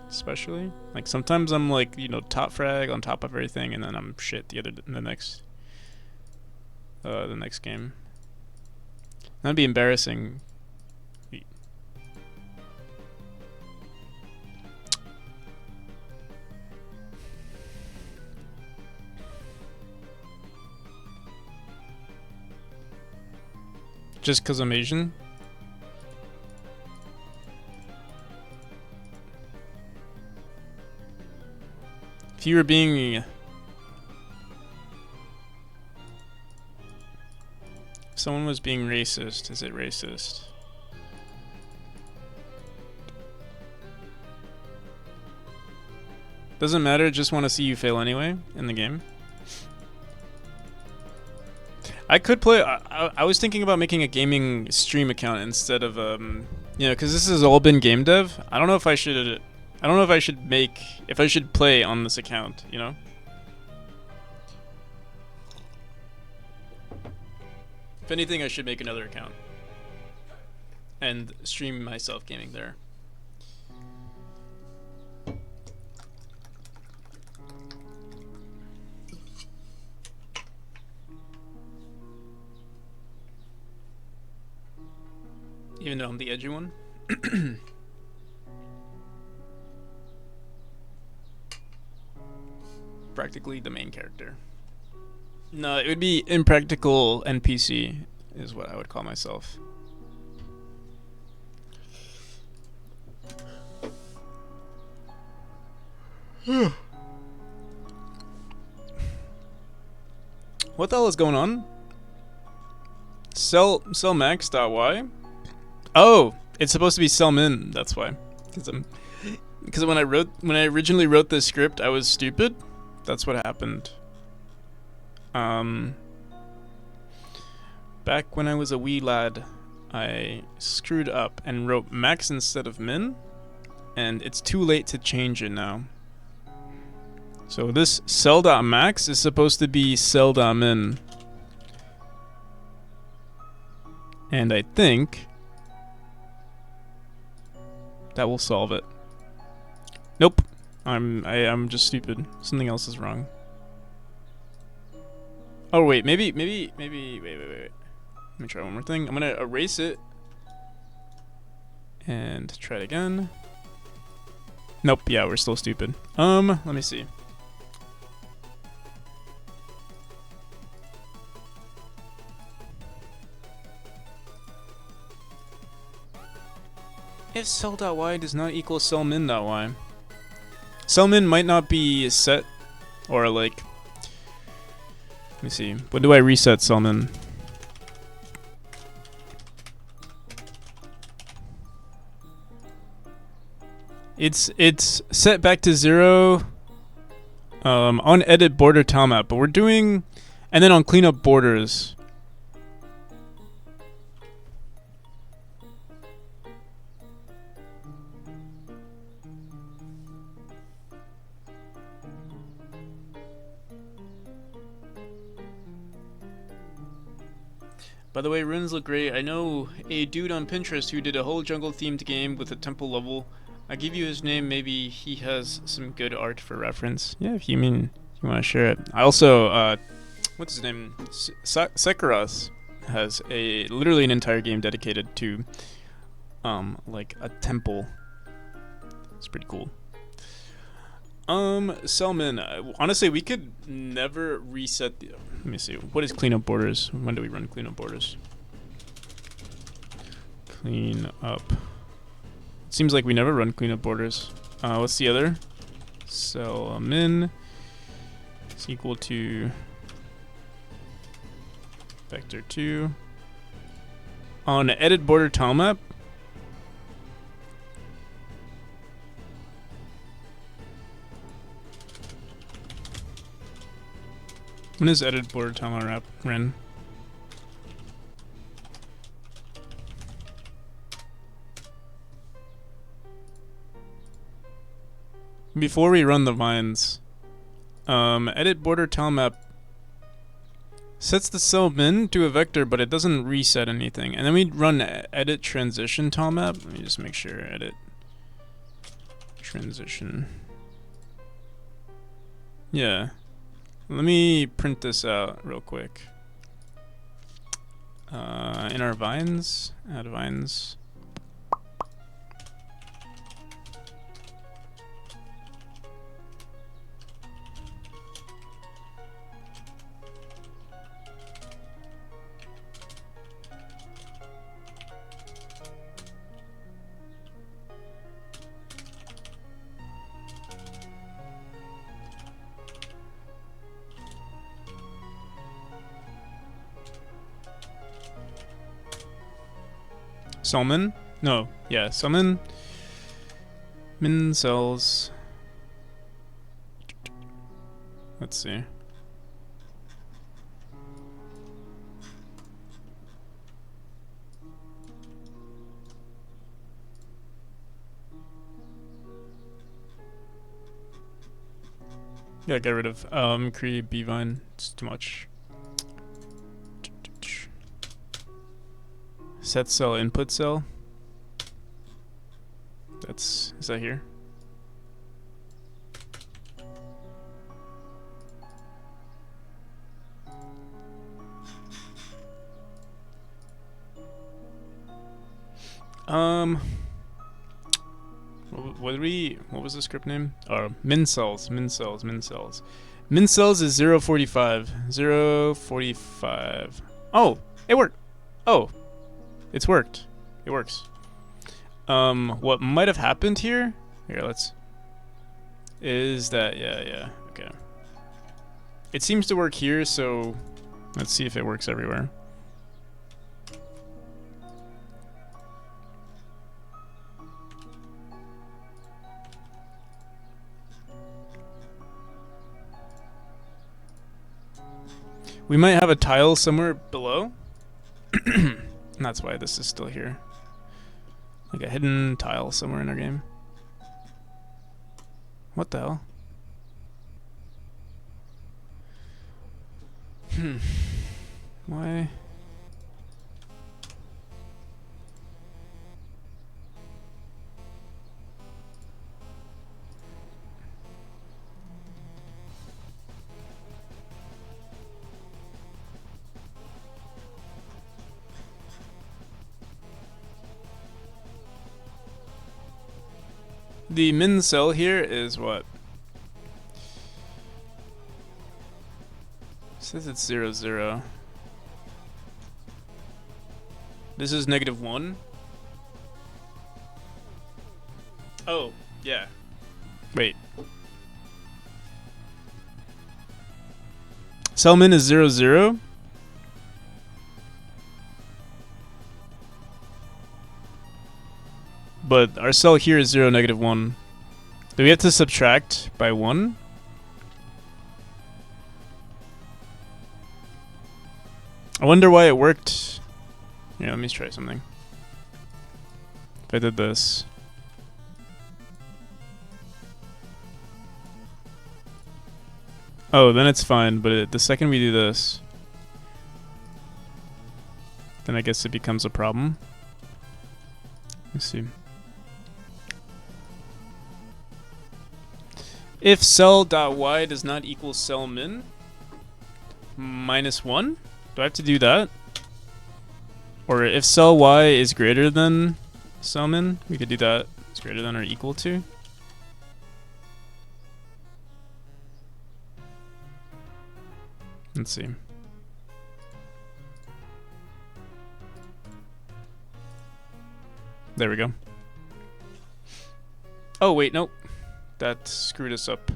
especially. Like, sometimes I'm like, you know, top frag on top of everything, and then I'm shit the next game. That'd be embarrassing. Just because I'm Asian? If you were being... If someone was being racist, is it racist? Doesn't matter, just want to see you fail anyway in the game. I could play. I was thinking about making a gaming stream account instead of you know, because this has all been game dev. I don't know if I should. I don't know if I should make. If I should play on this account, you know. If anything, I should make another account and stream myself gaming there. Even though I'm the edgy one. Practically the main character. No, it would be impractical NPC is what I would call myself. What the hell is going on? Cellmax.y? Oh, it's supposed to be cellmin, that's why. Because when I originally wrote this script, I was stupid. That's what happened. Back when I was a wee lad, I screwed up and wrote max instead of min, and it's too late to change it now. So this cell.max is supposed to be cell.min. And I think that will solve it. Nope. I'm just stupid. Something else is wrong. Oh wait, maybe wait. Let me try one more thing. I'm gonna erase it and try it again. Nope, yeah, we're still stupid. Let me see. If cell.y does not equal cellmin.y. Cellmin might not be set, or like, let me see. When do I reset cellmin? It's set back to 0 on edit border tilemap, but we're doing, and then on cleanup borders. By the way, runes look great. I know a dude on Pinterest who did a whole jungle-themed game with a temple level. I give you his name. Maybe he has some good art for reference. Yeah, if you mean you want to share it. I also, what's his name? Sekuras has literally an entire game dedicated to, like a temple. It's pretty cool. Cellmin. Honestly, we could never reset the. Let me see. What is cleanup borders? When do we run cleanup borders? Clean up. Seems like we never run cleanup borders. What's the other? Cellmin is equal to vector 2 on edit border tilemap. When is edit border tilemap ran? Before we run the vines, edit border tilemap sets the cell min to a vector, but it doesn't reset anything. And then we run edit transition tilemap. Let me just make sure. Edit transition. Yeah. Let me print this out real quick. In our vines, add vines. Selmin? No, yeah, Selmin. Min cells. Let's see. Yeah, get rid of create bvine. It's too much. Set cell input cell. Is that here? What was the script name? Min cells. Min cells is 0.45. 0.45. Oh, it worked. Oh, it's worked. It works. What might have happened here? Is that, yeah, okay. It seems to work here, so let's see if it works everywhere. We might have a tile somewhere below. And that's why this is still here. Like a hidden tile somewhere in our game. What the hell? Why? The min cell here is what? It says it's 0, 0. This is -1. Oh, yeah. Wait. Cell min is 0, 0. But our cell here is 0, -1. Do we have to subtract by 1? I wonder why it worked. Yeah, let me try something. If I did this. Oh, then it's fine, but the second we do this, then I guess it becomes a problem. Let's see. If cell.y does not equal cell min -1, do I have to do that? Or if cell y is greater than cell min, we could do that. It's greater than or equal to. Let's see. There we go. Oh, wait, nope. That screwed us up.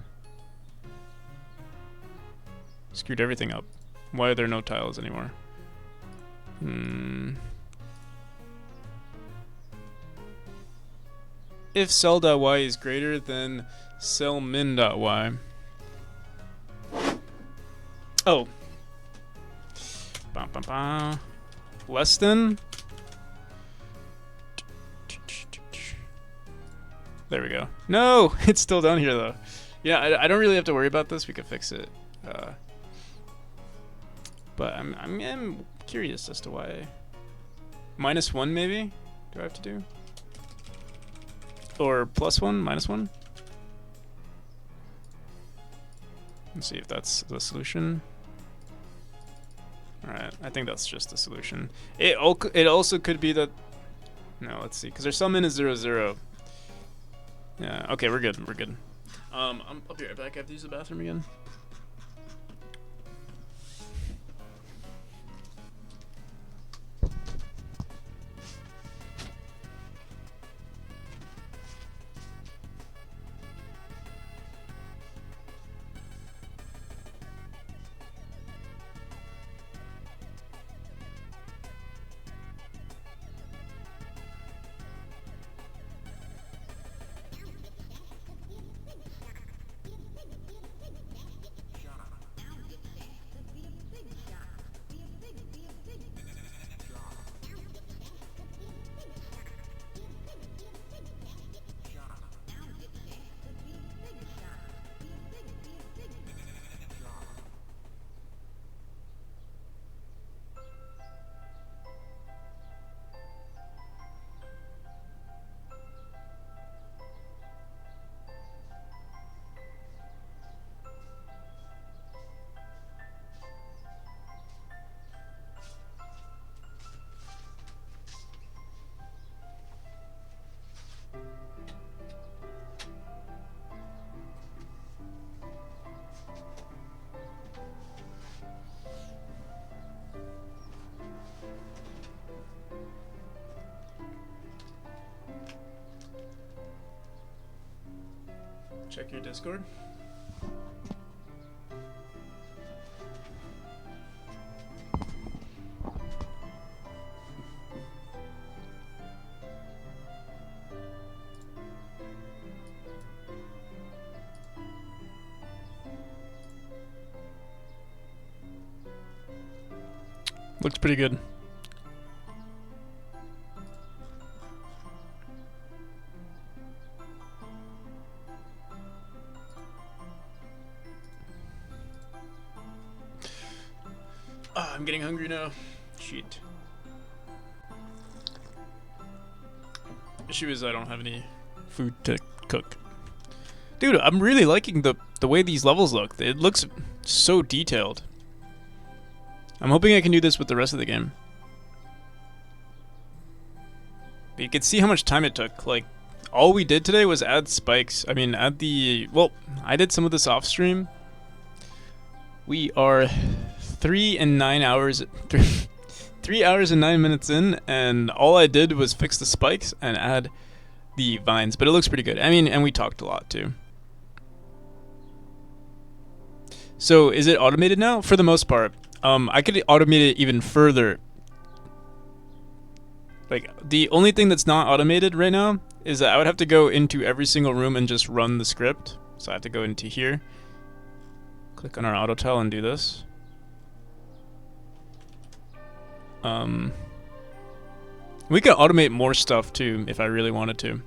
Screwed everything up. Why are there no tiles anymore? If cell.y is greater than cellmin.y. Oh. Bum, bum, bum. Less than? There we go. No! It's still down here, though. Yeah, I don't really have to worry about this. We could fix it. But I'm curious as to why. -1, maybe? Do I have to do? Or +1, -1? Let's see if that's the solution. Alright, I think that's just the solution. It also could be that... No, let's see. Because our cell min is 0, 0. Yeah, okay, we're good. We're good. I'll be right back. I have to use the bathroom again. check your Discord. Looks pretty good. I'm getting hungry now. Shit. Issue is I don't have any food to cook. Dude, I'm really liking the way these levels look. It looks so detailed. I'm hoping I can do this with the rest of the game. But you can see how much time it took. Like, all we did today was add spikes. I mean, add the... Well, I did some of this off stream. We are 3 hours and 9 minutes in, and all I did was fix the spikes and add the vines. But it looks pretty good. I mean, and we talked a lot too. So, is it automated now? For the most part. I could automate it even further. Like, the only thing that's not automated right now is that I would have to go into every single room and just run the script. So I have to go into here, click on our auto tile and do this. We could automate more stuff too if I really wanted to.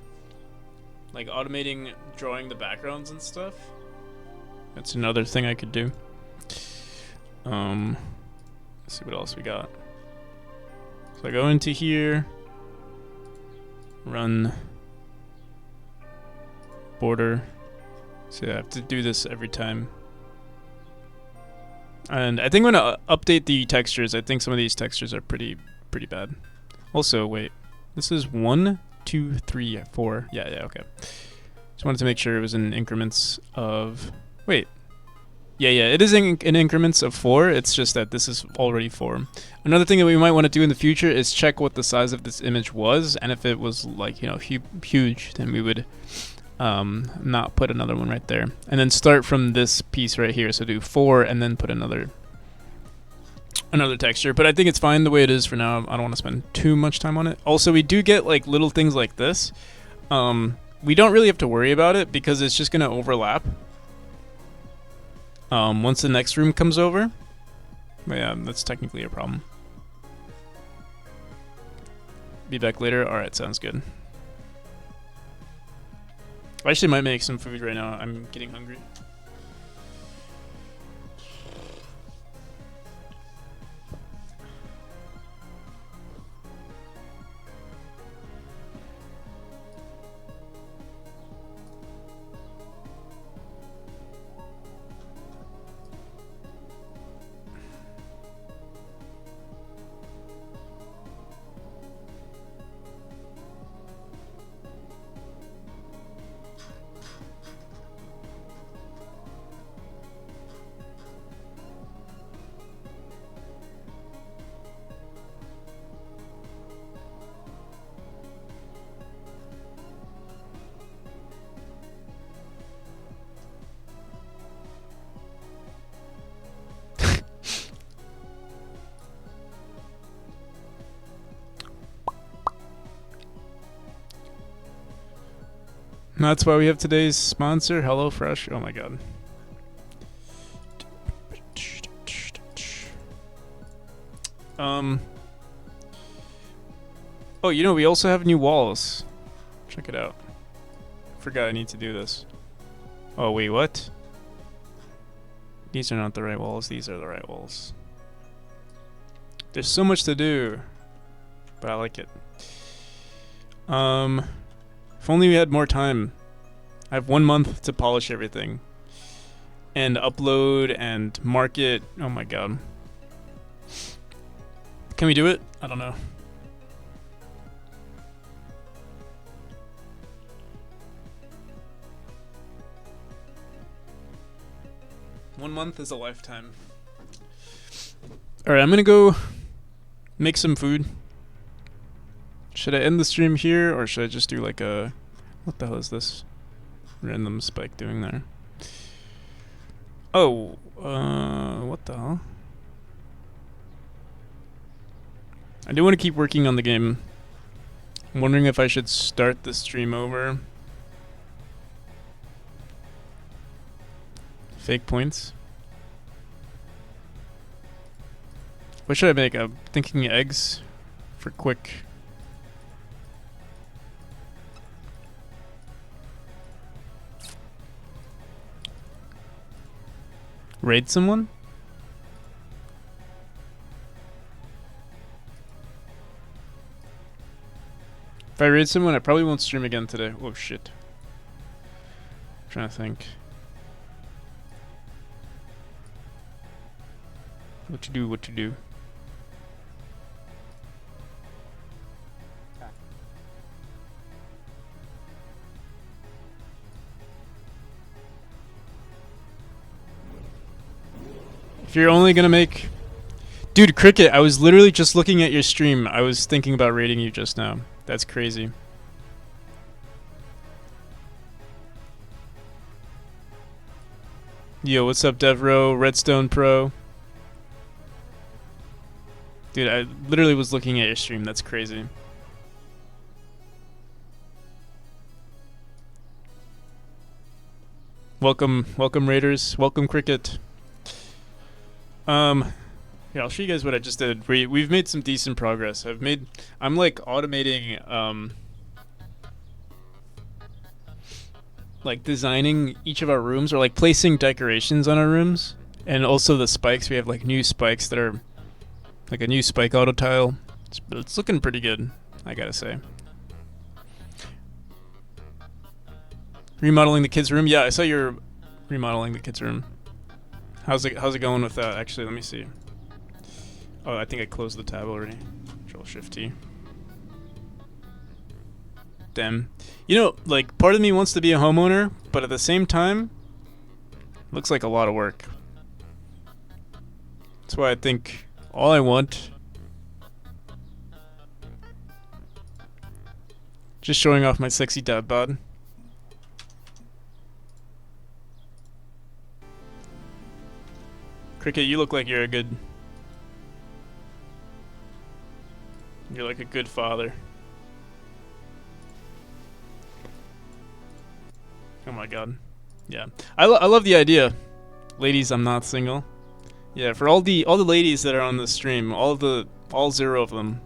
Like automating drawing the backgrounds and stuff. That's another thing I could do. Let's see what else we got. So I go into here, run border. So I have to do this every time. And I think I'm gonna update the textures. I think some of these textures are pretty bad. Also, wait, this is 1, 2, 3, 4. Yeah, okay. Just wanted to make sure it was in increments of. Wait. Yeah, it is in increments of 4. It's just that this is already 4. Another thing that we might want to do in the future is check what the size of this image was, and if it was like, you know, huge, then we would not put another one right there. And then start from this piece right here. So do 4 and then put another texture. But I think it's fine the way it is for now. I don't want to spend too much time on it. Also, we do get like little things like this. We don't really have to worry about it because it's just going to overlap. Once the next room comes over. But yeah, that's technically a problem. Be back later? Alright, sounds good. I actually might make some food right now. I'm getting hungry. That's why we have today's sponsor, HelloFresh. Oh my god. Oh, you know, we also have new walls. Check it out. Forgot I need to do this. Oh, wait, what? These are not the right walls. These are the right walls. There's so much to do, but I like it. If only we had more time. I have 1 month to polish everything. And upload and market. Oh my god. Can we do it? I don't know. One month is a lifetime. Alright, I'm gonna go make some food. Should I end the stream here, or should I just do like a... What the hell is this? random spike doing there? Oh, what the hell? I do want to keep working on the game. I'm wondering if I should start the stream over. Fake points. What should I make? I'm thinking eggs for quick. Raid someone? If I raid someone, I probably won't stream again today. Oh shit. I'm trying to think. What to do, what to do. If you're only gonna make... Dude, Cricket, I was literally just looking at your stream. I was thinking about raiding you just now. That's crazy. Yo, what's up, Devro? Redstone Pro. Dude, I literally was looking at your stream. That's crazy. Welcome, welcome Raiders. Welcome Cricket. Yeah, I'll show you guys what I just did. We've made some decent progress. I'm like automating, like designing each of our rooms, or like placing decorations on our rooms, and also the spikes. We have like new spikes that are like a new spike auto tile. It's looking pretty good, I gotta say. Remodeling the kids' room. Yeah, I saw you're remodeling the kids' room. How's it going with that? Actually, let me see. Oh, I think I closed the tab already. Control Shift T. Damn. You know, like, part of me wants to be a homeowner, but at the same time, looks like a lot of work. That's why I think all I want... Just showing off my sexy dad bod. Cricket, you look like you're like a good father. Oh my god. Yeah. I love the idea. Ladies, I'm not single. Yeah, for all the ladies that are on the stream, all 0 of them.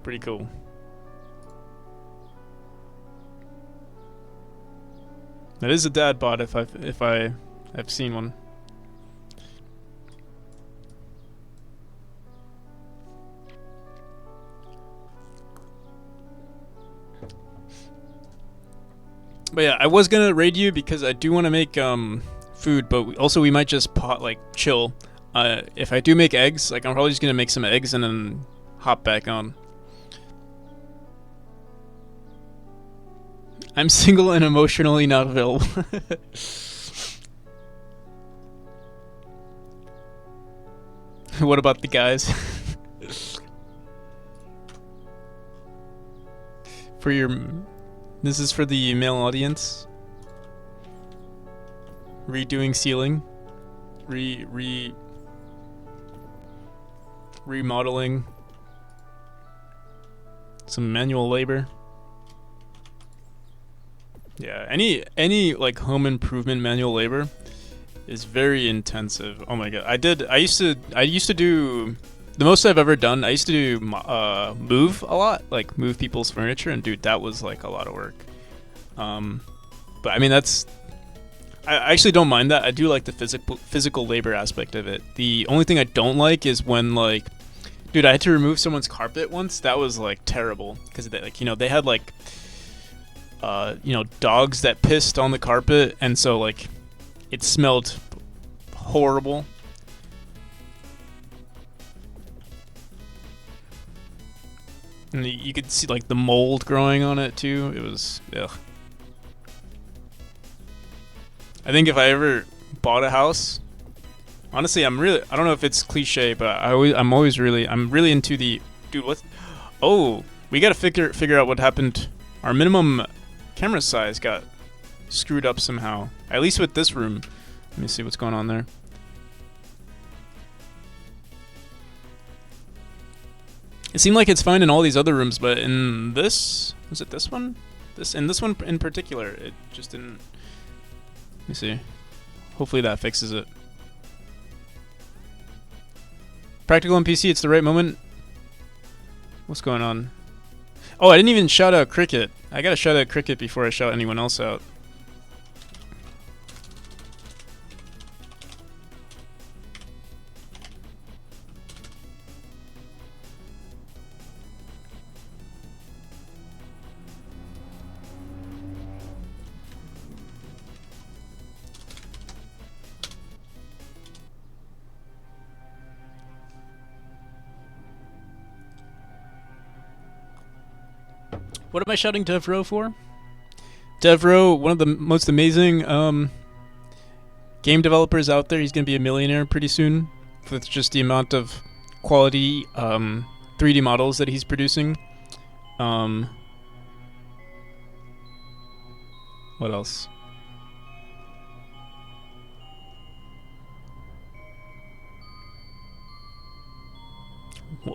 Pretty cool. That is a dad bod if I've seen one. But yeah, I was gonna raid you because I do want to make food, but we might just chill. If I do make eggs, like I'm probably just gonna make some eggs and then hop back on. I'm single and emotionally not available. What about the guys? This is for the male audience. Redoing ceiling. Remodeling. Some manual labor. Yeah, any like home improvement manual labor is very intensive. Oh my god. I used to do the most I've ever done. I used to do move a lot, like move people's furniture, and dude, that was like a lot of work. But I mean I actually don't mind that. I do like the physical labor aspect of it. The only thing I don't like is when like, dude, I had to remove someone's carpet once. That was like terrible because like, you know, they had like you know, dogs that pissed on the carpet, and so like it smelled horrible. And you could see like the mold growing on it too. It was ugh. I think if I ever bought a house, honestly, I don't know if it's cliche, but I'm really into the dude. What? Oh, We gotta figure out what happened. Our minimum camera size got screwed up somehow. At least with this room. Let me see what's going on there. It seemed like it's fine in all these other rooms, but in this, was it this one? In this one in particular, it just didn't. Let me see. Hopefully that fixes it. Practical NPC, it's the right moment. What's going on? Oh, I didn't even shout out Cricket. I gotta shout out Cricket before I shout anyone else out. What am I shouting Devro for? Devro, one of the most amazing game developers out there. He's going to be a millionaire pretty soon with just the amount of quality 3D models that he's producing. What else?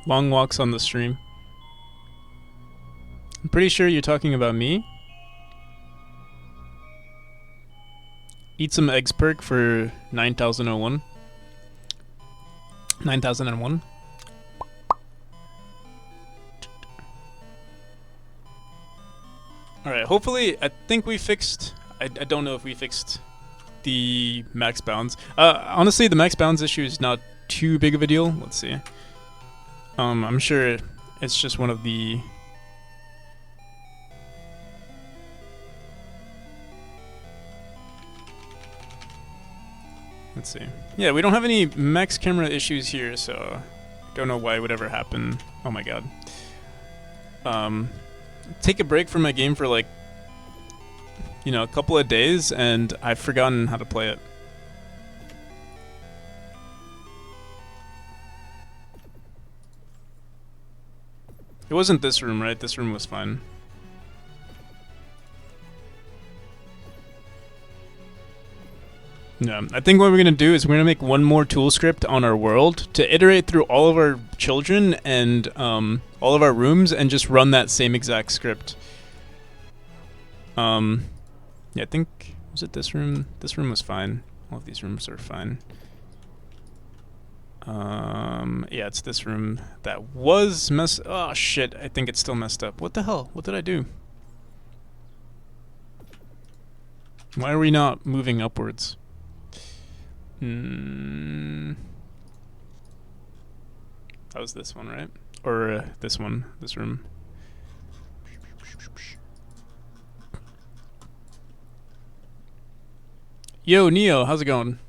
Long walks on the stream. I'm pretty sure you're talking about me. Eat some eggs perk for 9001. 9001. Alright, hopefully, I think we fixed... I don't know if we fixed the max bounds. Honestly, the max bounds issue is not too big of a deal. Let's see. I'm sure it's just one of the... Let's see. Yeah, we don't have any max camera issues here, so don't know why it would ever happen. Oh my god. Take a break from my game for like, you know, a couple of days, and I've forgotten how to play it. It wasn't this room, right? This room was fine. Yeah, I think what we're going to do is we're going to make one more tool script on our world to iterate through all of our children and all of our rooms and just run that same exact script. Yeah, I think, was it this room? This room was fine. All of these rooms are fine. Yeah, it's this room that was oh shit, I think it's still messed up. What the hell? What did I do? Why are we not moving upwards? That was this one, right? Or this one, this room. Yo, Neo, how's it going?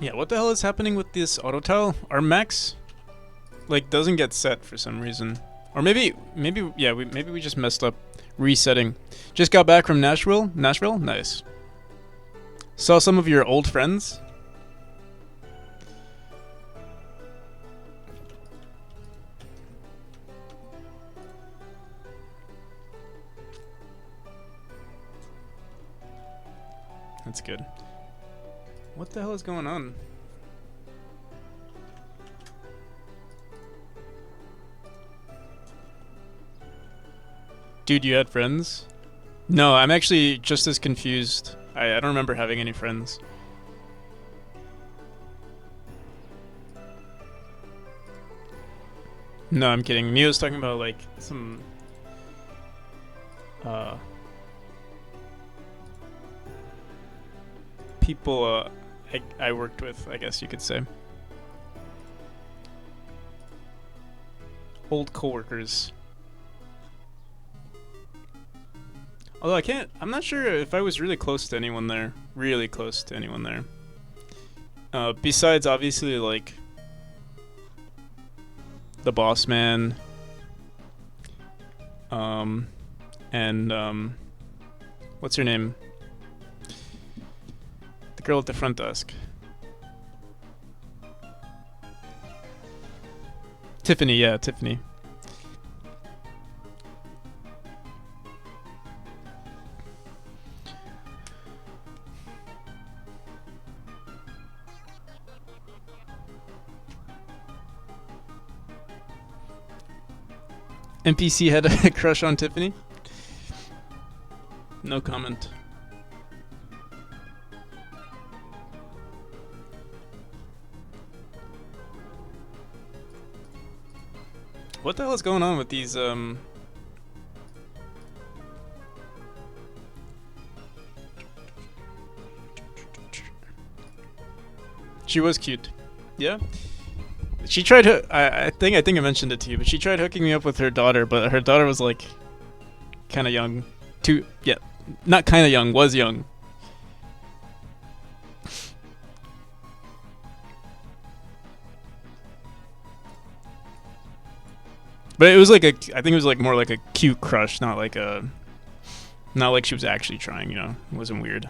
Yeah, what the hell is happening with this auto tile? Our max, like, doesn't get set for some reason. Or maybe we just messed up resetting. Just got back from Nashville? Nice. Saw some of your old friends? That's good. What the hell is going on? Dude, you had friends? No, I'm actually just as confused. I don't remember having any friends. No, I'm kidding. Neo's talking about like some people I worked with, I guess you could say. Old coworkers. Although I'm not sure if I was really close to anyone there. Really close to anyone there. Besides, obviously, like, the boss man, and what's her name? The girl at the front desk. Tiffany, yeah, Tiffany. NPC had a crush on Tiffany? No comment. What the hell is going on with these, She was cute. Yeah? She tried I think I mentioned it to you, but she tried hooking me up with her daughter, but her daughter was like kinda young. Yeah. Not kinda young, was young. But it was like I think it was like more like a cute crush, not like she was actually trying, you know. It wasn't weird.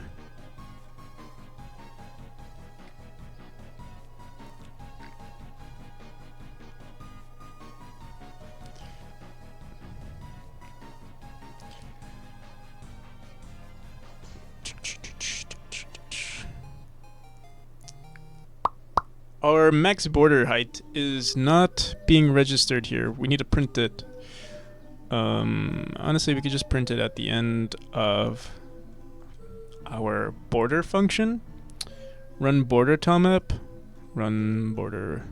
Our max border height is not being registered here. We need to print it. Honestly, we could just print it at the end of our border function. Run border Tilemaps. Run border.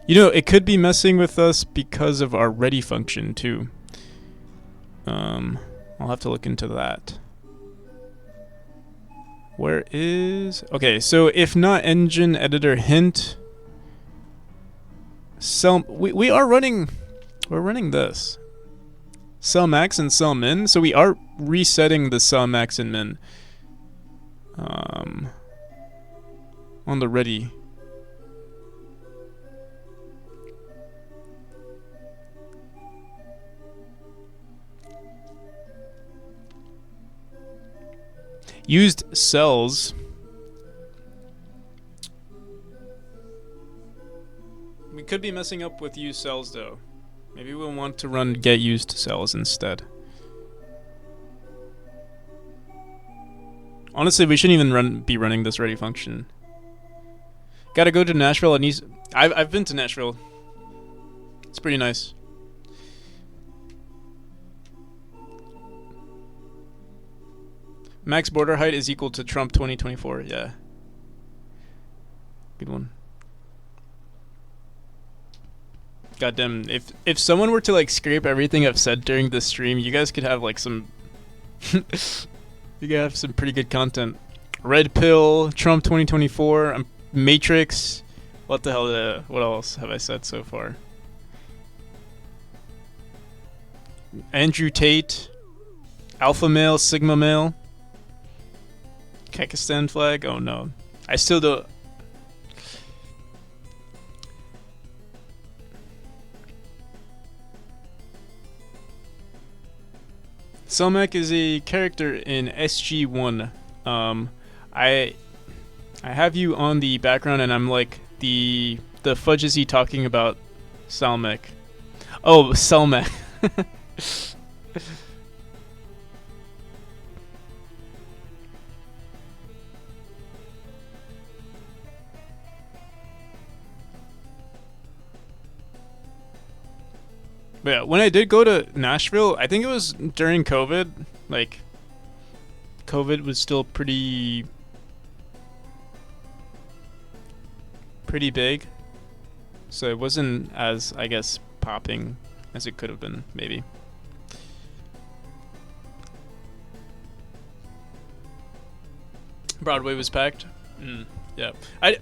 You know, it could be messing with us because of our ready function too. I'll have to look into that. Where is... Okay, so if not engine editor hint... We are running... We're running this. Cell max and cell min, so we are resetting the cell max and min. On the ready. Used cells. We could be messing up with used cells though. Maybe we'll want to run get used cells instead. Honestly, we shouldn't even be running this ready function. Gotta go to Nashville. I've been to Nashville. It's pretty nice. Max border height is equal to Trump 2024. Yeah. Good one. Goddamn, if someone were to like scrape everything I've said during this stream, you guys could have like some you could have some pretty good content. Red pill, Trump 2024, Matrix. What the hell what else have I said so far? Andrew Tate, Alpha male, Sigma male. Kyrgyzstan flag? Oh no. I still don't... Selmak is a character in SG1. I have you on the background and I'm like, the fudge is he talking about Selmak? Oh, Selmak. But yeah, when I did go to Nashville, I think it was during COVID. Like, COVID was still pretty big. So it wasn't as, I guess, popping as it could have been, maybe. Broadway was packed. Yeah. I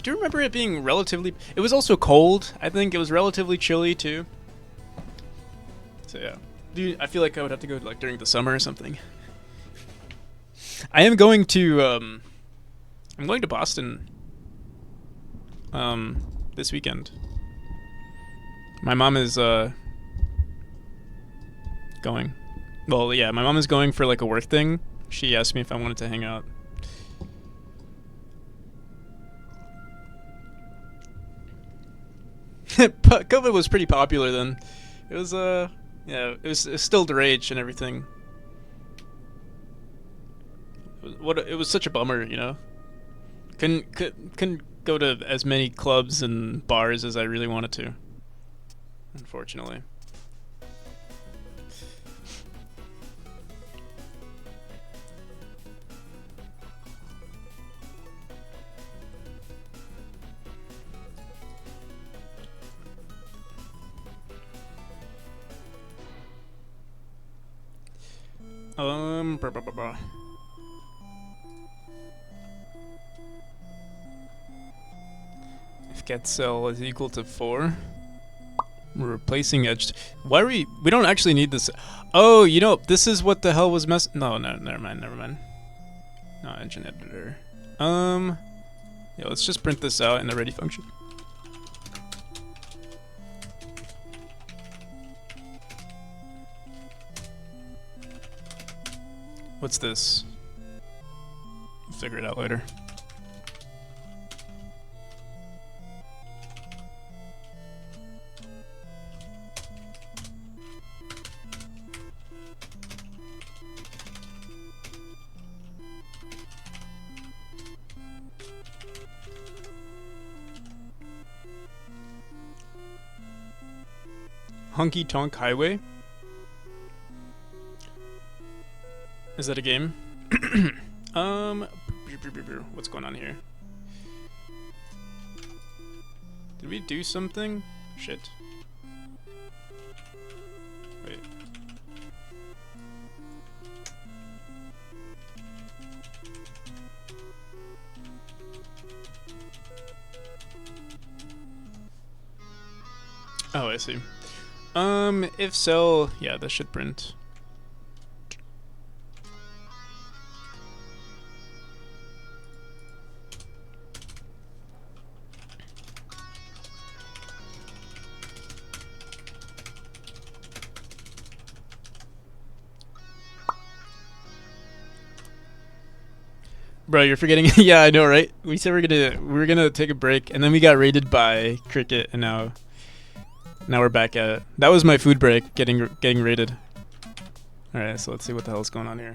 do remember it being relatively... It was also cold. I think it was relatively chilly, too. So yeah, dude, I feel like I would have to go like during the summer or something. I am going to I'm going to Boston this weekend. My mom is going. Well, yeah, my mom is going for like a work thing. She asked me if I wanted to hang out. COVID was pretty popular then. It was yeah, it was still the rage and everything. It was such a bummer, you know. Couldn't go to as many clubs and bars as I really wanted to. Unfortunately. Blah, blah, blah, blah. If get cell is equal to 4, we're replacing edge. Why are we don't actually need this. Oh, you know, this is what the hell was no, never mind. No, engine editor. Yeah, let's just print this out in the ready function. What's this? We'll figure it out later. Honky Tonk Highway? Is that a game? What's going on here? Did we do something? Shit. Wait. Oh, I see. If so, yeah, this should print. Bro, you're forgetting. Yeah, I know, right? We said we were gonna take a break, and then we got raided by Cricket, and now we're back at it. That was my food break, getting raided. All right, so let's see what the hell is going on here.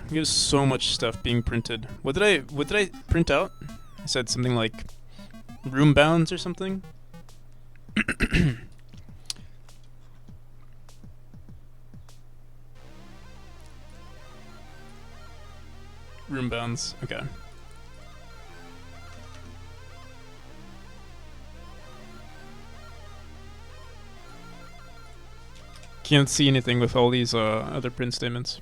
There's so much stuff being printed. What did I print out? I said something like room bounds or something. Room bounds. Okay. Can't see anything with all these other print statements.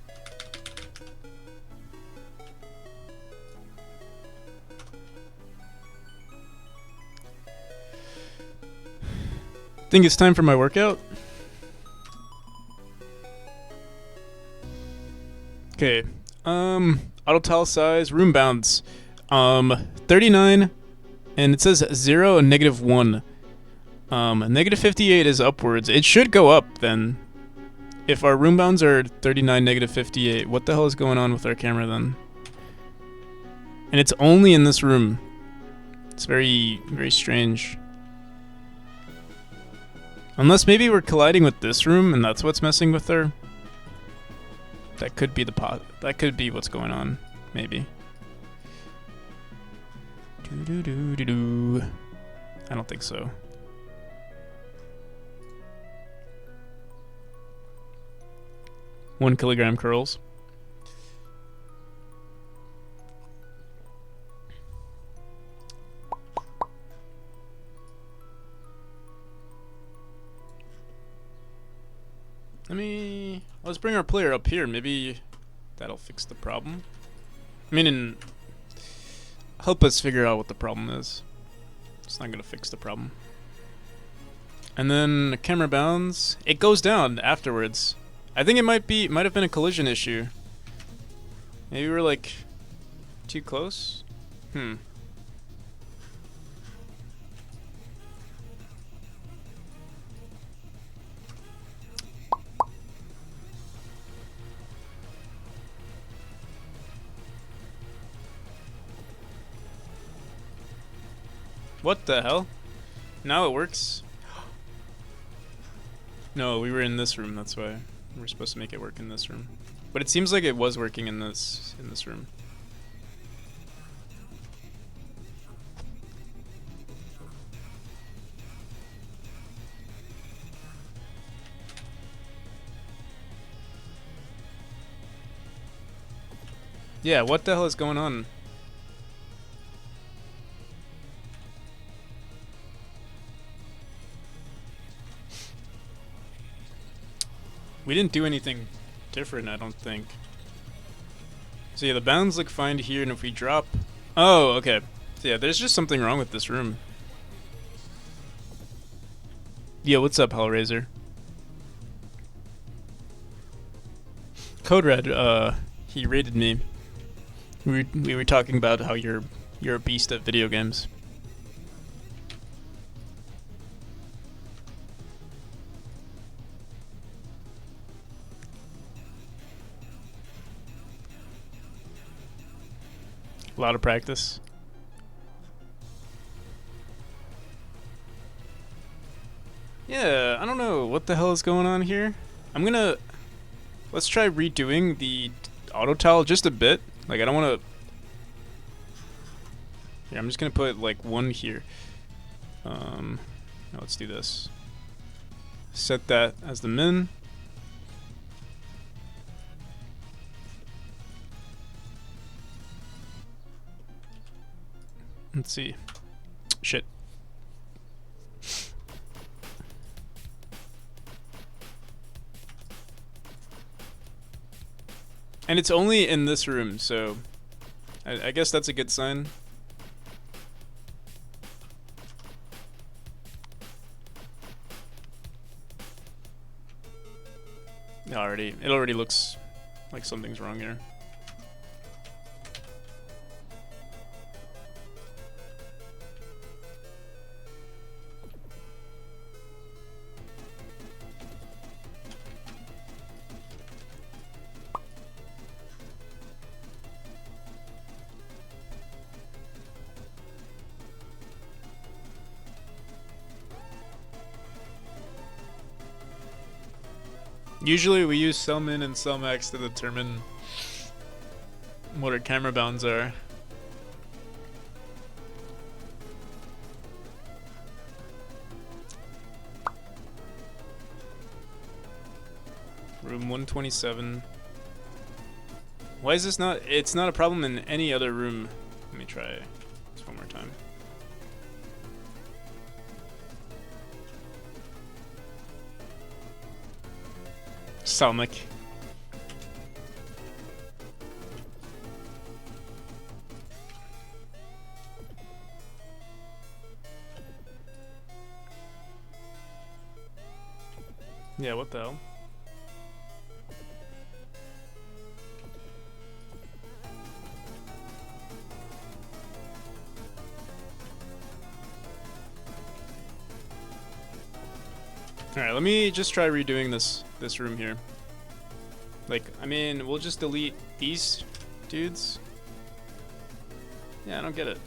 Think it's time for my workout? Okay. Auto tile size, room bounds. 39, and it says 0 and -1. -58 is upwards. It should go up then. If our room bounds are 39, -58, what the hell is going on with our camera then? And it's only in this room. It's very, very strange. Unless maybe we're colliding with this room and that's what's messing with our... That could be that could be what's going on, maybe. I don't think so. One kilogram curls. Let's bring our player up here. Maybe that'll fix the problem. I mean, and help us figure out what the problem is. It's not gonna fix the problem. And then the camera bounds. It goes down afterwards. I think it might have been a collision issue. Maybe we're like too close. What the hell? Now it works? No, we were in this room, that's why. We're supposed to make it work in this room. But it seems like it was working in this room. Yeah, what the hell is going on? We didn't do anything different, I don't think. So yeah, the bounds look fine here, and if we drop... Oh, okay. So yeah, there's just something wrong with this room. Yeah, what's up, Hellraiser? Code Red, he raided me. We were talking about how you're a beast at video games. A lot of practice. Yeah, I don't know what the hell is going on here. Let's try redoing the auto tile just a bit. Like, I don't want to... Yeah, I'm just gonna put like one here. No, let's do this. Set that as the min. Let's see. Shit. And it's only in this room, so I guess that's a good sign. It already looks like something's wrong here. Usually we use cell min and cell max to determine what our camera bounds are. Room 127. Why is this not? It's not a problem in any other room. Let me try this one more time. Stomach. Yeah, what the hell? Alright, let me just try redoing this room here. Like, I mean, we'll just delete these dudes. Yeah, I don't get it.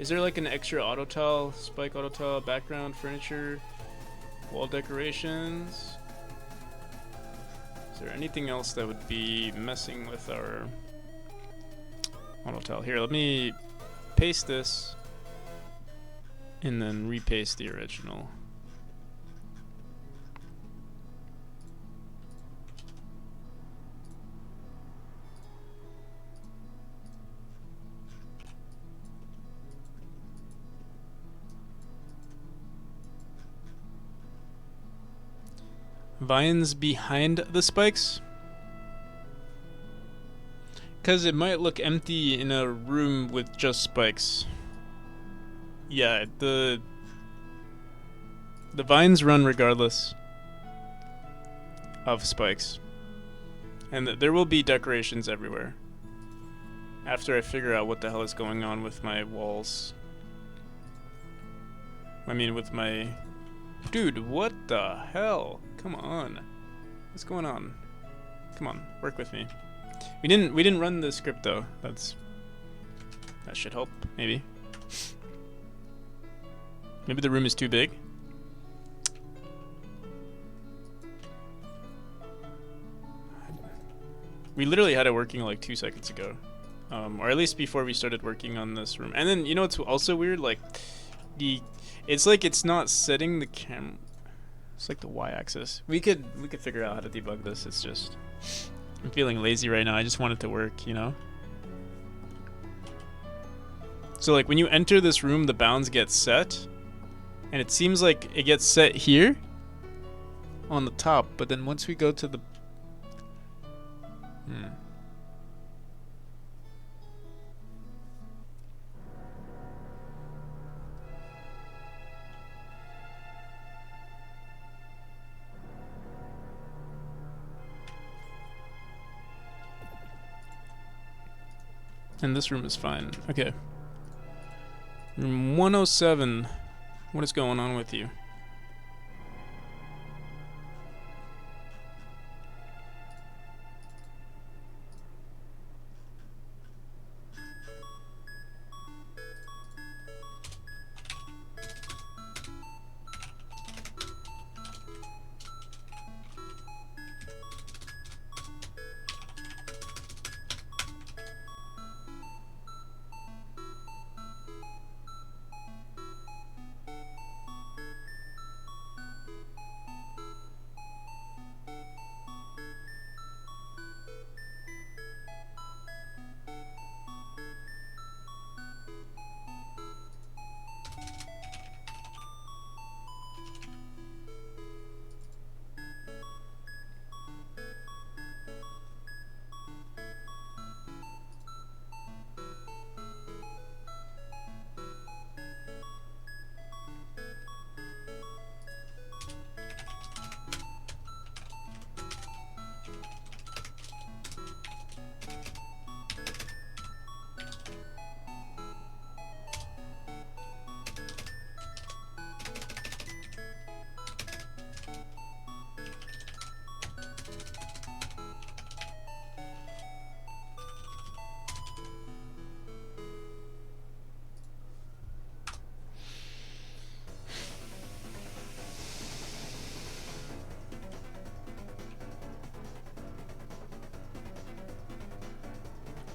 Is there like an extra auto tile, spike auto tile, background, furniture, wall decorations? Is there anything else that would be messing with our auto tile? Here, let me paste this and then repaste the original. Vines behind the spikes? Because it might look empty in a room with just spikes. Yeah, the vines run regardless of spikes. And there will be decorations everywhere. After I figure out what the hell is going on with my walls. I mean, with my... Dude, what the hell? Come on. What's going on? Come on, work with me. We didn't run the script though. That should help, maybe. Maybe the room is too big. We literally had it working like 2 seconds ago. Or at least before we started working on this room. And then, you know what's also weird? Like, it's like it's not setting the cam. It's like the y-axis. We could figure out how to debug this. It's just, I'm feeling lazy right now. I just want it to work, you know? So like when you enter this room, the bounds get set. And it seems like it gets set here on the top. But then once we go to the... And this room is fine. Okay. Room 107. What is going on with you?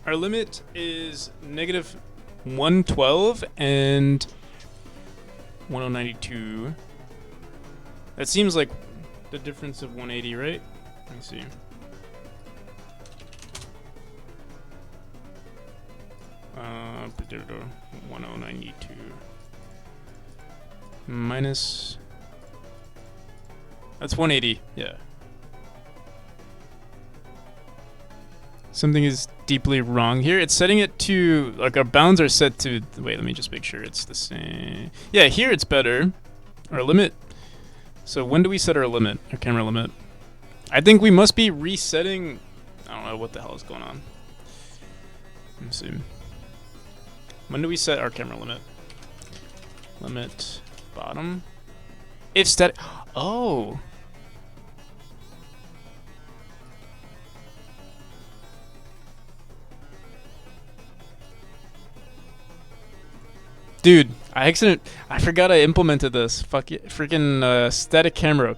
Our limit is negative 112 and 1092. That seems like the difference of 180, right? Let me see. Uh, 1092 minus. That's 180. Yeah. Something is deeply wrong here. It's setting it to, like, our bounds are set to, wait, let me just make sure it's the same. Yeah, here it's better. Our limit. So when do we set our limit, our camera limit? I think we must be resetting. I don't know what the hell is going on. Let me see. When do we set our camera limit? Limit bottom. If static. Oh. Dude, I forgot I implemented this. Fuck it, freaking static camera.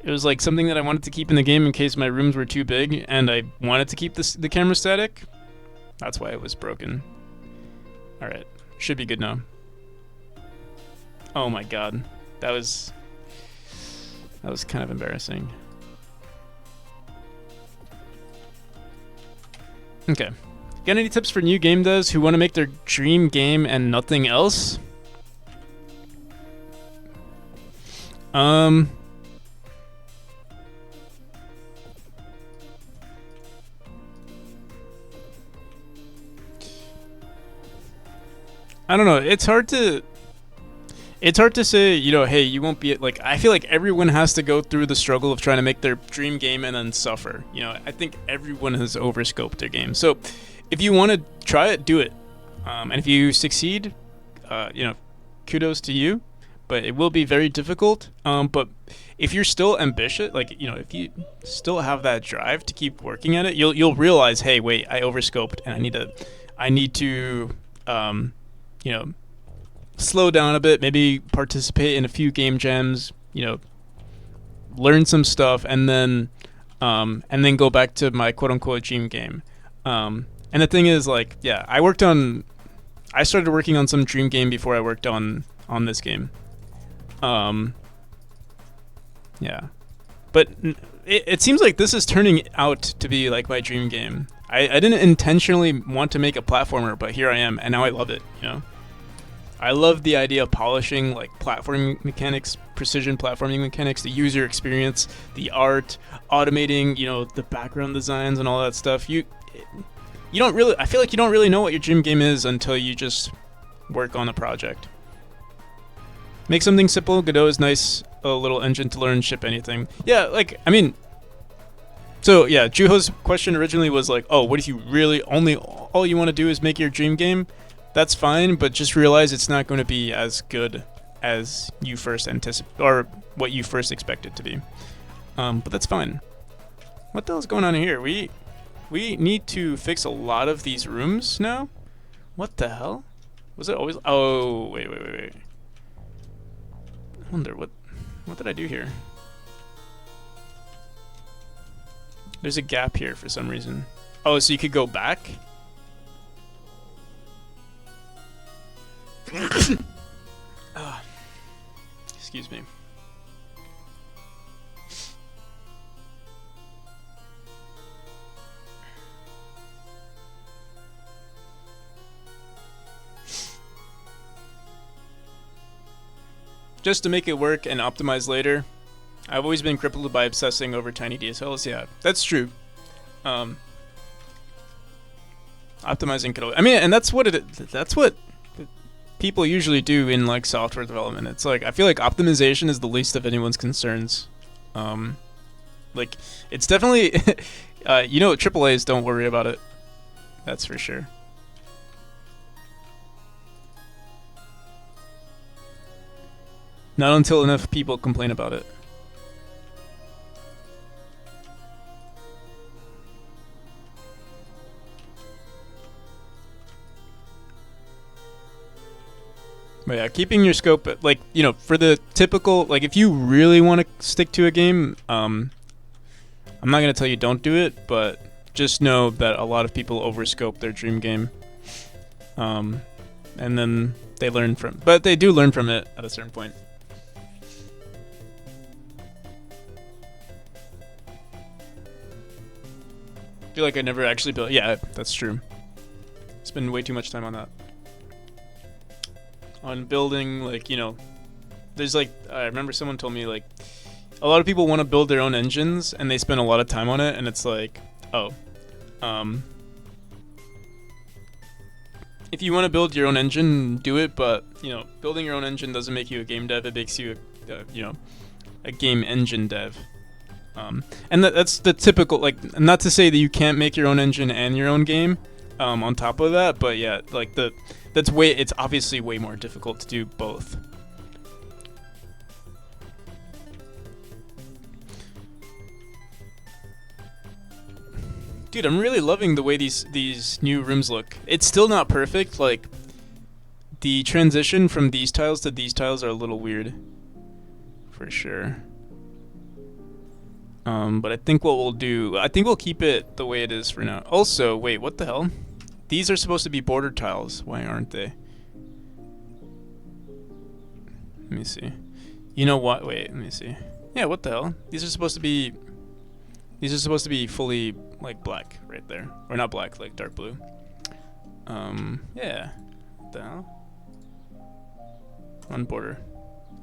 It was like something that I wanted to keep in the game in case my rooms were too big, and I wanted to keep the camera static. That's why it was broken. All right, should be good now. Oh my god, that was kind of embarrassing. Okay. Got any tips for new game devs who want to make their dream game and nothing else? I don't know. It's hard to say, you know, hey, you won't be like, I feel like everyone has to go through the struggle of trying to make their dream game and then suffer. You know, I think everyone has overscoped their game. So if you want to try it, do it. And if you succeed, you know, kudos to you. But it will be very difficult. But if you're still ambitious, like, you know, if you still have that drive to keep working at it, you'll realize, hey, wait, I overscoped, and I need to, you know, slow down a bit, maybe participate in a few game jams, you know, learn some stuff, and then go back to my quote unquote dream game. And the thing is, like, yeah, I started working on some dream game before I worked on this game. Yeah, but it seems like this is turning out to be like my dream game. I didn't intentionally want to make a platformer, but here I am, and now I love it. You know, I love the idea of polishing like platforming mechanics, precision platforming mechanics, the user experience, the art, automating, you know, the background designs and all that stuff. You don't really. I feel like you don't really know what your dream game is until you just work on a project. Make something simple. Godot is nice. A little engine to learn, ship anything. Yeah, like, I mean, so yeah, Juho's question originally was like, oh, what if you really all you want to do is make your dream game? That's fine, but just realize it's not going to be as good as you first anticipated, or what you first expected to be. But that's fine. What the hell's going on here? We need to fix a lot of these rooms now? What the hell? Was it always... Oh, wait. I wonder, what did I do here? There's a gap here for some reason. Oh, so you could go back? Excuse me. Just to make it work and optimize later. I've always been crippled by obsessing over tiny details. Yeah, that's true. Optimizing could. I mean, and that's what people usually do in like software development. It's like, I feel like optimization is the least of anyone's concerns. Like, it's definitely, you know, AAAs don't worry about it. That's for sure. Not until enough people complain about it. But yeah, keeping your scope, like, you know, for the typical, like, if you really want to stick to a game, I'm not going to tell you don't do it, but just know that a lot of people overscope their dream game. And then they learn but they do learn from it at a certain point. I feel like I never actually built. Yeah, that's true. Spend way too much time on that. On building, like, you know, there's like, I remember someone told me, like, a lot of people want to build their own engines and they spend a lot of time on it, and it's like, oh, if you want to build your own engine, do it, but, you know, building your own engine doesn't make you a game dev, it makes you you know, a game engine dev. And that's the typical, like, not to say that you can't make your own engine and your own game on top of that, but yeah, like, it's obviously way more difficult to do both. Dude, I'm really loving the way these new rooms look. It's still not perfect, like, the transition from these tiles to these tiles are a little weird, for sure. But I think what we'll do, I think we'll keep it the way it is for now. Also, wait, what the hell? These are supposed to be border tiles. Why aren't they? Let me see. You know what? Wait, let me see. Yeah, what the hell? These are supposed to be fully, like, black right there. Or not black, like dark blue. Yeah. What the hell? On border.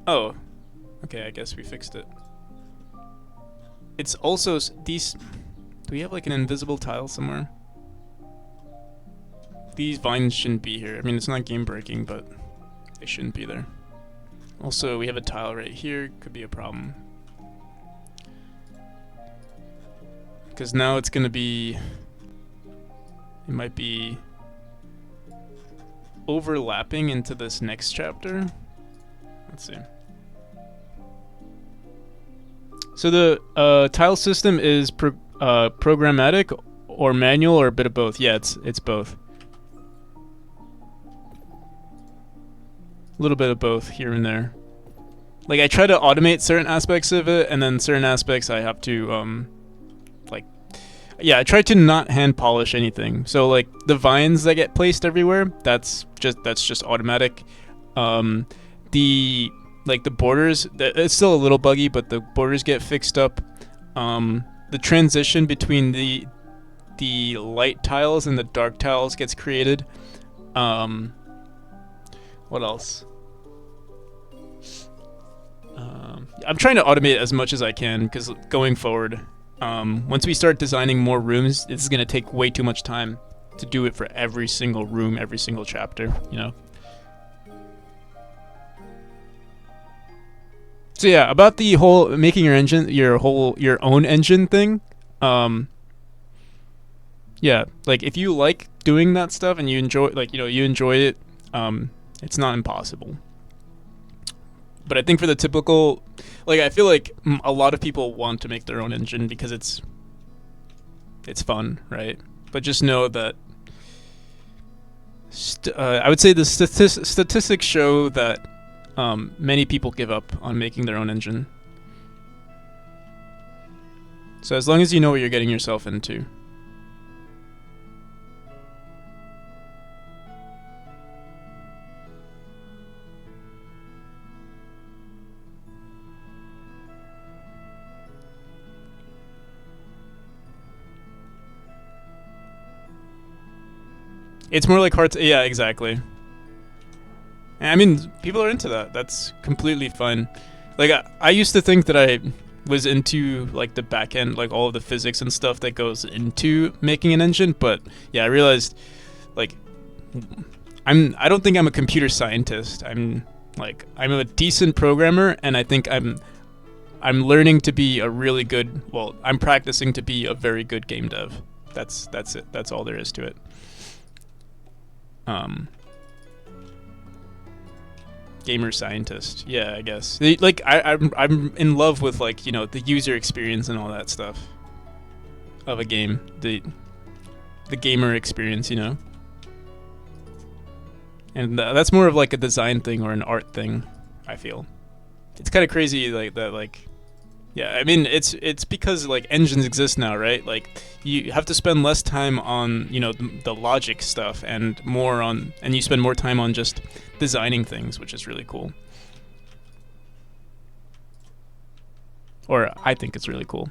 Oh. Okay, I guess we fixed it. It's also these. Do we have like an invisible tile somewhere? These vines shouldn't be here. I mean, it's not game breaking, but they shouldn't be there. Also, we have a tile right here. Could be a problem. Because now it's gonna be. It might be overlapping into this next chapter. Let's see. So the tile system is programmatic or manual or a bit of both. Yeah, it's both. A little bit of both here and there. Like I try to automate certain aspects of it, and then certain aspects I have to like, yeah, I try to not hand polish anything. So like the vines that get placed everywhere, that's just automatic. The like the borders, it's still a little buggy, but the borders get fixed up. The transition between the light tiles and the dark tiles gets created. What else? I'm trying to automate as much as I can because going forward, once we start designing more rooms, it's going to take way too much time to do it for every single room, every single chapter, you know? So yeah, about the whole making your engine, your own engine thing, yeah, like if you like doing that stuff and you enjoy, like, you enjoy it, it's not impossible. But I think for the typical, like, I feel like a lot of people want to make their own engine because it's fun, right? But just know that I would say the statistics show that many people give up on making their own engine. So as long as you know what you're getting yourself into. It's more like hard to, yeah, exactly. I mean, people are into that. That's completely fine. Like, I used to think that I was into, like, the back end, like, all of the physics and stuff that goes into making an engine, but, yeah, I realized, like, I don't think I'm a computer scientist. I'm a decent programmer, and I think I'm learning to be a really good, well, I'm practicing to be a very good game dev. That's it. That's all there is to it. Gamer scientist, yeah, I guess. Like I'm in love with, like, the user experience and all that stuff of a game, the gamer experience, and that's more of like a design thing or an art thing. I feel it's kind of crazy, like that, like. Yeah, I mean, it's because, like, engines exist now, right? Like, you have to spend less time on, the logic stuff and you spend more time on just designing things, which is really cool. Or I think it's really cool.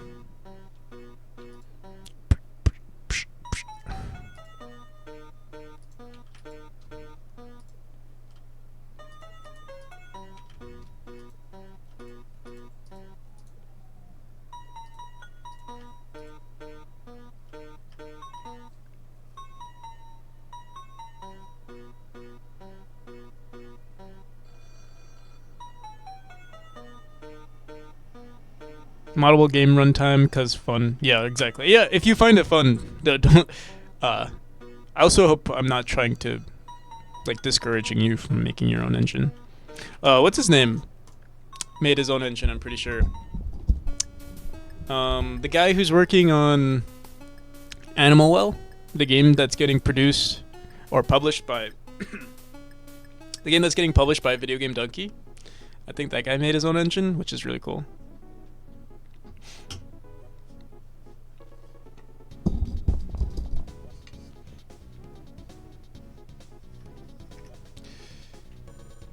Moddable game runtime because fun. Yeah, exactly. Yeah, if you find it fun, don't. I also hope I'm not trying to, like, discouraging you from making your own engine. What's his name? Made his own engine, I'm pretty sure. The guy who's working on Animal Well, the game that's getting produced or published by the game that's getting published by Video Game Donkey. I think that guy made his own engine, which is really cool.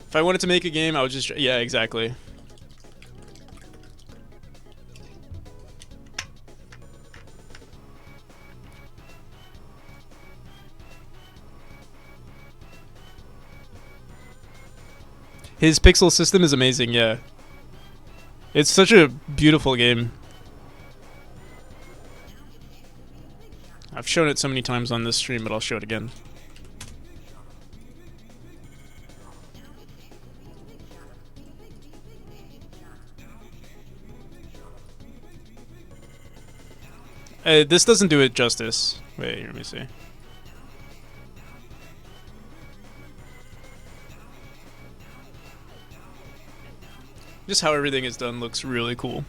If I wanted to make a game, I would just... Yeah, exactly. His pixel system is amazing, yeah. It's such a beautiful game. I've shown it so many times on this stream, but I'll show it again. This doesn't do it justice. Wait, let me see. Just how everything is done looks really cool.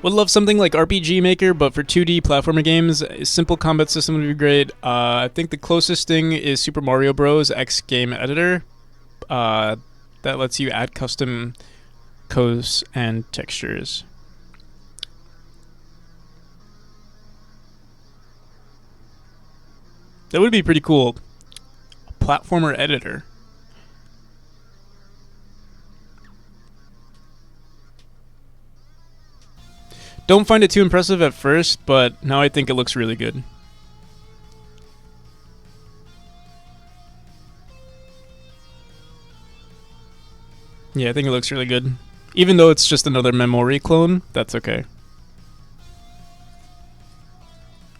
Would love something like RPG Maker, but for 2D platformer games, a simple combat system would be great. I think the closest thing is Super Mario Bros. X Game Editor. That lets you add custom codes and textures. That would be pretty cool. A platformer editor. Don't find it too impressive at first, but now I think it looks really good. Yeah, I think it looks really good. Even though it's just another memory clone, that's okay.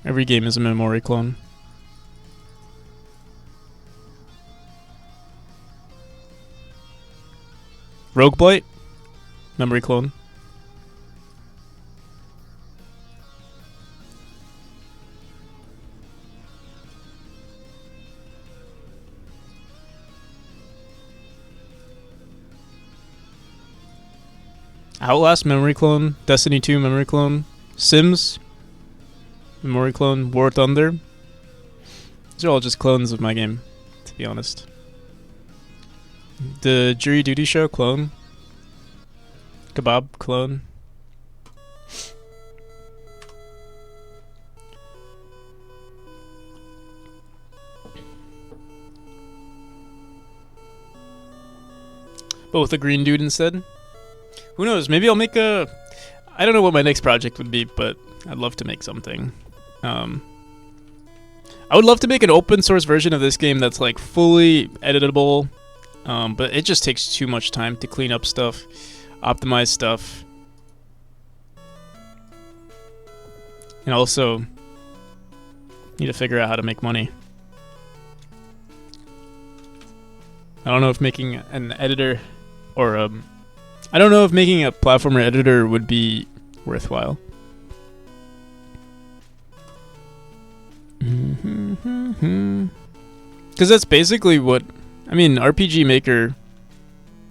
Every game is a memory clone. Roguelite? Memory clone. Outlast memory clone, Destiny 2 memory clone, Sims memory clone, War Thunder. These are all just clones of my game, to be honest. The Jury Duty Show clone, Kebab clone. But with a green dude instead. Who knows? Maybe I'll make a... I don't know what my next project would be, but I'd love to make something. I would love to make an open source version of this game that's like fully editable, but it just takes too much time to clean up stuff, optimize stuff, and also need to figure out how to make money. I don't know if making an editor or I don't know if making a platformer editor would be worthwhile. Because that's basically what... I mean, RPG Maker...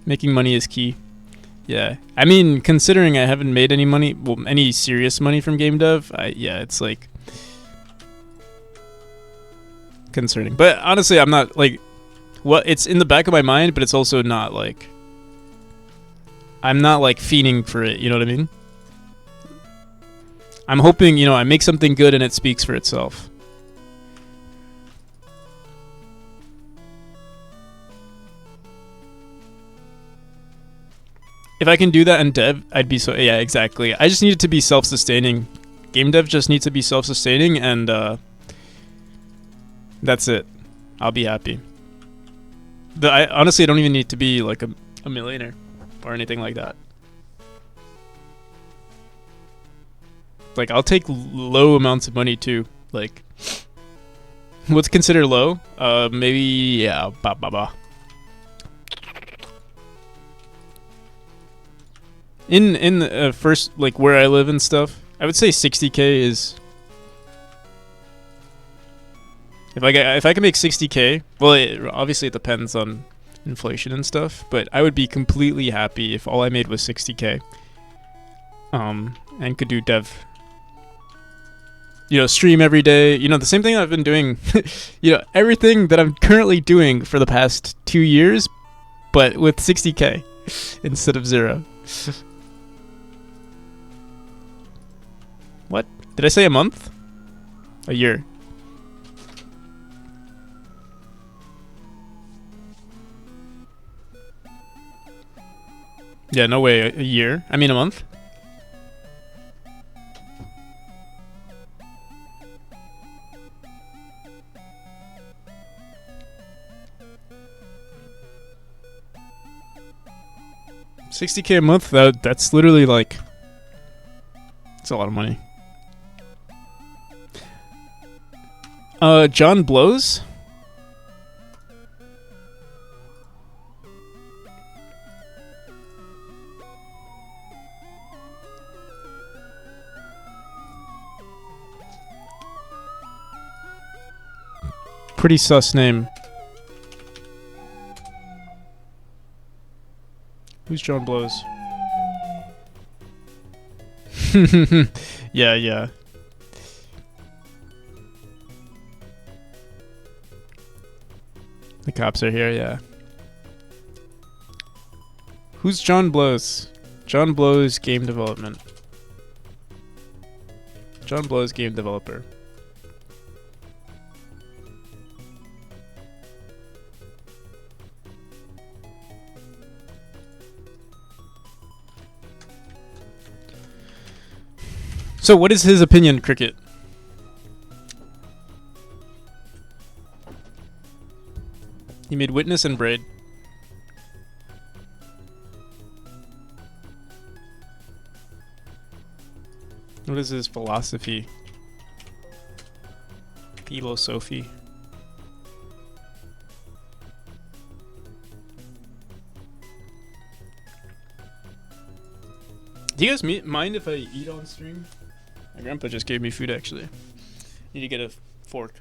Making money is key. Yeah. I mean, considering I haven't made any money... Well, any serious money from game dev, yeah, it's like... concerning. But honestly, I'm not, like... What it's in the back of my mind, but it's also not, like... I'm not, like, fiending for it, you know what I mean? I'm hoping, you know, I make something good and it speaks for itself. If I can do that in dev, I'd be so... Yeah, exactly. I just need it to be self-sustaining. Game dev just needs to be self-sustaining, and that's it. I'll be happy. Honestly, I don't even need to be, like, a millionaire or anything like that. Like, I'll take low amounts of money, too. Like, what's considered low? Maybe, yeah, In first, like, where I live and stuff, I would say 60K is... If I can make 60K, well, obviously it depends on inflation and stuff, but I would be completely happy if all I made was 60K. And could do dev. You know, stream every day. You know, the same thing I've been doing. You know, everything that I'm currently doing for the past 2 years, but with 60K instead of 0. What? Did I say a month? A year. Yeah, no way. A year? I mean a month? $60K a month? That's literally like... That's a lot of money. John Blows? Pretty sus name. Who's John Blows? Yeah, yeah. The cops are here, yeah. Who's John Blows? John Blows game development. John Blows game developer. So what is his opinion, Cricket? He made Witness and Braid. What is his philosophy? Philosophy. Do you guys mind if I eat on stream? My grandpa just gave me food, actually. Need to get a fork.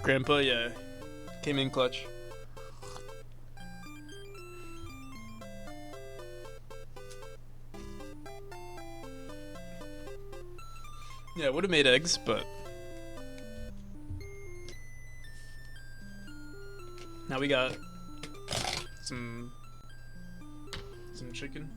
Grandpa, yeah, came in clutch. Yeah, would have made eggs, but now we got some chicken.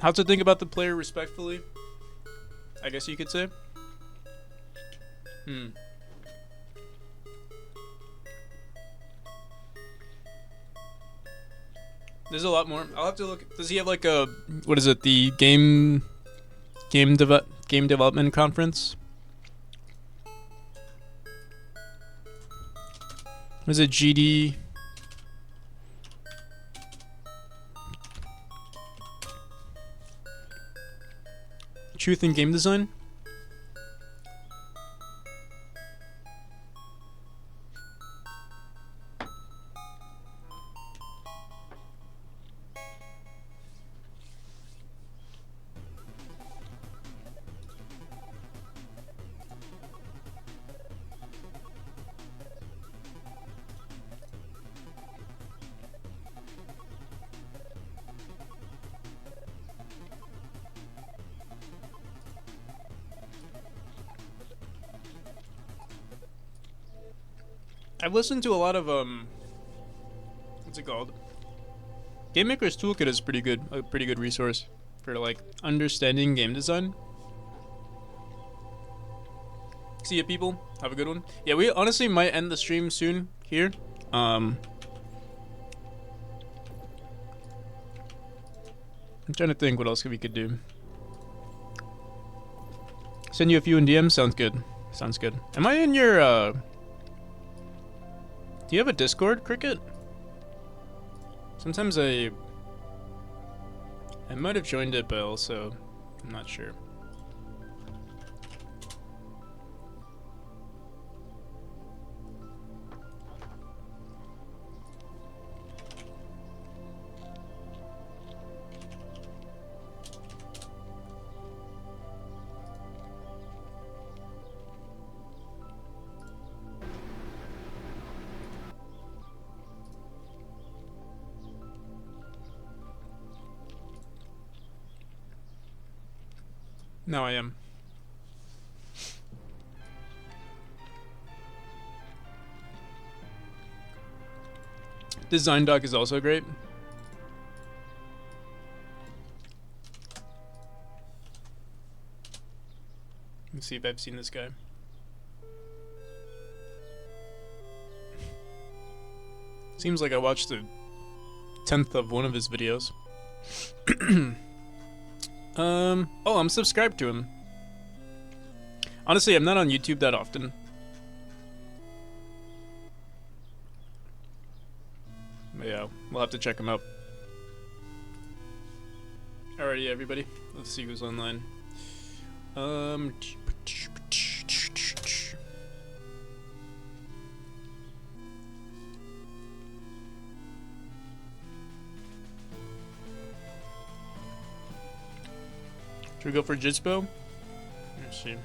How to think about the player respectfully, I guess you could say. There's a lot more. I'll have to look. Does he have like a, what is it? The game development conference? What is it? GD. Truth in Game Design? I've listened to a lot of what's it called? Game Maker's Toolkit is pretty good, a pretty good resource for like understanding game design. See ya, people. Have a good one. Yeah, we honestly might end the stream soon here. I'm trying to think what else we could do. Send you a few in DM. Sounds good. Sounds good. Am I in your do you have a Discord, Cricket? Sometimes I might have joined it, but also I'm not sure. Now I am. Design Doc is also great. Let's see if I've seen this guy. Seems like I watched a tenth of one of his videos. Oh, I'm subscribed to him. Honestly, I'm not on YouTube that often. But yeah, we'll have to check him out. Alrighty, everybody. Let's see who's online. Should we go for Jitspo? Let's see.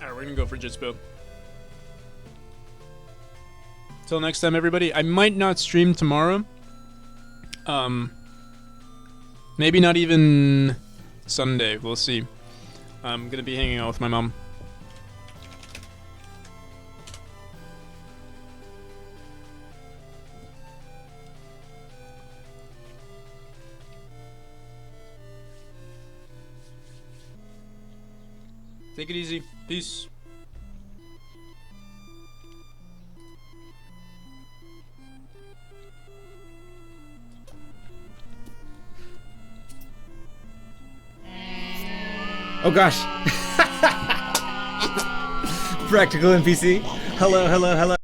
Alright, we're gonna go for Jitspo. Till next time, everybody. I might not stream tomorrow. Maybe not even Sunday. We'll see. I'm gonna be hanging out with my mom. Take it easy. Peace. Oh gosh. Practical NPC. Hello, hello, hello.